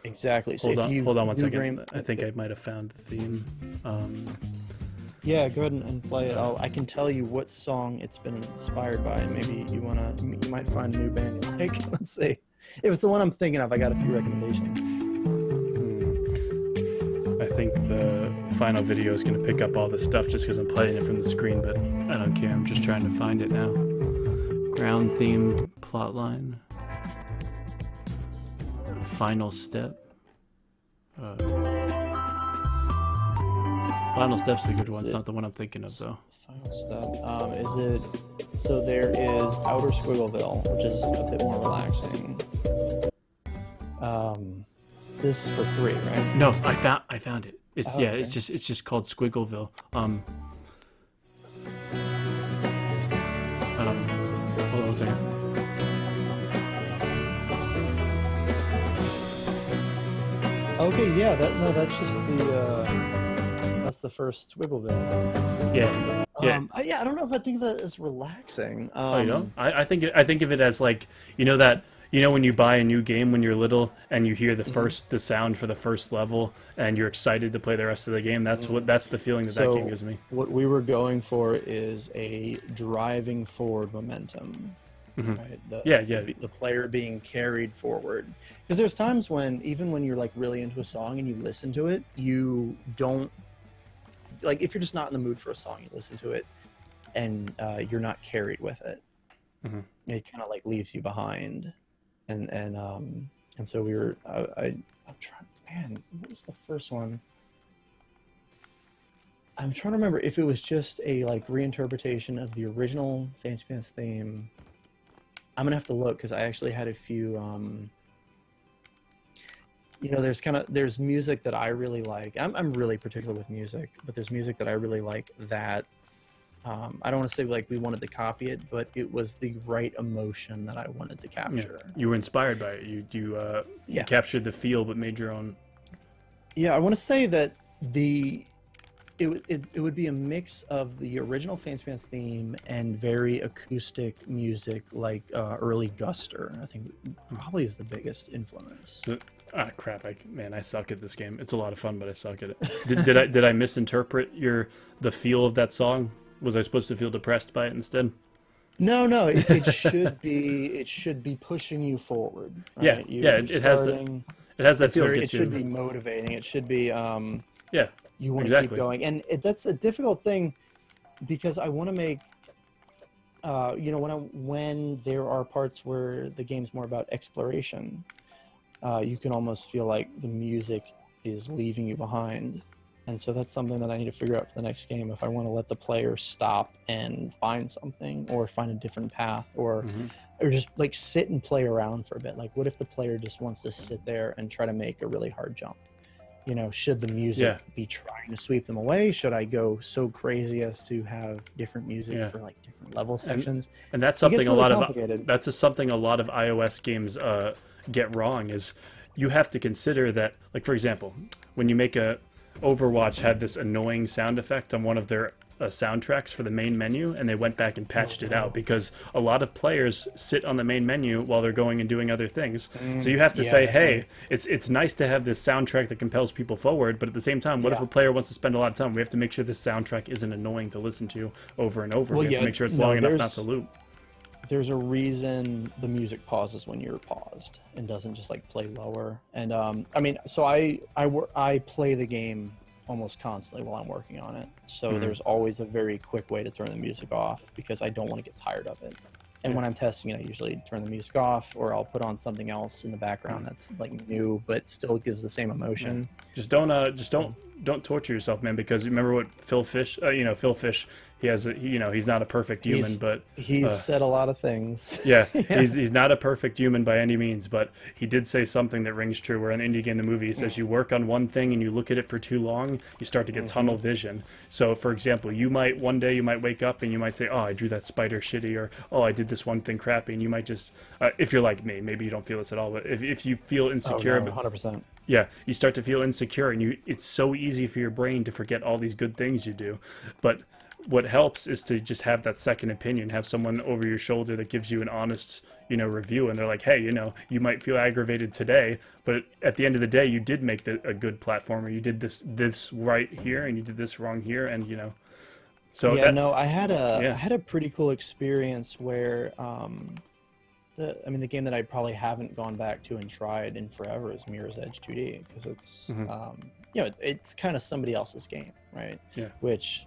Exactly. Hold on one second. I think I might have found the theme. Yeah, go ahead and play it. I can tell you what song it's been inspired by, and maybe you might find a new band you like. Let's see. If it's the one I'm thinking of, I got a few recommendations. I think the final video is going to pick up all the stuff just because I'm playing it from the screen, but I don't care. I'm just trying to find it now. Ground theme, plotline, final step. Final Step's a good one. It's not the one I'm thinking of, though. Final Step. Is it? So there is Outer Squiggleville, which is a bit more relaxing. This is for 3, right? No, I found it. It's Oh, yeah, okay. it's just called Squiggleville. Hold on a second. Okay, yeah. That's just that's the first Squiggleville. Yeah, yeah. Yeah, I don't know if I think of that as relaxing. Oh, you know, I think of it as like, when you buy a new game when you're little and you hear the sound for the first level and you're excited to play the rest of the game. That's the feeling that game gives me. What we were going for is a driving forward momentum. Right? The player being carried forward. Because there's times when, even when you're like really into a song and you listen to it, you don't, like, if you're just not in the mood for a song, you listen to it and you're not carried with it. It kind of like leaves you behind. And so we were, I'm trying, man, what was the first one? I'm trying to remember if it was just a like reinterpretation of the original Fancy Pants theme. I'm gonna have to look because I actually had a few. There's music that I really like. I'm really particular with music, but there's music that I really like that. I don't want to say like we wanted to copy it, but it was the right emotion that I wanted to capture. Yeah. You were inspired by it. You captured the feel, but made your own. Yeah, I want to say that it would be a mix of the original Fancy Pants theme and very acoustic music, like early Guster. I think probably is the biggest influence. Crap! I suck at this game. It's a lot of fun, but I suck at it. Did I misinterpret the feel of that song? Was I supposed to feel depressed by it instead? No, it should be pushing you forward. Right? It has that feel. It should be motivating. It should be yeah. You want to keep going, and that's a difficult thing because I want to make, when there are parts where the game's more about exploration, you can almost feel like the music is leaving you behind, and so that's something that I need to figure out for the next game. If I want to let the player stop and find something, or find a different path, or just like sit and play around for a bit. Like, what if the player just wants to sit there and try to make a really hard jump? Should the music be trying to sweep them away? Should I go so crazy as to have different music for like different level sections? And that's something something a lot of iOS games get wrong, is you have to consider that, like, for example, when you make Overwatch had this annoying sound effect on one of their soundtracks for the main menu, and they went back and patched it out because a lot of players sit on the main menu while they're going and doing other things. So you have to say, hey, it's nice to have this soundtrack that compels people forward, but at the same time, what if a player wants to spend a lot of time? We have to make sure this soundtrack isn't annoying to listen to over and over. We have to make sure it's long enough not to loop. There's a reason the music pauses when you're paused and doesn't just like play lower. And so I play the game almost constantly while I'm working on it. So there's always a very quick way to turn the music off because I don't want to get tired of it. And when I'm testing it, I usually turn the music off, or I'll put on something else in the background that's like new but still gives the same emotion. Just don't torture yourself, man, because remember what Phil Fish, Phil Fish, he's not a perfect human, but he's said a lot of things. Yeah, he's not a perfect human by any means, but he did say something that rings true, where in Indie Game the Movie, he says you work on one thing and you look at it for too long, you start to get tunnel vision. So, for example, one day you might wake up and you might say, oh, I drew that spider shitty, or oh, I did this one thing crappy, and you might just, if you're like me, maybe you don't feel this at all, but if you feel insecure, 100%. Yeah, you start to feel insecure, and it's so easy for your brain to forget all these good things you do. But what helps is to just have that second opinion, have someone over your shoulder that gives you an honest, review, and they're like, hey, you might feel aggravated today, but at the end of the day, you did make a good platformer. You did this right here, and you did this wrong here, and So Yeah, no, I had yeah. a pretty cool experience where the game that I probably haven't gone back to and tried in forever is Mirror's Edge 2D, because it's Hmm. it's kind of somebody else's game, right? Yeah. Which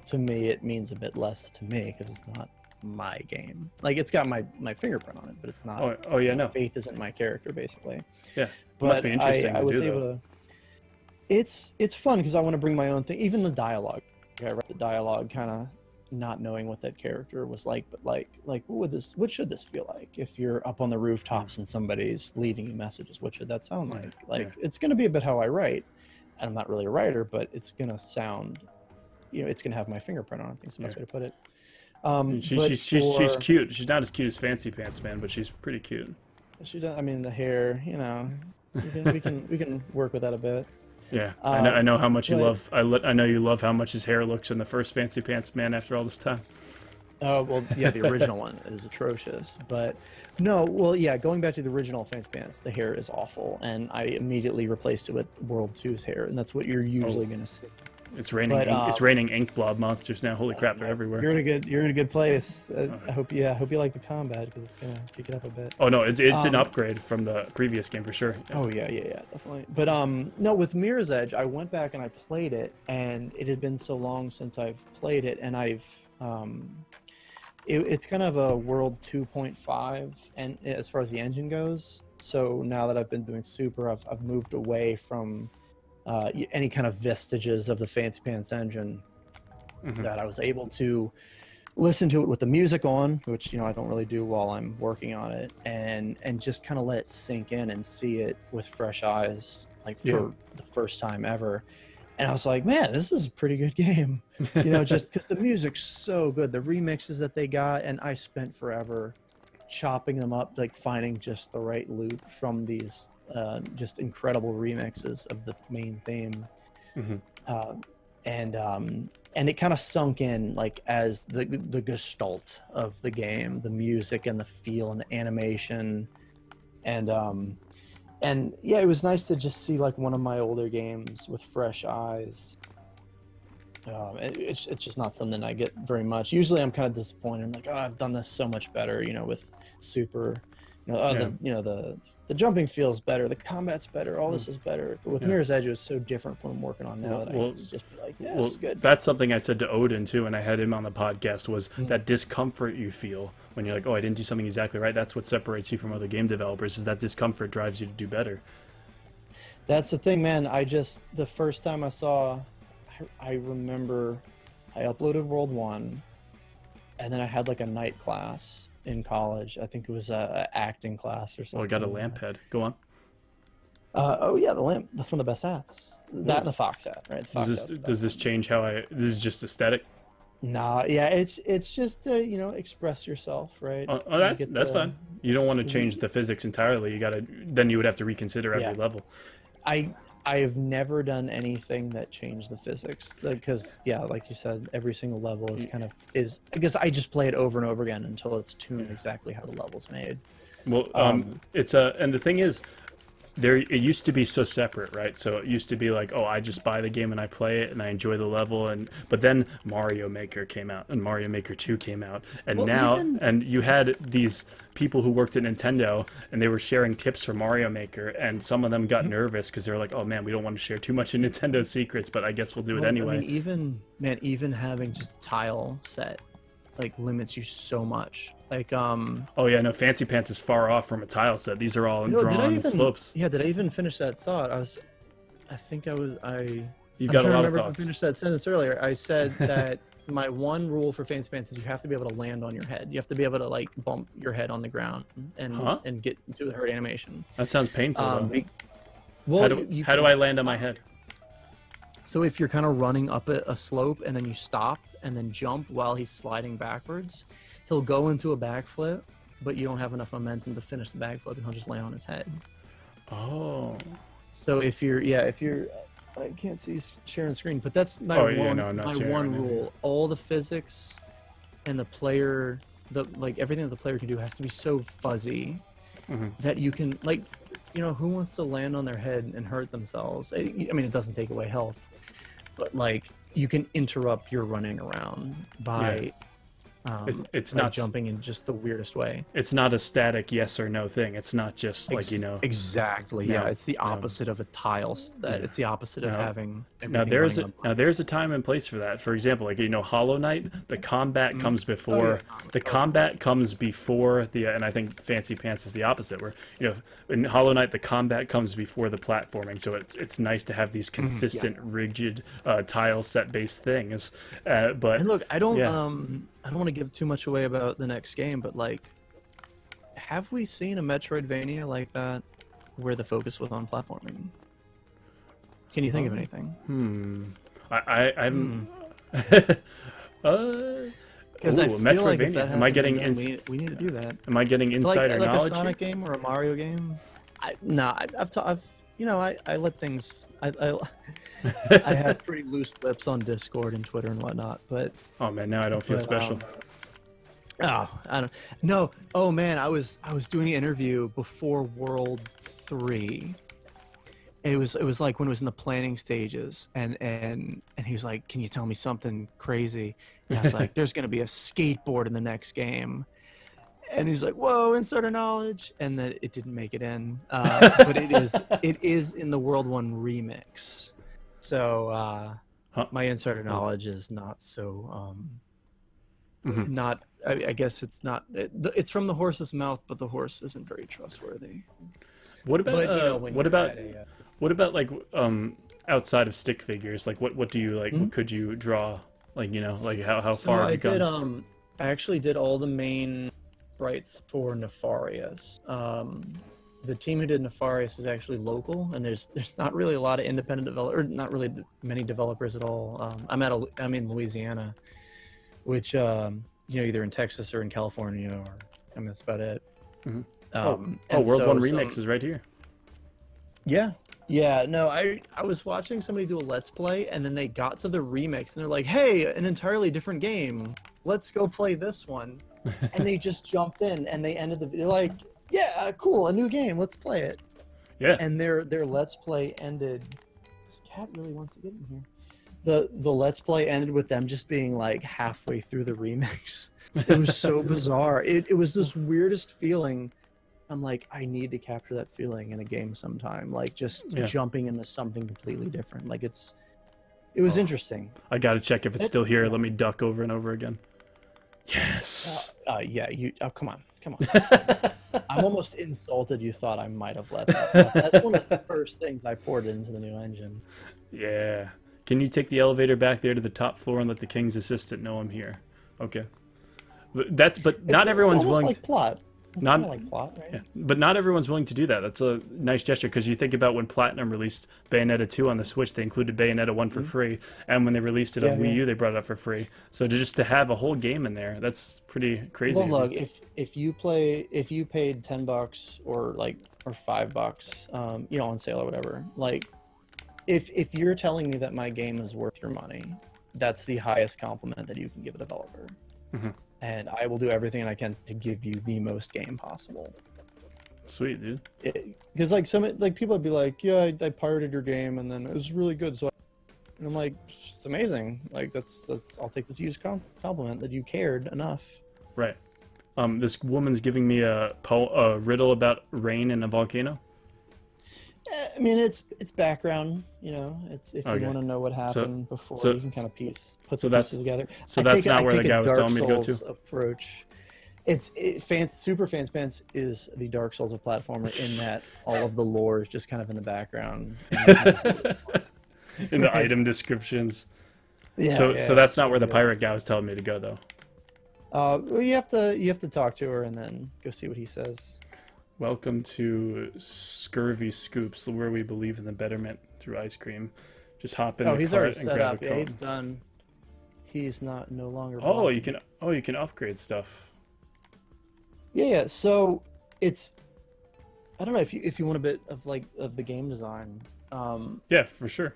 to me it means a bit less to me because it's not my game. Like, it's got my fingerprint on it, but it's not. Oh yeah, no. Faith isn't my character, basically. Yeah. It But must be interesting I to was do able though. to. It's fun because I want to bring my own thing. Even the dialogue, I read the dialogue, kind of not knowing what that character was like, but like what should this feel like if you're up on the rooftops and somebody's leaving you messages? What should that sound like? Like, it's going to be a bit how I write, and I'm not really a writer, but it's going to sound, it's going to have my fingerprint on it. I think it's the best way to put it. She's cute. She's not as cute as Fancy Pants Man, but she's pretty cute. She does. I mean, the hair, we can work with that a bit. Yeah, I know how much you love. I know you love how much his hair looks in the first Fancy Pants Man after all this time. Oh, well, yeah, the original one is atrocious. But no, well, yeah, going back to the original Fancy Pants, the hair is awful, and I immediately replaced it with World 2's hair, and that's what you're usually going to see. It's raining. It's raining ink blob monsters now. Holy crap, they're everywhere. You're in a good place. I hope you like the combat, because it's gonna kick it up a bit. Oh no, it's an upgrade from the previous game for sure. Oh yeah, definitely. But no, with Mirror's Edge, I went back and I played it, and it had been so long since I've played it, and it's kind of a World 2.5, and as far as the engine goes. So now that I've been doing Super, I've moved away from any kind of vestiges of the Fancy Pants engine. That I was able to listen to it with the music on, which I don't really do while I'm working on it, and just kind of let it sink in and see it with fresh eyes, like for the first time ever. And I was like, man, this is a pretty good game, just because the music's so good, the remixes that they got, and I spent forever chopping them up, like finding just the right loop from these just incredible remixes of the main theme. And it kind of sunk in, like, as the gestalt of the game, the music and the feel and the animation, and yeah, it was nice to just see like one of my older games with fresh eyes. It's just not something I get very much. Usually I'm kind of disappointed. I'm like, oh, I've done this so much better, with Super. The jumping feels better, the combat's better, all this is better. But with Mirror's Edge, it was so different from what I'm working on now, that I can just be like, this is good. That's something I said to Odin too, and I had him on the podcast, was that discomfort you feel when you're like, oh, I didn't do something exactly right. That's what separates you from other game developers, is that discomfort drives you to do better. That's the thing, man. The first time I remember I uploaded World 1, and then I had like a night class in college. I think it was a acting class or something. Oh, I got a lamp head. Go on. Oh yeah, the lamp. That's one of the best hats. That and the fox hat, right? The fox Does this change how this is just aesthetic? Nah, yeah, it's just express yourself, right? Oh, that's fine. You don't want to change the physics entirely. Then you would have to reconsider every level. I've never done anything that changed the physics, because like you said, every single level is I guess I just play it over and over again until it's tuned exactly how the level's made. Well, and the thing is, it used to be so separate, right? So it used to be like, oh, I just buy the game and I play it and I enjoy the level, but then Mario Maker came out and Mario Maker 2 came out, and and you had these people who worked at Nintendo, and they were sharing tips for Mario Maker, and some of them got nervous because they were like, oh man, we don't want to share too much of Nintendo's secrets, but I guess we'll do it anyway. I mean, even having just a tile set limits you so much. Oh yeah, no, Fancy Pants is far off from a tile set. These are all drawn slopes. Yeah, did I even finish that thought? You've got a lot of thoughts. If I finished that sentence earlier. I said that my one rule for Fancy Pants is you have to be able to land on your head. You have to be able to bump your head on the ground and get into the hurt animation. That sounds painful. Well, how do I land on my head? So if you're kind of running up a slope and then you stop and then jump while he's sliding backwards, he'll go into a backflip, but you don't have enough momentum to finish the backflip, and he'll just land on his head. Oh. So if you're I can't see you sharing the screen, but that's my one rule. All the physics and the player, everything that the player can do has to be so fuzzy that you can who wants to land on their head and hurt themselves? I mean, it doesn't take away health, but like you can interrupt your running around by It's like not jumping in just the weirdest way. it's not a static yes or no thing. It's not just like, you know. Exactly. No, Yeah, it's the no. opposite of a tile. Yeah. It's the opposite of No. having Now everything there's running a now there's a time and place for that. For example, like, you know, Hollow Knight, the combat comes before the combat comes before the and I think Fancy Pants is the opposite, where, you know, in Hollow Knight the combat comes before the platforming. So it's nice to have these consistent rigid tile set based things. But And look, I don't want to give too much away about the next game, but like, have we seen a Metroidvania like that where the focus was on platforming? Can you think of anything? I'm Because I feel Metroidvania. like if that Am I getting we need to do that. am I getting insider Like knowledge a here? Sonic game or a Mario game? I've you know, I let things I have pretty loose lips on Discord and Twitter and whatnot, but Oh man, now I don't feel special. oh, I don't no. Oh man, I was doing an interview before World 3. It was like when it was in the planning stages, and he was like, "Can you tell me something crazy?" And I was like, "There's gonna be a skateboard in the next game." And he's like, "Whoa, insider knowledge!" And then it didn't make it in, but it is in the World 1 remix. So my insider knowledge is not so not. I guess it's not. It's from the horse's mouth, but the horse isn't very trustworthy. What about But, you know, when what you're about at a, what about like outside of stick figures? Like what do you like? What could you draw? Like, you know, like how So far have I you did gone? I actually did all the main sprites for Nefarious. The team who did Nefarious is actually local, and there's not really a lot of independent developers, or not really many developers at all. I'm in Louisiana, which you know, either in Texas or in California, or I mean that's about it. World And 1 so remix is right here. Yeah, no, I was watching somebody do a Let's Play, and then they got to the remix, and they're like, "Hey, an entirely different game. Let's go play this one." And they just jumped in, and they ended the video like, "Yeah, cool, a new game. Let's play it." Yeah. And their Let's Play ended. This cat really wants to get in here. The Let's Play ended with them just being like halfway through the remix. It was so bizarre. It was this weirdest feeling. I'm like, I need to capture that feeling in a game sometime. Like just jumping into something completely different. Like it was interesting. I gotta check if it's still here. Let me duck over and over again. Yes. Yeah. Come on. I'm almost insulted. You thought I might have let that up. That's one of the first things I poured into the new engine. Yeah. Can you take the elevator back there to the top floor and let the king's assistant know I'm here? Okay. But not everyone's it's willing like to. plot. It's Not kind of like plot, right? Yeah, but not everyone's willing to do that. That's a nice gesture, because you think about when Platinum released Bayonetta 2 on the Switch, they included Bayonetta 1 for free, and when they released it on Wii U, they brought it up for free. So just to have a whole game in there, that's pretty crazy. Well, look, if you paid $10 or $5, you know, on sale or whatever, like if you're telling me that my game is worth your money, that's the highest compliment that you can give a developer. And I will do everything I can to give you the most game possible. Sweet, dude. Because like people would be like, "Yeah, I pirated your game, and then it was really good." So, and I'm like, "It's amazing. Like that's I'll take this huge compliment that you cared enough." Right. This woman's giving me a riddle about rain in a volcano. I mean, it's background, you know. It's if you want to know what happened before, you can kind of put the pieces together. So that's not where the guy was telling me to go to. Approach. Super Fans Pants is the Dark Souls of platformer in that all of the lore is just kind of in the background. In the item descriptions. Yeah. So that's not where the pirate guy was telling me to go, though. Well, you have to talk to her and then go see what he says. Welcome to Scurvy Scoops, where we believe in the betterment through ice cream. Just hop in the he's cart already and set grab up. a Yeah, cone. he's done. He's no longer. Oh, blocking. you can upgrade stuff. Yeah. So it's. I don't know if you want a bit of the game design. Yeah, for sure.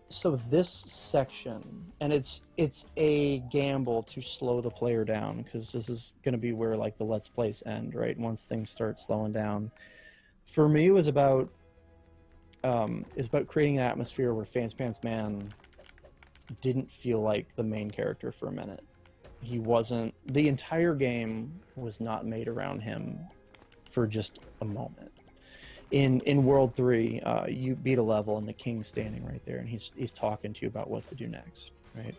So this section, and it's a gamble to slow the player down, because this is going to be where like the Let's Plays end, right? Once things start slowing down. For me, it was about creating an atmosphere where Fans Pants Man didn't feel like the main character for a minute. He wasn't. The entire game was not made around him for just a moment. In World 3, you beat a level and the king's standing right there, and he's talking to you about what to do next, right?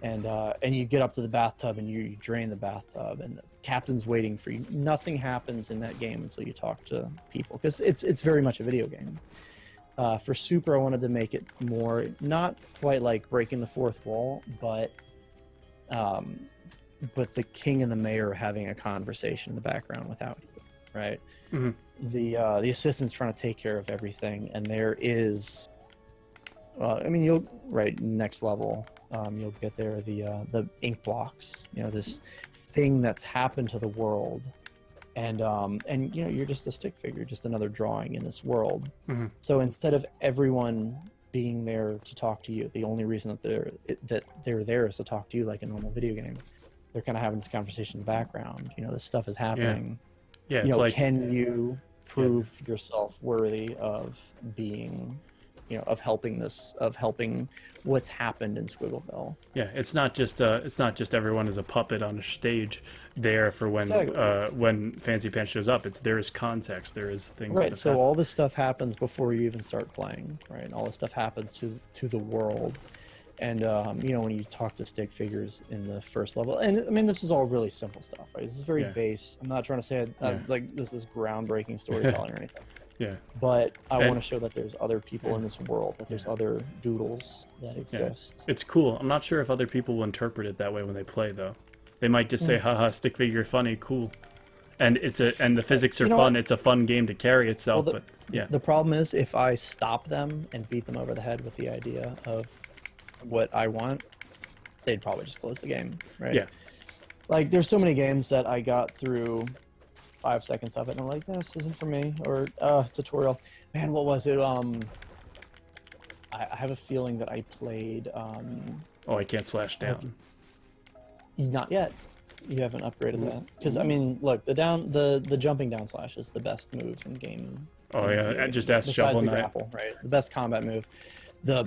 And you get up to the bathtub and you drain the bathtub, and the captain's waiting for you. Nothing happens in that game until you talk to people, because it's very much a video game. For Super, I wanted to make it more, not quite like breaking the fourth wall, but the king and the mayor having a conversation in the background without you, right? The assistant's trying to take care of everything, and there is, I mean, you'll next level, you'll get there, the ink blocks, this thing that's happened to the world, and you're just a stick figure, just another drawing in this world. So instead of everyone being there to talk to you, the only reason that they're there is to talk to you like a normal video game. They're kind of having this conversation in the background. This stuff is happening. Yeah, it's like, can you prove yourself worthy of being, of helping what's happened in Squiggleville? Yeah, it's not just everyone is a puppet on a stage there for when when Fancy Pants shows up. There is context, there is things. Right. So all this stuff happens before you even start playing. Right. All this stuff happens to the world. And, when you talk to stick figures in the first level, and I mean, this is all really simple stuff, right? This is very base. I'm not trying to say it's like this is groundbreaking storytelling or anything. Yeah. But I want to show that there's other people in this world, that there's other doodles that exist. Yeah. It's cool. I'm not sure if other people will interpret it that way when they play, though. They might just say, haha, stick figure funny, cool. And the physics are fun. It's a fun game to carry itself. Well, the problem is, if I stop them and beat them over the head with the idea of what I want, they'd probably just close the game, right? Yeah. Like, there's so many games that I got through 5 seconds of it and I'm like, this isn't for me, or tutorial. Man, what was it? I have a feeling that I played Oh, I can't slash down. Not yet. You haven't upgraded that. Because I mean, look, the jumping down slash is the best move in game. Oh yeah, just ask Shovel Knight. Grapple, right? The best combat move. The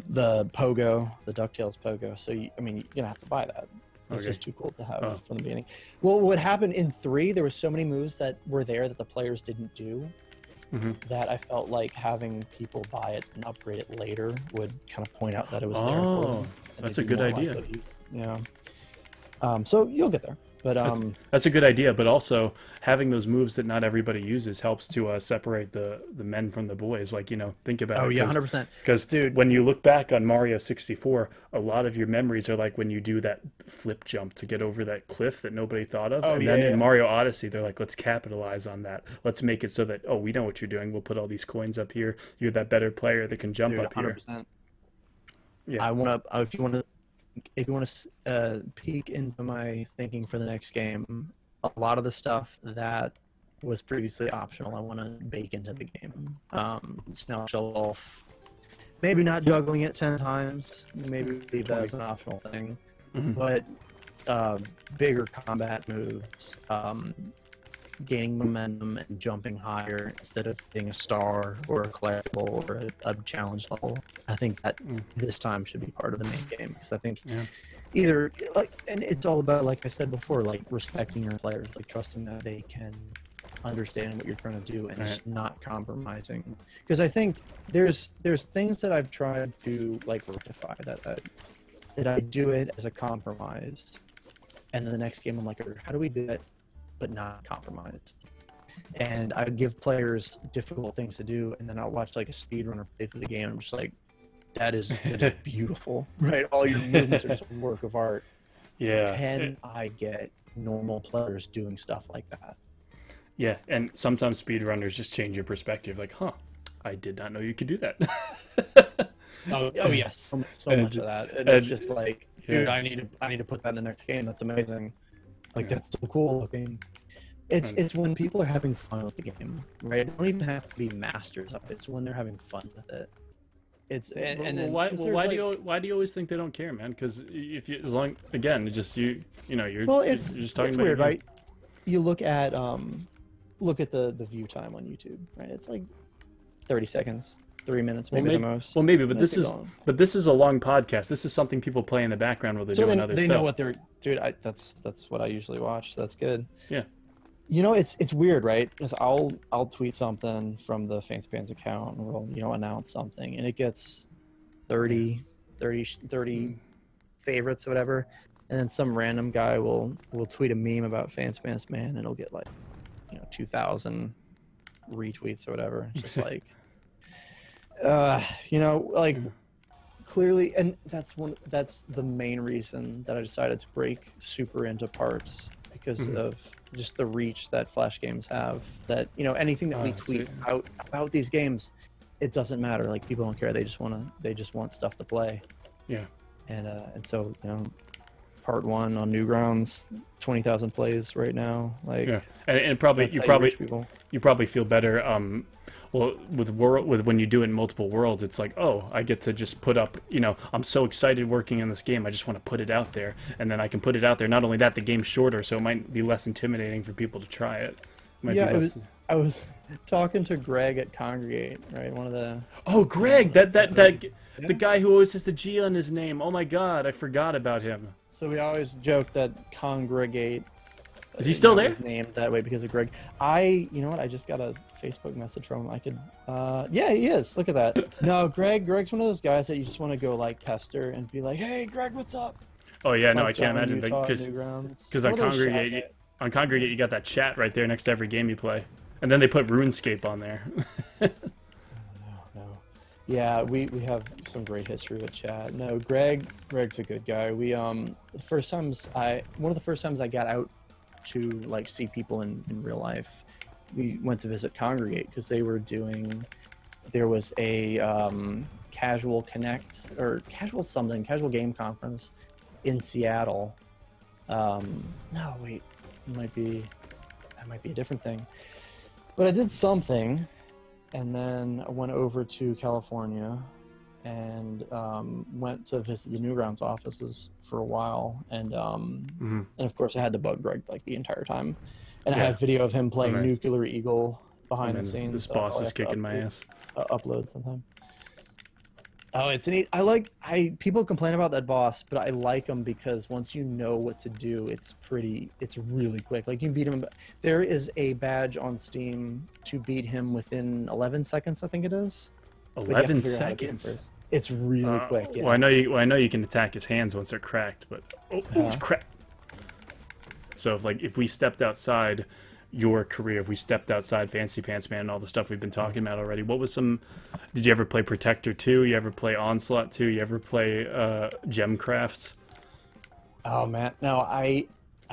pogo, the DuckTales pogo. So you're gonna have to buy that. It's just too cool to have from the beginning. Well, what happened in 3, there were so many moves that were there that the players didn't do, that I felt like having people buy it and upgrade it later would kind of point out that it was there for them. That's a good idea. Yeah. So you'll get there. But that's a good idea, but also having those moves that not everybody uses helps to separate the men from the boys. Like, think about it. Oh yeah, 100%. Because when you look back on Mario 64, a lot of your memories are like when you do that flip jump to get over that cliff that nobody thought of. And then in Mario Odyssey, they're like, let's capitalize on that. Let's make it so that, we know what you're doing. We'll put all these coins up here. You're that better player that can jump up 100%. Here. Yeah. I want to, if you want to peek into my thinking for the next game, a lot of the stuff that was previously optional, I want to bake into the game. Snow shovel, maybe not juggling it 10 times, maybe leave that as an optional thing, but bigger combat moves, gaining momentum and jumping higher instead of being a star or a collectible or a challenge level. I think that this time should be part of the main game, because I think either and it's all about, like I said before, like respecting your players, like trusting that they can understand what you're trying to do and just not compromising. Because I think there's things that I've tried to like rectify that I do it as a compromise, and then the next game I'm like, how do we do it but not compromised? And I give players difficult things to do, and then I'll watch like a speedrunner play through the game, and I'm just like, that is beautiful, right? All your movements are just a work of art. Yeah. Can I get normal players doing stuff like that? Yeah, and sometimes speedrunners just change your perspective, like, I did not know you could do that. oh yes, so much of that. And it's just like, dude, I need to put that in the next game. That's amazing. Like, that's so cool looking. It's when people are having fun with the game, right? They don't even have to be masters of it. It's when they're having fun with it. Why do you always think they don't care, man? Because if you, as long, again, it's just you're just talking about weird, right? You look at the view time on YouTube, right? It's like 30 seconds. 3 minutes, Well, maybe the maybe, most. well, maybe, but Might this be is, long. but this is a long podcast. This is something people play in the background while they're So doing other they stuff. know what they're, dude. That's what I usually watch. That's good. Yeah. You know, it's weird, right? Because I'll tweet something from the Fancy Pants account, and we'll announce something, and it gets 30 favorites or whatever, and then some random guy will tweet a meme about Fancy Pants Man, and it'll get like 2,000 retweets or whatever. It's just like, like clearly, and that's the main reason that I decided to break super into parts, because of just the reach that Flash games have. That anything that we tweet about these games, it doesn't matter. Like, people don't care. They just want stuff to play. Yeah. And so part 1 on Newgrounds, 20,000 plays right now. Like, yeah, and probably you probably feel better. Well, with when you do it in multiple worlds, it's like, oh, I get to just put up, I'm so excited working in this game, I just want to put it out there, and then I can put it out there. Not only that, the game's shorter, so it might be less intimidating for people to try it. I was talking to Greg at Congregate, right? One of the Greg, the guy who always has the G on his name. Oh my God, I forgot about him. So we always joke that Congregate. Is he still there? Is named that way because of Greg. You know what? I just got a Facebook message from him. I could. Yeah, he is. Look at that. No, Greg's one of those guys that you just want to go like pester and be like, "Hey, Greg, what's up?" Oh yeah, no, I can't John imagine because on Congregate you got that chat right there next to every game you play, and then they put RuneScape on there. No. Yeah, we have some great history with chat. No, Greg's a good guy. We one of the first times I got out to like see people in real life, we went to visit Congregate because there was a casual game conference in Seattle. No, wait, that might be a different thing. But I did something, and then I went over to California and went to visit the Newgrounds offices for a while, and of course I had to bug Greg like the entire time, and I have video of him playing Nuclear Eagle behind the scenes. This boss is kicking my ass. Upload sometime. Oh, it's neat. People complain about that boss, but I like him because once you know what to do, it's really quick. Like, you can beat him. There is a badge on Steam to beat him within 11 seconds, I think it is. 11 seconds. It's really quick. Yeah. Well, I know you can attack his hands once they're cracked, but it's cracked. So if we stepped outside your career, if we stepped outside Fancy Pants Man and all the stuff we've been talking about already, did you ever play Protector 2? You ever play Onslaught 2? You ever play Gemcrafts? Oh man, no, I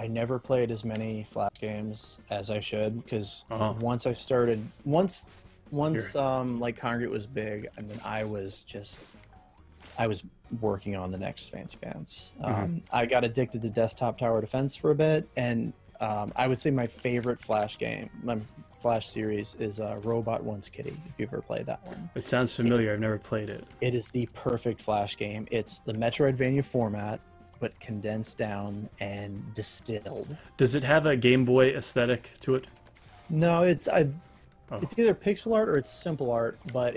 never played as many Flash games as I should, because once like Congregate was big, and then I was working on the next Fancy Pants. I got addicted to Desktop Tower Defense for a bit, and I would say my favorite Flash game, my Flash series, is Robot Wants Kitty, if you've ever played that one. It sounds familiar. I've never played it. It is the perfect Flash game. It's the Metroidvania format, but condensed down and distilled. Does it have a Game Boy aesthetic to it? No, it's either pixel art or it's simple art, but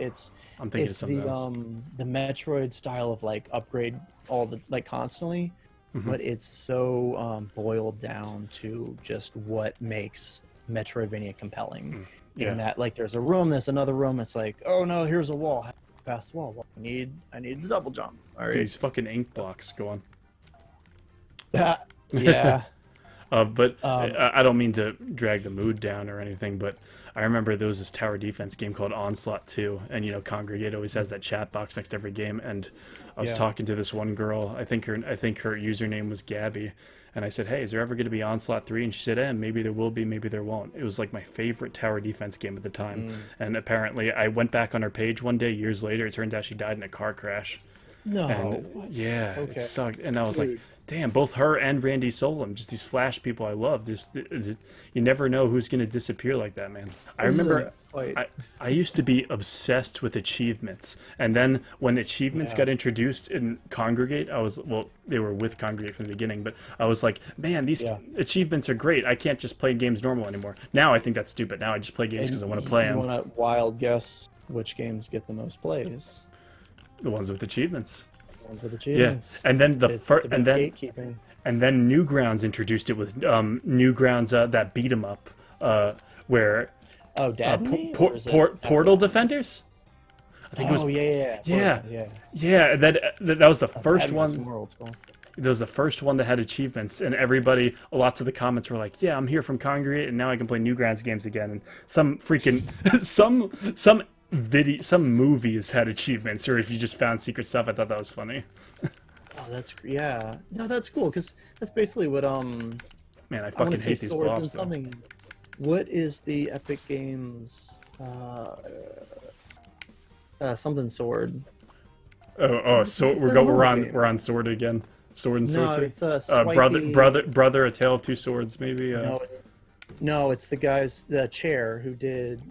I'm thinking of something else. The Metroid style of like upgrade all the constantly. But it's so boiled down to just what makes Metroidvania compelling. In that, like, there's a room, there's another room. It's like, oh no, here's a wall. Past the wall. Well, I need the double jump. All right. These fucking ink blocks. Go on. Yeah. But I don't mean to drag the mood down or anything, but I remember there was this tower defense game called Onslaught 2, and Congregate always has that chat box next to every game, and I was talking to this one girl. I think her username was Gabby, and I said, "Hey, is there ever going to be Onslaught 3?" And she said, maybe there will be, maybe there won't." It was like my favorite tower defense game at the time, and apparently I went back on her page one day years later. It turned out she died in a car crash. No. And it sucked, and I was like, damn, both her and Randy Solom, just these Flash people I love. You never know who's going to disappear like that, man. I remember I used to be obsessed with achievements. And then when achievements got introduced in Congregate, they were with Congregate from the beginning, but I was like, man, these achievements are great. I can't just play games normal anymore. Now I think that's stupid. Now I just play games because I want to play them. You want to wild guess which games get the most plays. The ones with achievements. The ones with Yeah, achievements. and then It's about gatekeeping. and then Newgrounds introduced it with Newgrounds that beat 'em up, where Oh, Dad and Me? por Or is it Portal Epic? Defenders. I think it was. Oh, Yeah, Portal, yeah. yeah. That was the first That was one. more old school. That was the first one that had achievements, and everybody, lots of the comments were like, "Yeah, I'm here from Congregate, and now I can play Newgrounds games again." And some freaking some movies had achievements, or if you just found secret stuff. I thought that was funny. Oh, yeah. No, that's cool because that's basically what Man, I I want fucking to say hate these swords and blobs. Though. something. What is the Epic Games something sword? So It's their mobile game. we're on sword again. Sword and No, sorcery. it's swipey. Brother, a tale of two swords, maybe. No, it's the guys, the chair who did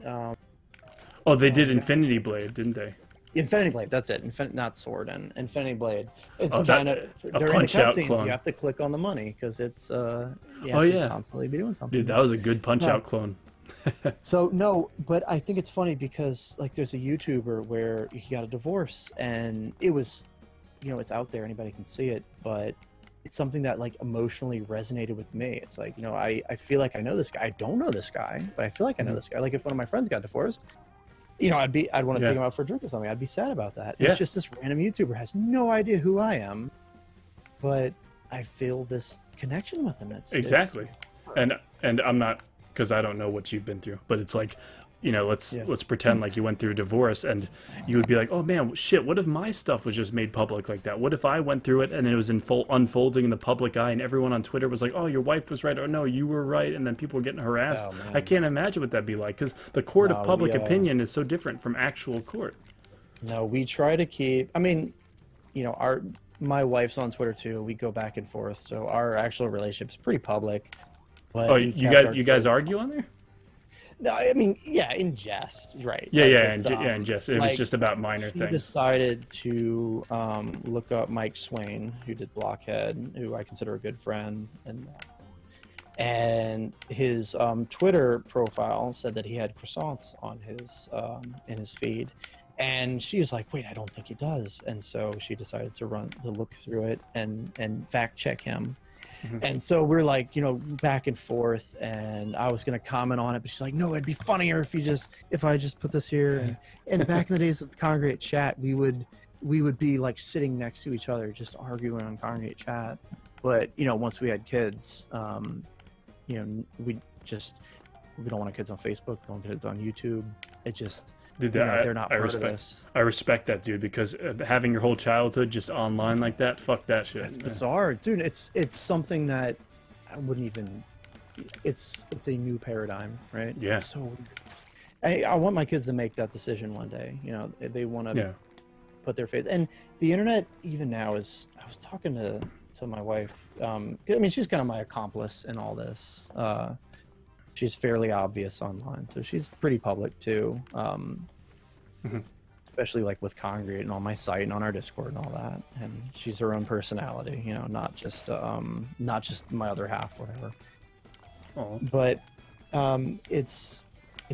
Oh, they did Infinity Blade, didn't they? Infinity Blade. That's it. Not sword and Infinity Blade. It's Oh, kind of a during the Punch-Out cutscenes clone. you have to click on the money because it's you Oh, have to yeah. constantly be doing something. Dude, that was a good Punch-Out clone. So no, but I think it's funny because like there's a YouTuber where he got a divorce and it was, it's out there, anybody can see it, but it's something that like emotionally resonated with me. It's like, I feel like I know this guy. I don't know this guy, but I feel like I know this guy. Like if one of my friends got divorced, I'd want to take him out for a drink or something. I'd be sad about that. Yeah. It's just this random YouTuber has no idea who I am, but I feel this connection with him. Exactly. And I'm not, because I don't know what you've been through, but it's like, let's pretend like you went through a divorce, and you would be like, oh man, shit, what if my stuff was just made public like that? What if I went through it and it was in full unfolding in the public eye, and everyone on Twitter was like, oh, your wife was right, or no, you were right, and then people were getting harassed. Oh, man. I can't imagine what that'd be like, because the court of public opinion is so different from actual court. No, we try to keep. I mean, my wife's on Twitter too. We go back and forth, so our actual relationship is pretty public. But Oh, you guys argue on there? No, I mean, yeah, in jest, right? Yeah, Like, yeah, it's, in jest. It was just about minor He things. decided to look up Mike Swain, who did Blockhead, who I consider a good friend, and his Twitter profile said that he had croissants on his in his feed, and she was like, "Wait, I don't think he does," and so she decided to look through it and fact check him. And so we're like, back and forth, and I was gonna comment on it, but she's like, no, it'd be funnier if I just put this here. And back in the days of the Congregate chat, we would be like sitting next to each other, just arguing on Congregate chat. But once we had kids, we don't want our kids on Facebook, we don't want kids on YouTube. It just Dude, they're not part of this. I respect that, dude, because having your whole childhood just online like that, fuck that shit. It's bizarre, dude. It's something that I wouldn't even. It's a new paradigm, right? Yeah. It's so weird. I want my kids to make that decision one day. They want to put their face. And the internet, even now, is. I was talking to my wife. I mean, she's kind of my accomplice in all this. She's fairly obvious online, so she's pretty public too. Especially like with Congregate and on my site and on our Discord and all that. And she's her own personality, not just my other half, whatever. Oh. But it's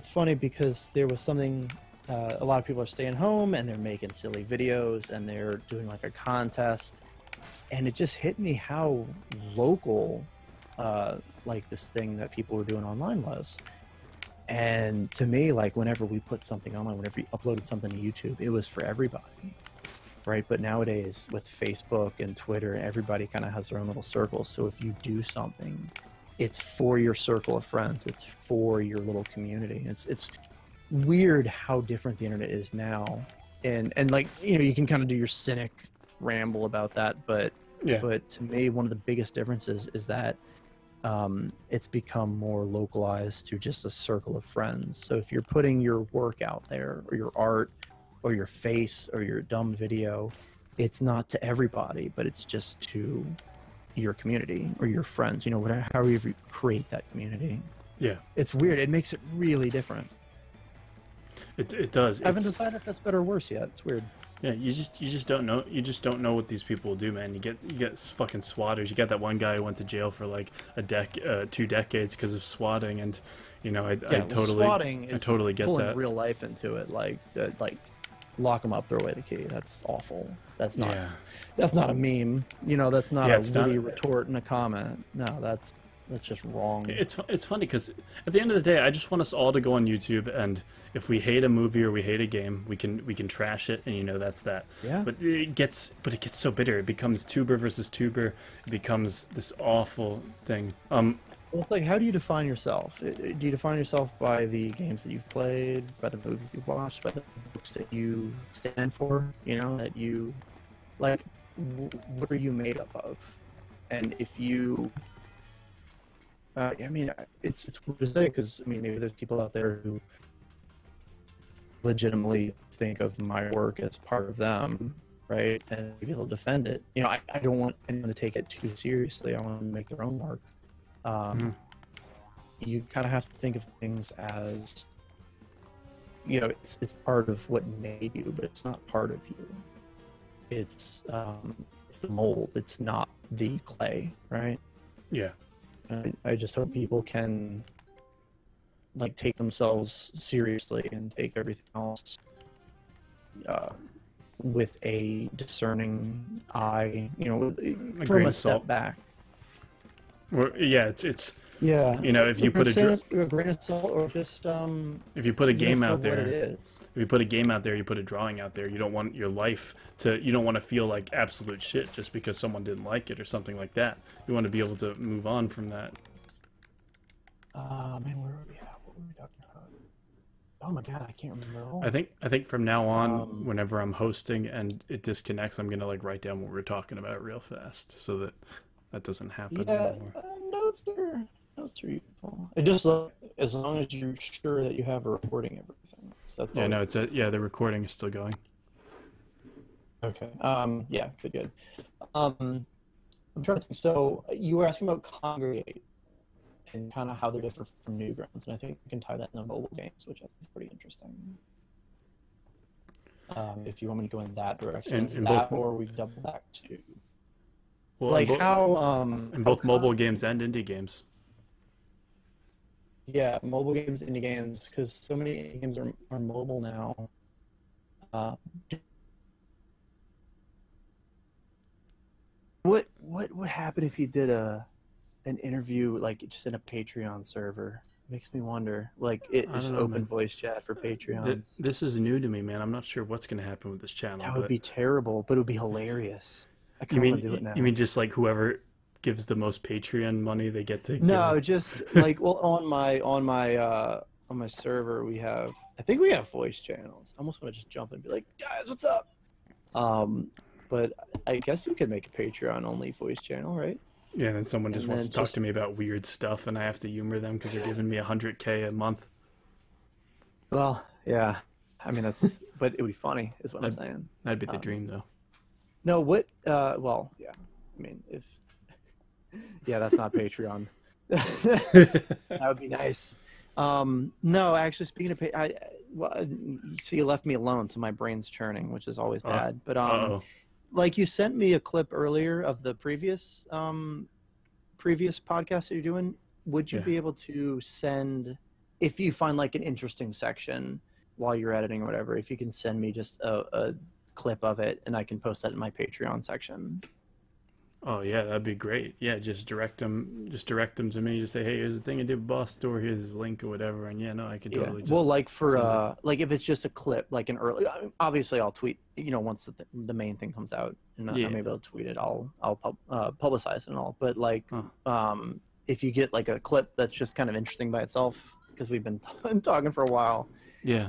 funny because there was something. A lot of people are staying home and they're making silly videos and they're doing like a contest, and it just hit me how local. Like this thing that people were doing online was. And to me, like whenever we put something online, whenever we uploaded something to YouTube, it was for everybody, right? But nowadays with Facebook and Twitter, everybody kind of has their own little circles. So if you do something, it's for your circle of friends. It's for your little community. It's weird how different the internet is now. And like, you can kind of do your cynic ramble about that, but to me, one of the biggest differences is that it's become more localized to just a circle of friends. So if you're putting your work out there, or your art, or your face, or your dumb video, it's not to everybody, but it's just to your community or your friends. However you create that community. Yeah, it's weird. It makes it really different. It does. I haven't decided if that's better or worse yet. It's weird. Yeah, you just don't know, what these people will do, man. You get fucking swatters. You got that one guy who went to jail for like 2 decades because of swatting, and I Yeah, well, swatting I is totally get pulling that. real life into it. Like lock them up, throw away the key. That's awful. Yeah, That's not a meme. That's not yeah, a it's not. witty retort in a comment. No, that's just wrong. It's funny because at the end of the day, I just want us all to go on YouTube, and if we hate a movie or we hate a game, we can trash it, and that's that. Yeah. But it gets so bitter. It becomes tuber versus tuber. It becomes this awful thing. Well, it's like, how do you define yourself? Do you define yourself by the games that you've played, by the movies you've watched, by the books that you stand for? That you like. What are you made up of? And if you I mean, it's weird to say because maybe there's people out there who legitimately think of my work as part of them, right? And maybe they'll defend it. I don't want anyone to take it too seriously. I want them to make their own mark. You kind of have to think of things as, it's part of what made you, but it's not part of you. It's the mold. It's not the clay, right? Yeah. I just hope people can take themselves seriously and take everything else with a discerning eye, from a step back. Yeah, it's Yeah. if you put a grain of salt, or just if you put a game out there, what it is. if you put a game out there, you put a drawing out there. You don't want your life you don't want to feel like absolute shit just because someone didn't like it or something like that. You want to be able to move on from that. Man, where were we at? What were we talking about? Oh my god, I can't remember at all. I think from now on, whenever I'm hosting and it disconnects, I'm gonna write down what we're talking about real fast so that doesn't happen anymore. Notes are useful. It just as long as you're sure that you have a recording everything. So that's Yeah, no, the recording is still going. Okay. Yeah, good. I'm trying to think. So you were asking about Congregate and kind of how they're different from Newgrounds, and I think we can tie that into mobile games, which I think is pretty interesting. If you want me to go in that direction, or we double back to how in both mobile games and indie games. Yeah, mobile games, indie games, because so many indie games are mobile now. What would happen if you did an interview just in a Patreon server? Makes me wonder. Just open voice chat for Patreons. This is new to me, man. I'm not sure what's going to happen with this channel. That would be terrible, but it would be hilarious. I kind of want to do it now. You mean just whoever gives the most Patreon money, they get to? No, just on my server I think we have voice channels. I almost want to just jump and be like, guys, what's up? But I guess you could make a Patreon only voice channel, right? Yeah, and then someone just wants to talk to me about weird stuff, and I have to humor them because they're giving me $100K a month. Well, yeah. I mean, but it would be funny, is what I'm saying. That'd be the dream, though. No, well, yeah. I mean, yeah, that's not Patreon. That would be nice. No, actually, speaking of you left me alone, so my brain's churning, which is always bad. But you sent me a clip earlier of the previous podcast that you're doing. Would you be able to send, if you find an interesting section while you're editing or whatever, if you can send me just a clip of it and I can post that in my Patreon section? Oh yeah, that'd be great. Yeah, just direct them to me. Just say, hey, here's the thing I did with Boss Store. Here's his link or whatever. And I could totally just. Well, if it's just a clip, an early, obviously I'll tweet. Once the main thing comes out, and I'm able to tweet it, I'll publicize it and all. But if you get a clip that's just kind of interesting by itself, because we've been talking for a while. Yeah.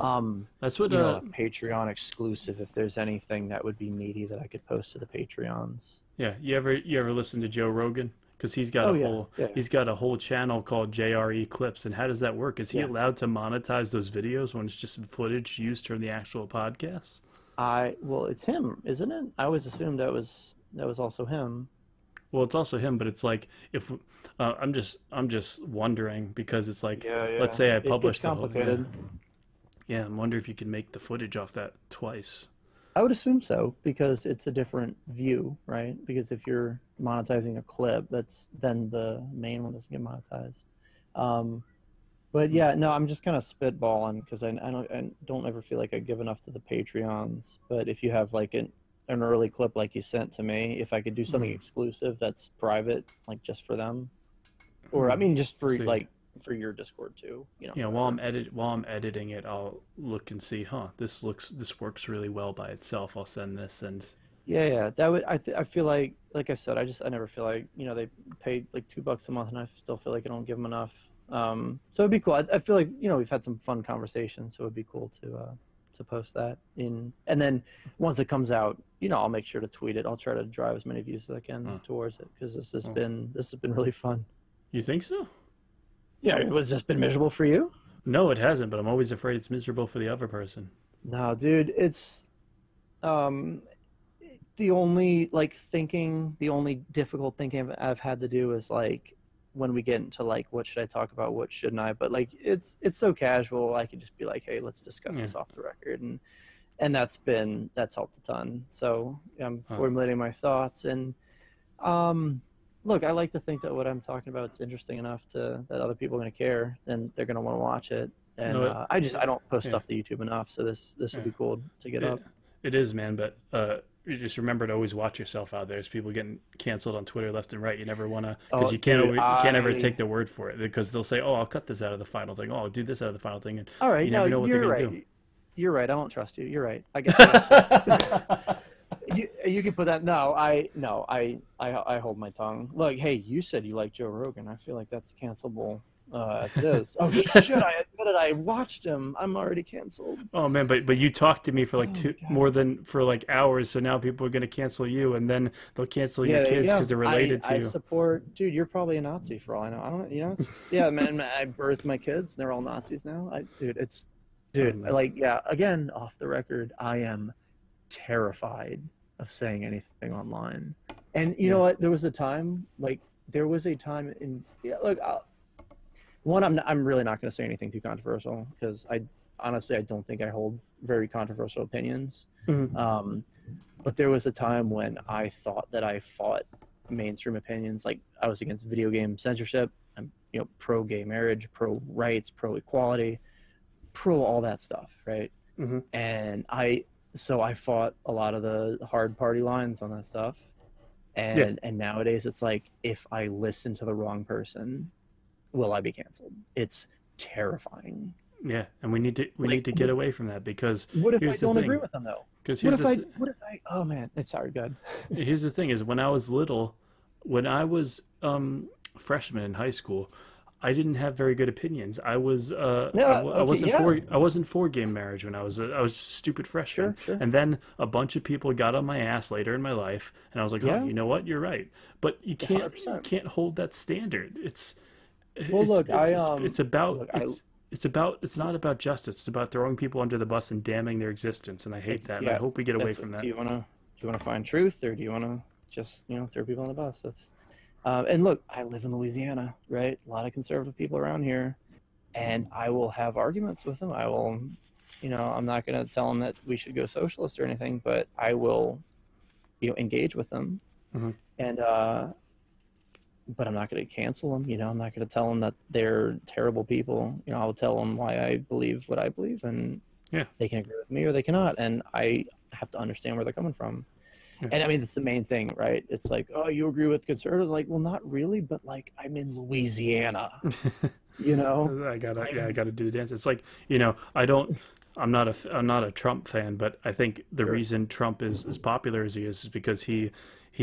That's what a Patreon exclusive. If there's anything that would be meaty that I could post to the Patreons. Yeah, you ever listen to Joe Rogan? Because he's got he's got a whole channel called JRE Clips. And how does that work? Is he allowed to monetize those videos when it's just footage used from the actual podcasts? Well, it's him, isn't it? I always assumed that was also him. Well, it's also him, but it's if I'm just wondering because it's let's say I publish it's complicated. Yeah, I wonder if you can make the footage off that twice. I would assume so, because it's a different view, right? Because if you're monetizing a clip, then the main one doesn't get monetized. But yeah, no, I'm just kind of spitballing because I don't ever feel like I give enough to the Patreons. But if you have like an early clip like you sent to me, if I could do something exclusive that's private, like just for them, or I mean just for See. for your Discord too, Yeah, while I'm editing it, I'll look and see, this works really well by itself. I'll send this and yeah, that would I feel like I said, I never feel like, they paid like $2 a month, and I still feel like I don't give them enough. So it'd be cool. I feel like we've had some fun conversations, so it'd be cool to post that in, and then once it comes out, I'll make sure to tweet it. I'll try to drive as many views as I can towards it, because this has been really fun. You think so? Yeah, was this been miserable for you? No, it hasn't, but I'm always afraid it's miserable for the other person. No, dude, it's the only difficult thinking I've had to do is like when we get into like what should I talk about, what shouldn't I, but like it's so casual, I can just be like, hey, let's discuss this off the record, and that's helped a ton. So I'm formulating my thoughts, and look, I like to think that what I'm talking about is interesting enough that other people are going to care, then they're going to want to watch it. And I don't post stuff to YouTube enough, so this would be cool to get up. It is, man, but you just remember to always watch yourself out there. There's people getting canceled on Twitter left and right. You never want to, because you can't ever take their word for it, because they'll say, "Oh, I'll cut this out of the final thing. Oh, I'll do this out of the final thing," and all right, you never know what they're going to do. You're right. I don't trust you. You're right. I get you can put that. No, I hold my tongue. Look, hey, you said you like Joe Rogan. I feel like that's cancelable as it is. Oh shit! I admitted I watched him. I'm already canceled. Oh man, but you talked to me for like for like hours. So now people are gonna cancel you, and then they'll cancel your kids because they're related to you. I support, dude. You're probably a Nazi for all I know. I don't, it's just, yeah, man. I birthed my kids. They're all Nazis now. Again, off the record, I am terrified of saying anything online. And you know what? There was a time in I'm really not going to say anything too controversial, because I don't think I hold very controversial opinions. But there was a time when I thought that I fought mainstream opinions. Like, I was against video game censorship. I'm pro gay marriage, pro rights, pro equality, pro all that stuff, right? And I fought a lot of the hard party lines on that stuff. And nowadays it's like, if I listen to the wrong person, will I be canceled? It's terrifying. Yeah, and we need to get away from that, because what if I don't agree with them though? What if I oh man, it's sorry, good. Here's the thing: is when I was little, when I was freshman in high school, I didn't have very good opinions. I wasn't for gay marriage when I was a stupid freshman. Sure. And then a bunch of people got on my ass later in my life, and I was like, oh, you know what? You're right. But you can't hold that standard. It's not about justice. It's about throwing people under the bus and damning their existence, and I hate that. And I hope we get away from that. Do you wanna find truth, or do you wanna just throw people on the bus? That's and look, I live in Louisiana, right? A lot of conservative people around here, and I will have arguments with them. I will, I'm not going to tell them that we should go socialist or anything, but I will, engage with them. And, but I'm not going to cancel them. I'm not going to tell them that they're terrible people. I'll tell them why I believe what I believe, and they can agree with me or they cannot. And I have to understand where they're coming from. And I mean, that's the main thing, right? It's like, oh, you agree with conservatives? Like, well, not really, but like, I'm in Louisiana, I gotta do the dance. It's like, I'm not a Trump fan, but I think the reason Trump is as popular as he is because he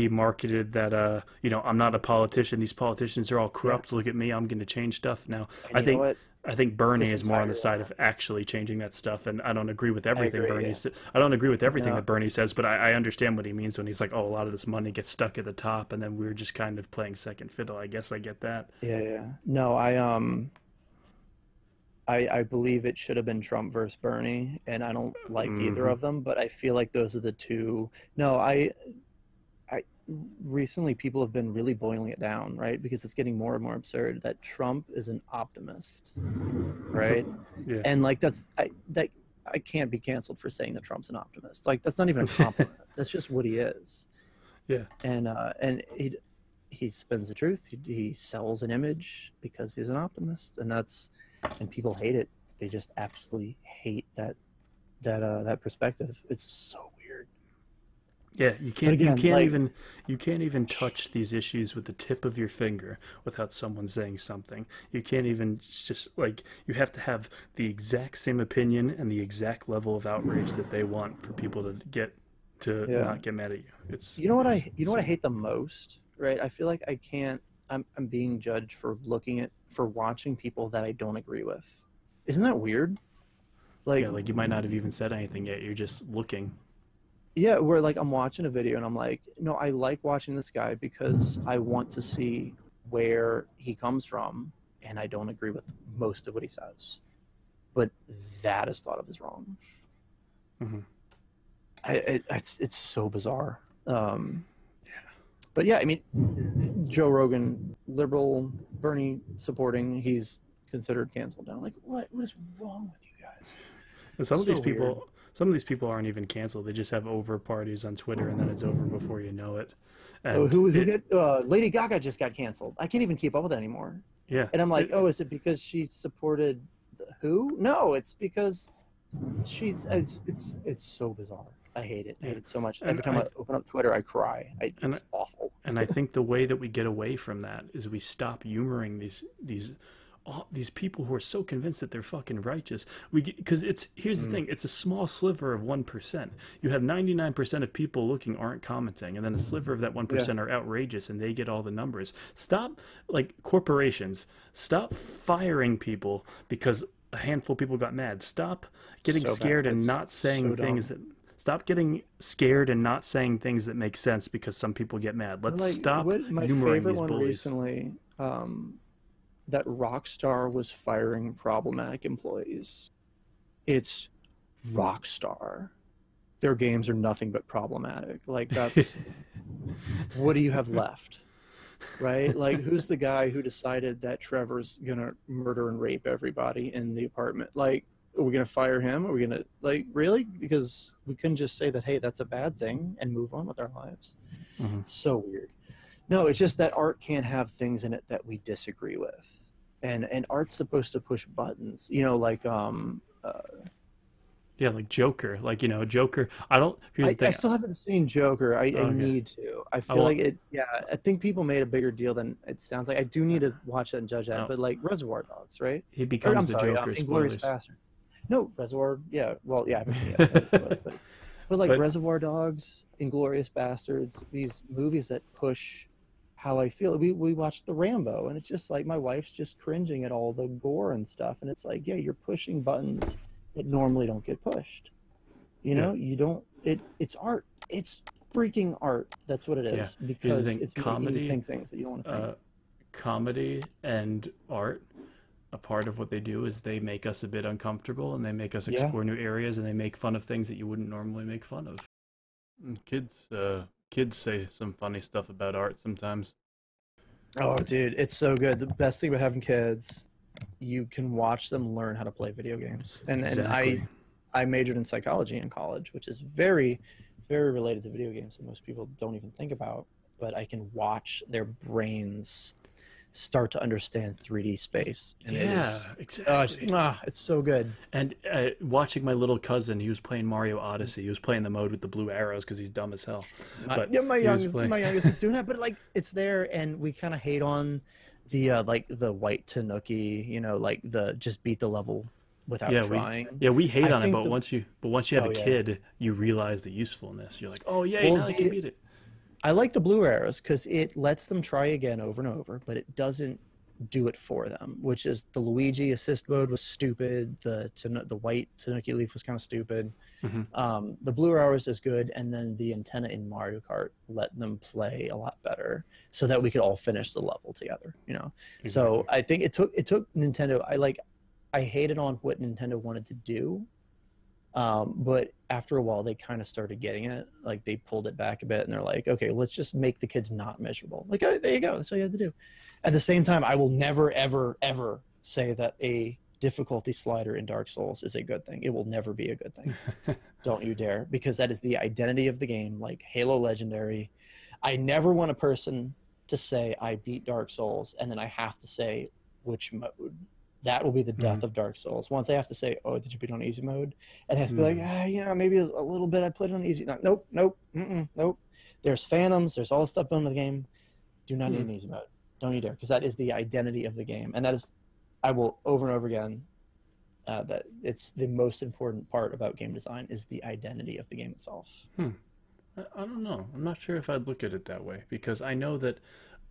marketed that, I'm not a politician. These politicians are all corrupt. Look at me. I'm going to change stuff now. And I think Bernie is more on the side of actually changing that stuff, and I don't agree with everything I don't agree with everything that Bernie says, but I understand what he means when he's like, oh, a lot of this money gets stuck at the top, and then we're just kind of playing second fiddle. I guess I get that. Yeah. No, I believe it should have been Trump versus Bernie, and I don't like either of them, but I feel like those are the two. No, I recently people have been really boiling it down, right? Because it's getting more and more absurd that Trump is an optimist, right? And like I can't be canceled for saying that Trump's an optimist. Like, that's not even a compliment. That's just what he is. Yeah. And he spins the truth. He sells an image because he's an optimist, and people hate it. They just absolutely hate that perspective. It's so weird. Yeah, you can't again, you can't even touch these issues with the tip of your finger without someone saying something. You can't even just like you have to have the exact same opinion and the exact level of outrage that they want for people to not get mad at you. You know what I hate the most, right? I feel like I can't. I'm being judged for watching people that I don't agree with. Isn't that weird? Like, yeah, like you might not have even said anything yet. You're just looking. Yeah, where like I'm watching a video and I'm like, no, I like watching this guy because I want to see where he comes from, and I don't agree with most of what he says, but that is thought of as wrong. Mm-hmm. It's so bizarre. But yeah, I mean, Joe Rogan, liberal, Bernie supporting, he's considered canceled now. Like, what is wrong with you guys? And some of these people aren't even canceled. They just have over parties on Twitter, and then it's over before you know it. And Lady Gaga just got canceled. I can't even keep up with it anymore. Yeah. And I'm like, is it because she supported who? No, it's because it's so bizarre. I hate it. I hate it so much. Every time I open up Twitter, I cry. It's awful. And I think the way that we get away from that is we stop humoring these people who are so convinced that they're fucking righteous. Because here's the thing, it's a small sliver of 1%. You have 99% of people looking aren't commenting, and then a sliver of that 1% are outrageous, and they get all the numbers. Stop, like corporations, stop firing people because a handful of people got mad. Stop getting scared and not saying things that. Stop getting scared and not saying things that make sense because some people get mad. Let's stop my humoring favorite these one bullies. Recently, that Rockstar was firing problematic employees. It's Rockstar. Their games are nothing but problematic. Like, that's what do you have left? Right? Like, who's the guy who decided that Trevor's gonna murder and rape everybody in the apartment? Like, are we gonna fire him? Are we gonna, like, really? Because we couldn't just say that, hey, that's a bad thing and move on with our lives. Mm-hmm. It's so weird. No, it's just that art can't have things in it that we disagree with. And art's supposed to push buttons, like yeah, like Joker, Joker. Here's the thing. I still haven't seen Joker. I need to. I feel like it. Yeah, I think people made a bigger deal than it sounds like. I do need to watch that and judge that. But like Reservoir Dogs, right? He becomes the Joker. Inglourious Bastard. No, Reservoir. Yeah, well, yeah, I haven't seen it. But like Reservoir Dogs, Inglourious Bastards, these movies that push how I feel. We watched the Rambo, and it's just like my wife's just cringing at all the gore and stuff, and it's like, yeah, you're pushing buttons that normally don't get pushed. You don't. It's art. It's freaking art. That's what it is. Yeah. Because it's making you think things that you don't want to think. Comedy and art, a part of what they do is they make us a bit uncomfortable, and they make us explore new areas, and they make fun of things that you wouldn't normally make fun of. Kids say some funny stuff about art sometimes. Oh, dude, it's so good. The best thing about having kids, you can watch them learn how to play video games. And I majored in psychology in college, which is very, very related to video games that most people don't even think about. But I can watch their brains start to understand 3D space. And exactly. It's so good. And watching my little cousin, he was playing Mario Odyssey. He was playing the mode with the blue arrows because he's dumb as hell. My youngest is doing that, but like it's there, and we kind of hate on the the white tanuki, like the just beat the level without trying. We hate on it, but once you have a kid, you realize the usefulness. You're like, oh yeah, now I can beat it. I like the blue arrows because it lets them try again over and over, but it doesn't do it for them, which is the Luigi assist mode was stupid. The white Tanuki leaf was kind of stupid. Mm-hmm. The blue arrows is good, and then the antenna in Mario Kart let them play a lot better so that we could all finish the level together, Exactly. So I think it took Nintendo. I hated on what Nintendo wanted to do. But after a while, they kind of started getting it. Like, they pulled it back a bit, and they're like, okay, let's just make the kids not miserable. Like, oh, there you go. That's all you have to do. At the same time, I will never, ever, ever say that a difficulty slider in Dark Souls is a good thing. It will never be a good thing. Don't you dare, because that is the identity of the game, like Halo Legendary. I never want a person to say I beat Dark Souls and then I have to say which mode. That will be the death of Dark Souls. Once I have to say, oh, did you beat on easy mode? And I have to be like, yeah, maybe a little bit. I played it on easy. No, nope, nope. There's phantoms. There's all this stuff built into the game. Do not need an easy mode. Don't you dare, because that is the identity of the game. And that is, I will over and over again, that it's the most important part about game design is the identity of the game itself. I don't know. I'm not sure if I'd look at it that way, because I know that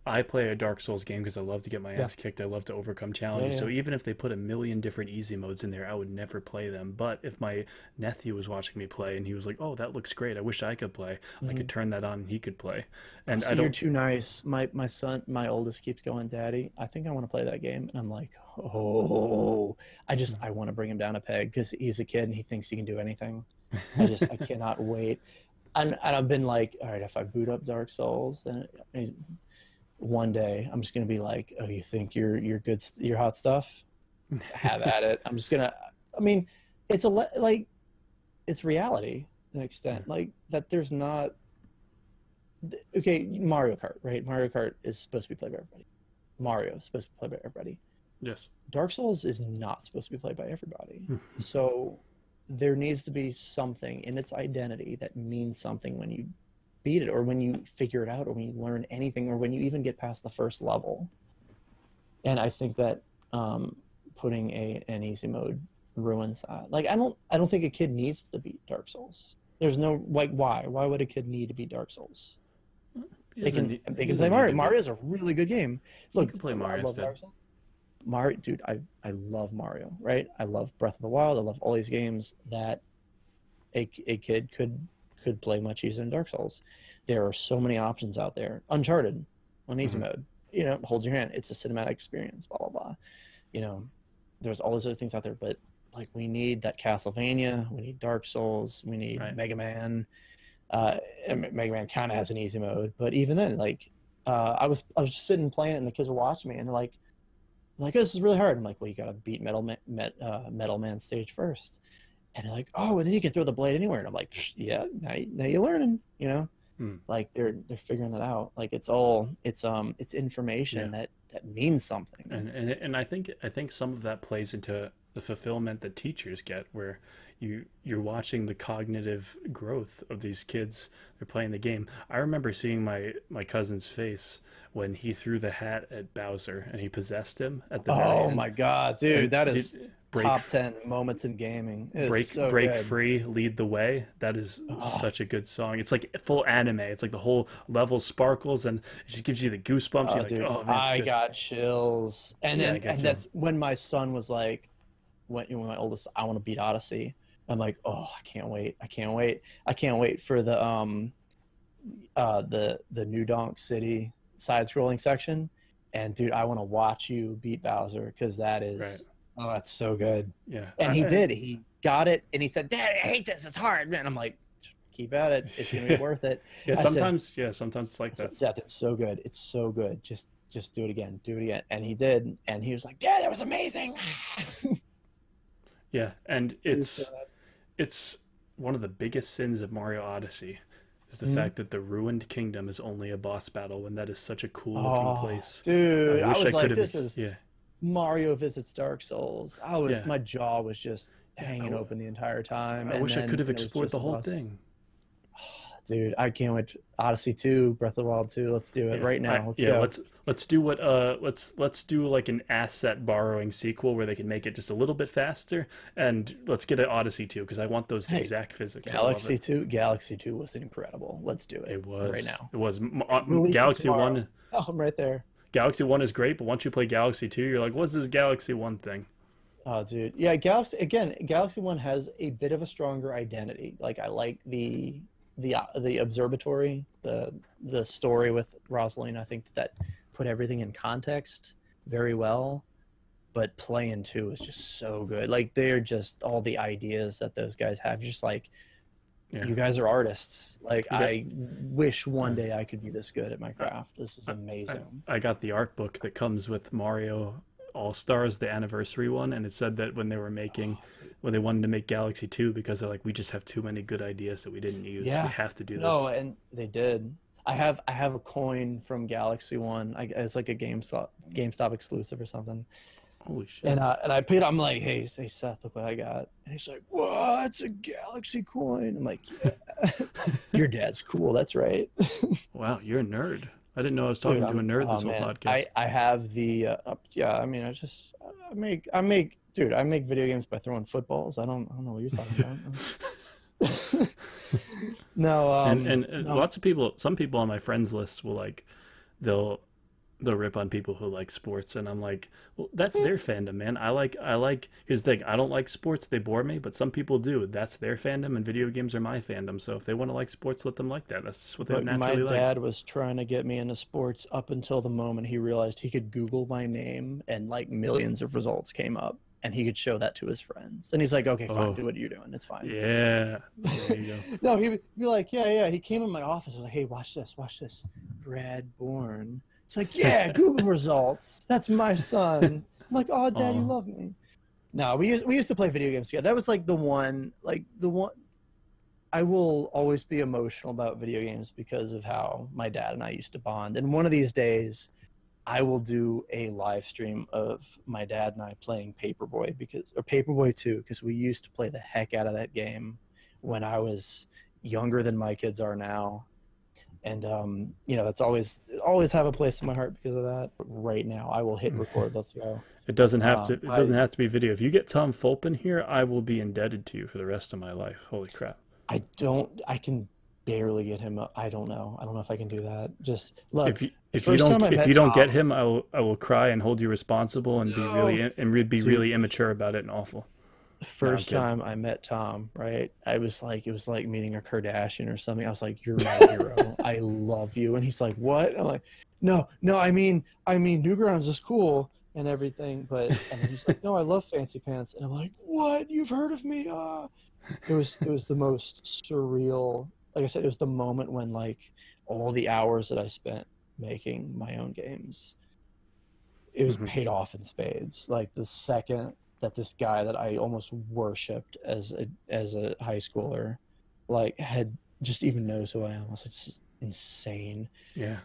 I play a Dark Souls game because I love to get my ass kicked. I love to overcome challenges. So even if they put a million different easy modes in there, I would never play them. But if my nephew was watching me play and he was like, "Oh, that looks great. I wish I could play." I could turn that on and he could play. And so you're too nice. My son, my oldest, keeps going, "Daddy, I think I want to play that game." And I'm like, "Oh, I want to bring him down a peg because he's a kid and he thinks he can do anything." I cannot wait. And I've been like, all right, if I boot up Dark Souls and one day I'm just gonna be like, oh, you think you're good, you're hot stuff? Have at it. I'm just gonna. I mean, it's it's reality to an extent, like that. There's not. Okay, Mario Kart, right? Mario Kart is supposed to be played by everybody. Mario is supposed to be played by everybody. Yes. Dark Souls is not supposed to be played by everybody. So there needs to be something in its identity that means something when you beat it, or when you figure it out, or when you learn anything, or when you even get past the first level. And I think that putting an easy mode ruins that. Like I don't think a kid needs to beat Dark Souls. There's no, like, why would a kid need to beat Dark Souls? They can play Mario. Mario's a really good game. Look, you can play Mario instead. Mario, dude, I love Mario, right? I love Breath of the Wild. I love all these games that a kid could play much easier than Dark Souls. There are so many options out there. Uncharted on easy mode, hold your hand. It's a cinematic experience, blah, blah, blah. There's all those other things out there, but like we need that Castlevania, we need Dark Souls, we need Mega Man. And Mega Man kind of has an easy mode, but even then, like, I was just sitting playing it and the kids were watching me and they're like, this is really hard. I'm like, well, you got to beat Metal Man stage first. And they're like, oh, and then you can throw the blade anywhere. And I'm like, yeah, now you're learning, like they're figuring that out. Like it's information that means something. And I think some of that plays into the fulfillment that teachers get, where you're watching the cognitive growth of these kids. They're playing the game. I remember seeing my cousin's face when he threw the hat at Bowser and he possessed him at the very end. My God, dude, that is top 10 moments in gaming. Break free, lead the way. That is such a good song. It's like full anime. It's like the whole level sparkles and it just gives you the goosebumps. You're dude, like, oh man, I got chills. And that's when my son was like, when my oldest, I want to beat Odyssey. I'm like, oh, I can't wait for the New Donk City side-scrolling section. And dude, I want to watch you beat Bowser, because that is oh, that's so good. Yeah. And he got it, and he said, Daddy, I hate this, it's hard, man. I'm like, keep at it, it's gonna be worth it. Sometimes it's like that. Seth, it's so good, just do it again, and he did, and he was like, Dad, that was amazing. Yeah, and it's one of the biggest sins of Mario Odyssey is the fact that the Ruined Kingdom is only a boss battle, and that is such a cool looking place. Dude, I was like, this is Mario visits Dark Souls. My jaw was just hanging open the entire time. I wish I could have explored the whole thing. Dude, I can't wait. Odyssey 2, Breath of the Wild 2. Let's do it right now. Let's go. Let's do what let's do like an asset borrowing sequel where they can make it just a little bit faster, and let's get an Odyssey 2 because I want those exact physics. Galaxy 2 was incredible. Let's do it. It was right now. It was Galaxy 1. Oh, I'm right there. Galaxy 1 is great, but once you play Galaxy 2, you're like, what's this Galaxy 1 thing? Oh, dude. Yeah, Galaxy 1 has a bit of a stronger identity. Like, I like the observatory, the story with Rosalind. I think that put everything in context very well. But playing 2 is just so good. Like, they're just all the ideas that those guys have. You're just like, you guys are artists. Like, I wish one day I could be this good at my craft. This is amazing. I got the art book that comes with Mario All Stars, the anniversary one, and it said that when they were making, when they wanted to make Galaxy 2, because they're like, we just have too many good ideas that we didn't use. We Yeah. have to do No, this. and they did. I have a coin from Galaxy One. It's like a GameStop exclusive or something. Holy shit. And I paid. I'm like, hey, Seth, look what I got. And he's like, what? It's a Galaxy coin. I'm like, yeah. Your dad's cool. That's right. Wow, you're a nerd. I didn't know I was talking Dude, to a nerd this whole man. podcast. I have the yeah. I mean, I make dude. I make video games by throwing footballs. I don't know what you're talking about. No, And no. lots of people, some people on my friends list will like, they'll rip on people who like sports, and I'm like, well, that's their fandom, man. I like. Here's the thing, I don't like sports; they bore me. But some people do. That's their fandom, and video games are my fandom. So if they want to like sports, let them like that. That's just what they Look, my naturally like. dad was trying to get me into sports up until the moment he realized he could Google my name and like millions of results came up, and he could show that to his friends. And he's like, "Okay, fine, Oh, do what you're doing. It's fine." yeah. There you go. No, he'd be like, "Yeah." He came in my office. I was like, "Hey, watch this. Brad Borne." It's like, "Yeah, Google results. That's my son." I'm like, "Oh, Dad, you Oh, love me." No, we used to play video games together. That was like the one. I will always be emotional about video games because of how my dad and I used to bond. And one of these days, I will do a live stream of my dad and I playing Paperboy or Paperboy 2, because we used to play the heck out of that game when I was younger than my kids are now. And that's always have a place in my heart because of that. But right now, I will hit record. Let's go. it doesn't have to. It I doesn't have to be video. If you get Tom Fulp in here, I will be indebted to you for the rest of my life. Holy crap! I can barely get him up. I don't know if I can do that. Just look, the If you first time don't I if met you don't get Tom. him, I will cry and hold you responsible and No, be dude. really immature about it and awful. The No, I'm first kidding. time I met Tom, right? It was like meeting a Kardashian or something. I was like, "You're my hero. I love you." And he's like, "What?" I'm like, "No, I mean, Newgrounds is cool and everything, but..." And then he's like, "No, I love Fancy Pants." And I'm like, "What? You've heard of me?" It was the most surreal. Like I said, it was the moment when like all the hours that I spent making my own games, it was Hmm. paid off in spades. Like the second that this guy that I almost worshipped as a high schooler, like had just even knows who I am. It's just insane. Yeah.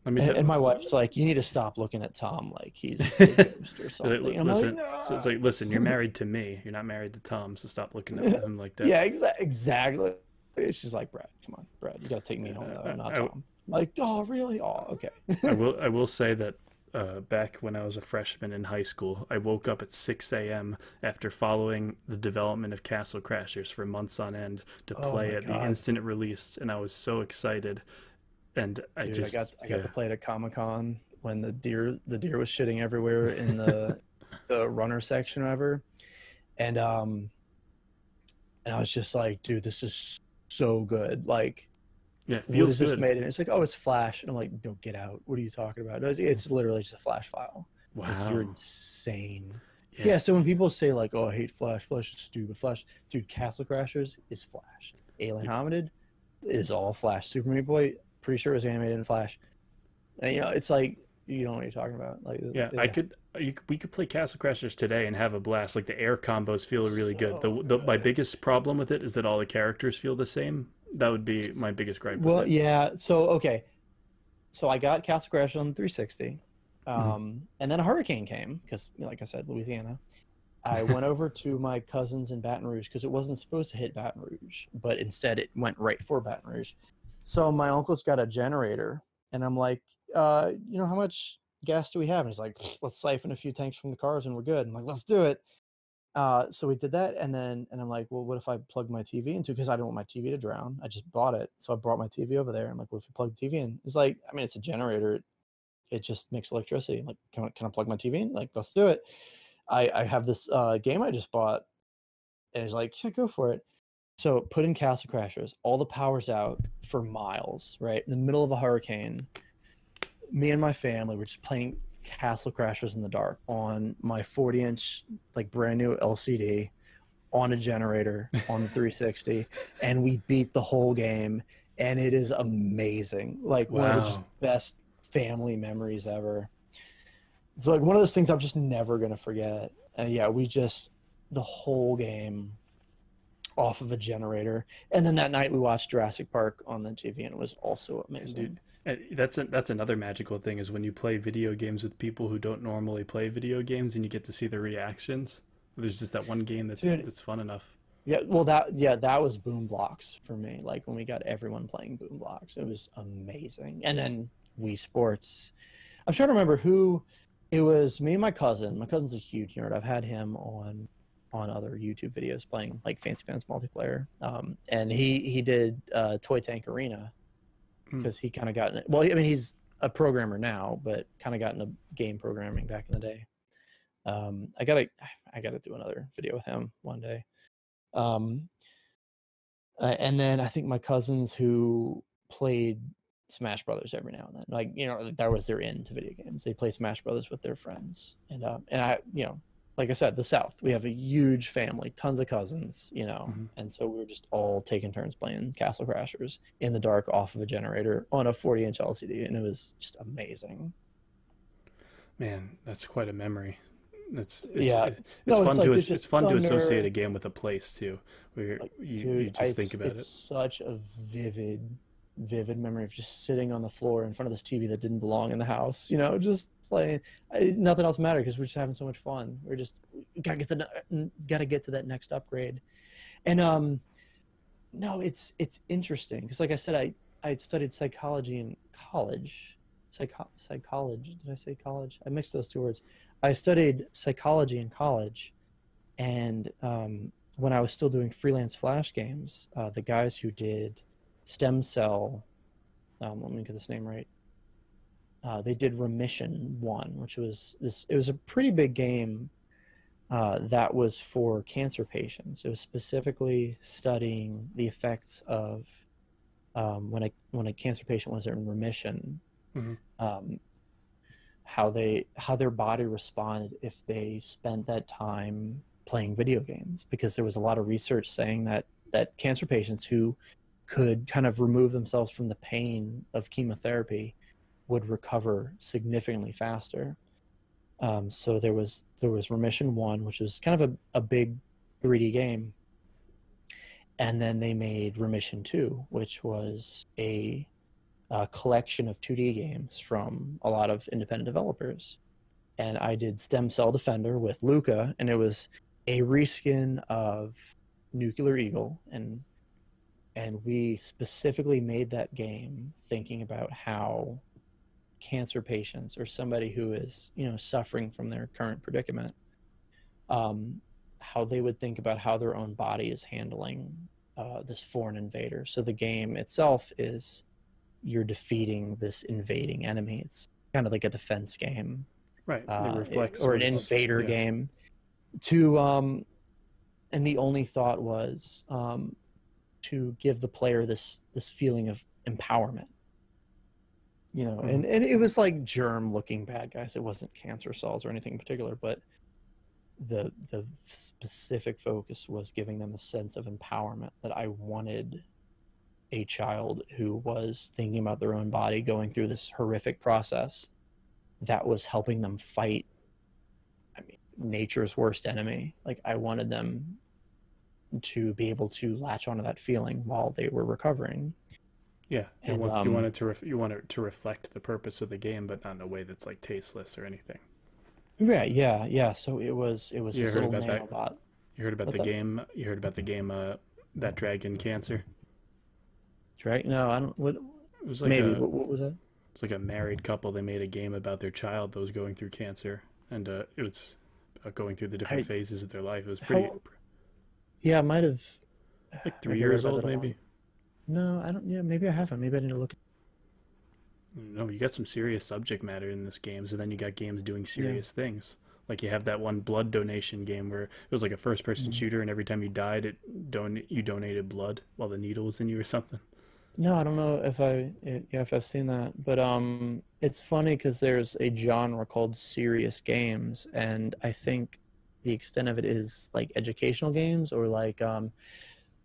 Let me And tell. my wife's like, "You need to stop looking at Tom like he's a ghost or something." And I'm like, Listen. So it's "No." like, listen, you're married to me. You're not married to Tom. So stop looking at him like that. Yeah, exactly. She's like, "Brad, come on, Brad, you got to take me home though, not I, Tom." I'm like, "Oh, really? Oh, okay." I will say that back when I was a freshman in high school, I woke up at 6 a.m. after following the development of Castle Crashers for months on end to Oh play my it the God, instant it released, and I was so excited. And I dude, just, I got yeah. to play it at Comic-Con when the deer was shitting everywhere in the runner section or whatever, and I was just like, "Dude, this is so good. Like, Yeah, it what feels is this good. made?" And it's like, "Oh, it's Flash." And I'm like, "No, get out. What are you talking about?" It's literally just a Flash file. Like, you're Wow. insane. Yeah. Yeah, so when people say like, "Oh, I hate Flash. Flash is stupid." Flash, dude, Castle Crashers is Flash. Alien Hominid is all Flash. Super Meat Boy, pretty sure it was animated in Flash. And, it's like you don't know what you're talking about. Like, Yeah, yeah, we could play Castle Crashers today and have a blast. Like the air combos feel really good. so My good. biggest problem with it is that all the characters feel the same. That would be my biggest gripe with Well, it. yeah. So okay, so I got Castle Crashers on the 360, Mhm. and then a hurricane came because, like I said, Louisiana. I went over to my cousins in Baton Rouge because it wasn't supposed to hit Baton Rouge, but instead it went right for Baton Rouge. So my uncle's got a generator, and I'm like, how much gas do we have? And he's like, "Let's siphon a few tanks from the cars and we're good." I'm like, "Let's do it." So we did that, and I'm like, "Well, what if I plug my TV into?" Because I don't want my TV to drown. I just bought it, so I brought my TV over there. I'm like, "What if you plug the TV in?" It's like, I mean, it's a generator. It just makes electricity. I'm like, can I plug my TV in? Like, let's do it. I have this game I just bought, and he's like, "Yeah, go for it." So put in Castle Crashers. All the power's out for miles, right? In the middle of a hurricane. Me and my family were just playing Castle Crashers in the dark on my 40-inch, like brand new LCD on a generator on the 360, and we beat the whole game, and it is amazing. Like one of the just Wow. best family memories ever. it's like one of those things I'm just never gonna forget. And yeah, the whole game off of a generator, and then that night we watched Jurassic Park on the TV, and it was also amazing. Dude, that's another magical thing is when you play video games with people who don't normally play video games, and you get to see the reactions. There's just that one game Dude, that's fun enough. yeah, well that was Boom Blocks for me. Like when we got everyone playing Boom Blocks, it was amazing. And then Wii Sports. I'm trying to remember who it was. Me and my cousin. My cousin's a huge nerd. I've had him on other YouTube videos playing like Fancy Pants multiplayer. And he did Toy Tank Arena because he kind of got in it. Well, I mean, he's a programmer now, but kind of got into game programming back in the day. I gotta do another video with him one day. And then I think my cousins who played Smash Brothers every now and then, like, you know, that was their into video games. They play Smash Brothers with their friends, and I, you know, like I said, the South, we have a huge family, tons of cousins, you know, and so we were just all taking turns playing Castle Crashers in the dark off of a generator on a 40-inch LCD, and it was just amazing. Man, that's quite a memory. It's Yeah, it's no, fun like to there's it's just fun to thunder. associate a game with a place too, where Like, you dude, just think about it's it. such a vivid memory of just sitting on the floor in front of this TV that didn't belong in the house. You know, just playing. Nothing else mattered because we're just having so much fun. We gotta get to that next upgrade. And no, it's interesting because, like I said, I studied psychology in college. Psychology. Did I say college? I mixed those two words. I studied psychology in college, and when I was still doing freelance Flash games, the guys who did Stem Cell, let me get this name right. They did Remission 1, which was this. It was a pretty big game that was for cancer patients. It was specifically studying the effects of when a cancer patient was in remission. Mm-hmm. How their body responded if they spent that time playing video games, because there was a lot of research saying that cancer patients who could kind of remove themselves from the pain of chemotherapy would recover significantly faster. So there was Remission 1, which was kind of a big 3D game, and then they made Remission 2, which was a collection of 2D games from a lot of independent developers. And I did Stem Cell Defender with Luca, and it was a reskin of Nuclear Eagle, and we specifically made that game thinking about how cancer patients or somebody who is, you know, suffering from their current predicament, how they would think about how their own body is handling this foreign invader. So the game itself is you're defeating this invading enemy. It's kind of like a defense game, Right. It reflects or an invader game. And the only thought was to give the player this feeling of empowerment. You know, and it was like germ-looking bad guys. It wasn't cancer cells or anything in particular, but the specific focus was giving them a sense of empowerment, that I wanted a child who was thinking about their own body going through this horrific process that was helping them fight, I mean, nature's worst enemy. Like, I wanted them to be able to latch onto that feeling while they were recovering. Yeah, and you want it to reflect the purpose of the game, but not in a way that's like tasteless or anything. Yeah. So it was You this heard little about that? nanobot. You heard about What's the up? game? You heard about the game? That Dragon Cancer. Right? No, I don't. What? It was like Maybe. a What was that? it's like a married couple. They made a game about their child that was going through cancer, and it was going through the different phases of their life. It was pretty. Yeah, I might have. Like 3 years old, maybe. No, I don't. Yeah, maybe I haven't. Maybe I need to look. No, you got some serious subject matter in this game, so then you got games doing serious things. Like you have that one blood donation game where it was like a first-person shooter, and every time you died, you donated blood while the needle was in you or something. No, I don't know if I've seen that, but it's funny because there's a genre called serious games, and I think the extent of it is like educational games, or like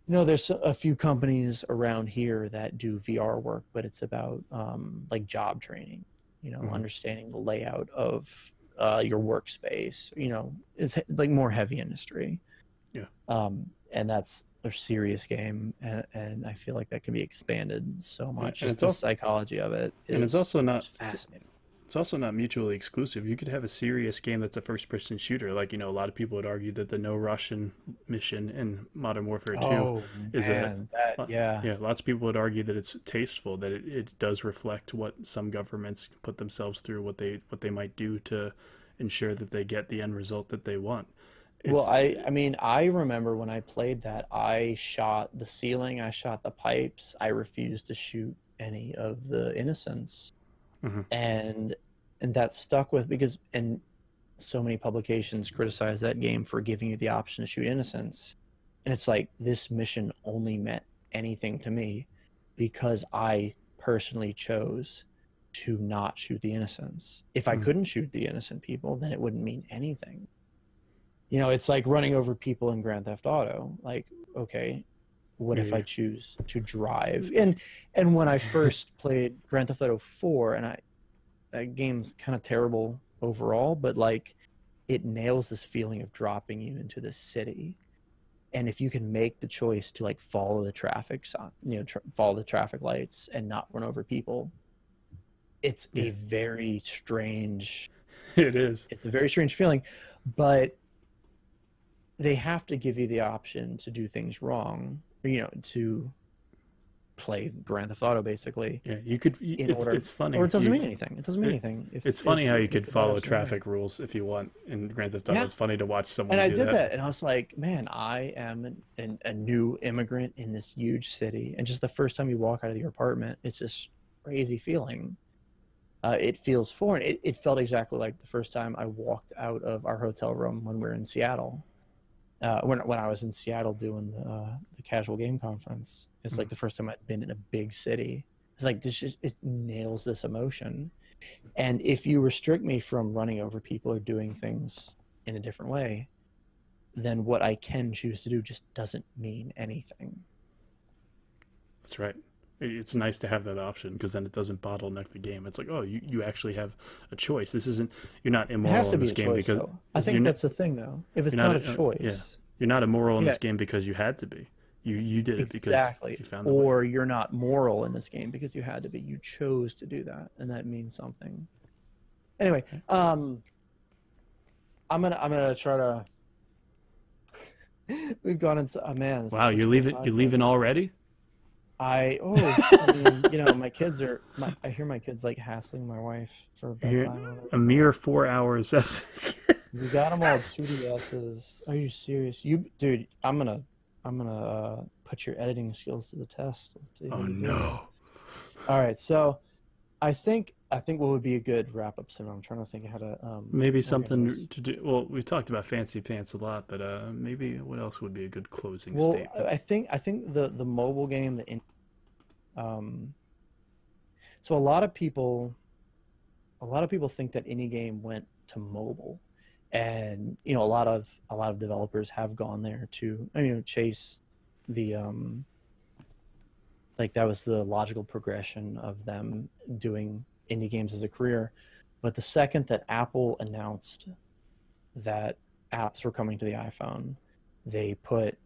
there's a few companies around here that do VR work, but it's about like job training, understanding the layout of your workspace, you know, is like more heavy industry. Yeah. And that's a serious game, and I feel like that can be expanded so Yeah, much. and Just it's the also psychology of it and is fascinating. it's also not mutually exclusive. You could have a serious game that's a first-person shooter. Like, you know, a lot of people would argue that the No Russian mission in Modern Warfare 2 Oh is a man, that yeah. yeah, lots of people would argue that it's tasteful, that it does reflect what some governments put themselves through, what they might do to ensure that they get the end result that they want. Well, It's I mean, I remember when I played that, I shot the ceiling, I shot the pipes, I refused to shoot any of the innocents. Mhm. And that stuck with because and so many publications criticize that game for giving you the option to shoot innocents. And it's like this mission only meant anything to me because I personally chose to not shoot the innocents. If I Mhm. couldn't shoot the innocent people, then it wouldn't mean anything. You know, it's like running over people in Grand Theft Auto. Like, okay, what if I Yeah. choose to drive? And when I first played Grand Theft Auto 4, and that game's kind of terrible overall, but like it nails this feeling of dropping you into the city. And if you can make the choice to like follow the traffic sign, you know, follow the traffic lights and not run over people, it's Yeah. a very strange, It is. it's a very strange feeling, but they have to give you the option to do things wrong, you know, to play Grand Theft Auto basically Yeah, you could. in order, It's or funny. it doesn't mean anything. It doesn't mean anything It's funny how you if could the bad follow option is right. traffic rules if you want in Grand Theft Auto. Yeah, It's funny to watch and someone I do did that. that, and I was like, man, I am a new immigrant in this huge city, and just the first time you walk out of your apartment, it's just crazy feeling. It feels foreign. It felt exactly like the first time I walked out of our hotel room when we were in Seattle. When I was in Seattle doing the casual game conference, it's like Mm. the first time I'd been in a big city. It's like this just, it nails this emotion. And if you restrict me from running over people or doing things in a different way, then what I can choose to do just doesn't mean anything. That's right. It's nice to have that option because then it doesn't bottleneck the game. It's like, oh, you actually have a choice. This isn't You're not It has immoral to in be this a game choice, because though. I you're think not that's the thing, though. If it's you're not not a yeah, choice, you're not immoral in yeah, this game because you had to be. You did it because exactly. you found the way. Or you're not moral in this game because you had to be. You chose to do that, and that means something. Anyway, Okay. I'm gonna try to. We've gone into man. This Wow, is such a good you're podcast. leaving already? I mean, you know, my kids are. I hear my kids like hassling my wife for You're bedtime or a whatever. mere 4 hours. We got them all 2DSs. Are you serious? Dude, I'm gonna put your editing skills to the test. Let's see how Oh you do here. no. All right, so I think what would be a good wrap up soon. I'm trying to think of how to Maybe organize. something to do. Well, we talked about fancy pants a lot, but maybe what else would be a good closing Well, statement? I think the mobile game um so a lot of people think that any game went to mobile, and you know a lot of developers have gone there to chase the like that was the logical progression of them doing indie games as a career. But the second that Apple announced that apps were coming to the iPhone, they put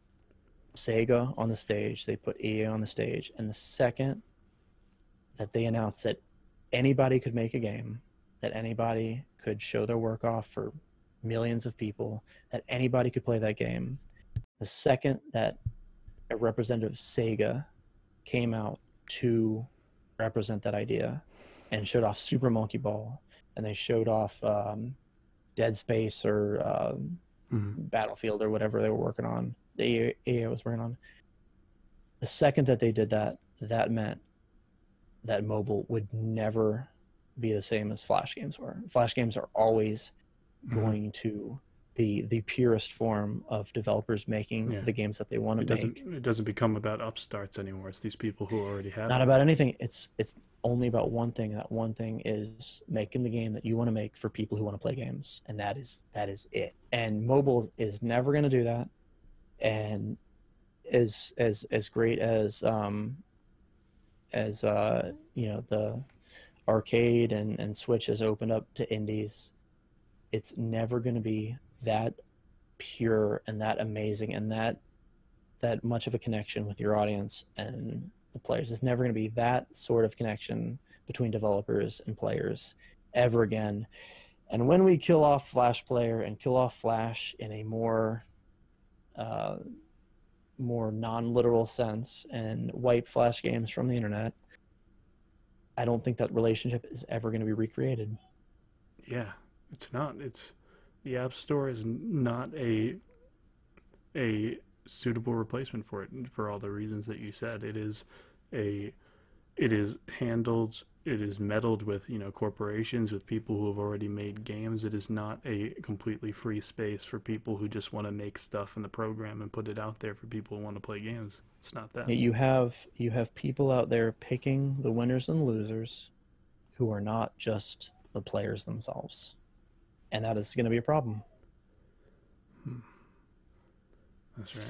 Sega on the stage, they put EA on the stage, and the second that they announced that anybody could make a game, that anybody could show their work off for millions of people, that anybody could play that game, the second that a representative of Sega came out to represent that idea and showed off Super Monkey Ball, and they showed off Dead Space or Mhm. Battlefield or whatever they were working on, the EA was working on. The second that they did that, that meant that mobile would never be the same as Flash games were. Flash games are always Mhm. going to be the purest form of developers making Yeah. the games that they want to make. It doesn't become about upstarts anymore. It's these people who already It's have not it. about anything. It's only about one thing. And that one thing is making the game that you want to make for people who want to play games, and that is it. And mobile is never going to do that. And as great as the arcade and Switch has opened up to indies, it's never going to be that pure and that amazing and that much of a connection with your audience and the players. It's never going to be that sort of connection between developers and players ever again. And when we kill off Flash Player and kill off Flash in a more non-literal sense and wipe Flash games from the internet, I don't think that relationship is ever going to be recreated. Yeah, it's not. It's the App Store is not a suitable replacement for it for all the reasons that you said. It is handled, it is meddled with, corporations, with people who have already made games. It is not a completely free space for people who just want to make stuff in the program and put it out there for people who want to play games. It's not that. You have people out there picking the winners and losers who are not just the players themselves. And that is going to be a problem. That's right.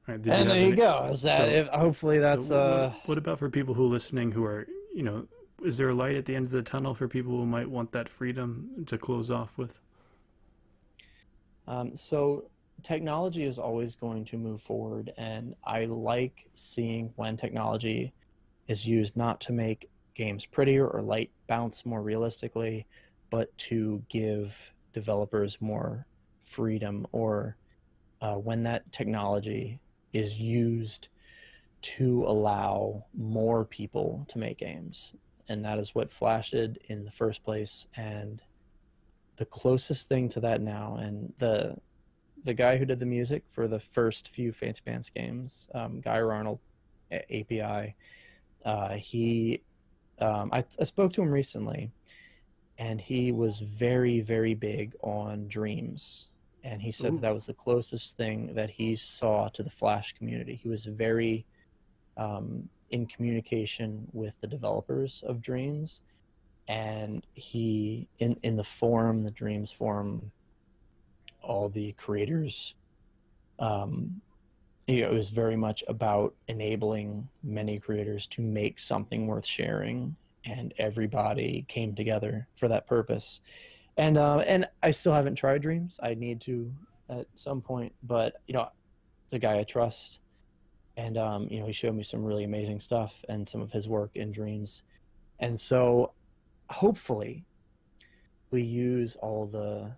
Right, and there you go. Is that hopefully that's what about for people who are listening who are, is there a light at the end of the tunnel for people who might want that freedom to close off with? So technology is always going to move forward, and I like seeing when technology is used not to make games prettier or light bounce more realistically, but to give developers more freedom, or when that technology is used to allow more people to make games. And that is what Flash did in the first place. And the closest thing to that now, and the guy who did the music for the first few Fancy Pants games, Guy Arnold API, I spoke to him recently, and he was very, very big on Dreams. And he said that was the closest thing that he saw to the Flash community. He was very in communication with the developers of Dreams. And he, in the forum, the Dreams forum, all the creators, it was very much about enabling many creators to make something worth sharing. And everybody came together for that purpose. And I still haven't tried Dreams. I need to at some point, but the guy I trust, and he showed me some really amazing stuff and some of his work in Dreams, and so hopefully we use all the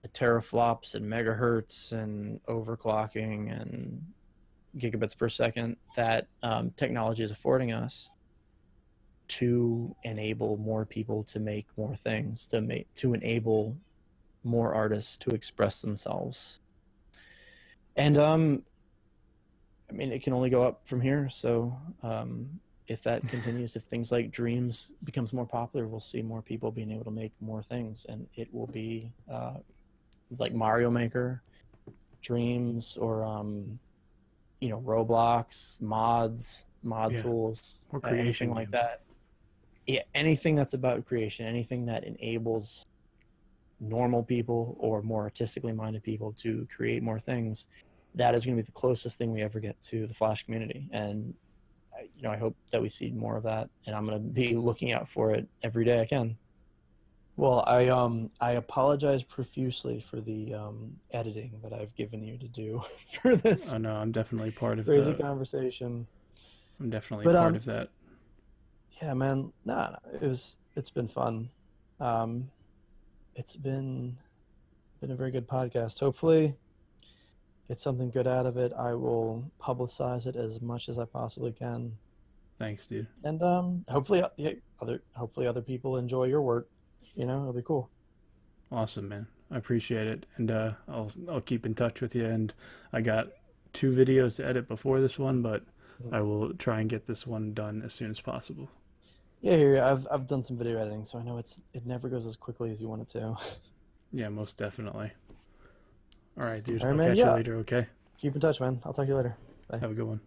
teraflops and megahertz and overclocking and gigabits per second that technology is affording us to enable more people to make more things, to enable more artists to express themselves. And it can only go up from here. So if that continues, if things like Dreams becomes more popular, we'll see more people being able to make more things, and it will be like Mario Maker, Dreams, or Roblox, mod tools, or creation anything like that. Yeah, anything that's about creation, anything that enables normal people or more artistically minded people to create more things, that is going to be the closest thing we ever get to the Flash community. And I hope that we see more of that, and I'm going to be looking out for it every day I can. Well, I apologize profusely for the editing that I've given you to do for this. Oh no, I'm definitely part of crazy conversation. I'm definitely part of that. Yeah, man. It's been fun. It's been a very good podcast. Hopefully get something good out of it. I will publicize it as much as I possibly can. Thanks, dude. And hopefully other people enjoy your work. It'll be cool. Awesome, man. I appreciate it. And I'll keep in touch with you. And I got 2 videos to edit before this one, but I will try and get this one done as soon as possible. Yeah, I've done some video editing, so I know it never goes as quickly as you want it to. Yeah, most definitely. All right, dude. All right, I'll man, catch you later, okay? Keep in touch, man. I'll talk to you later. Bye. Have a good one.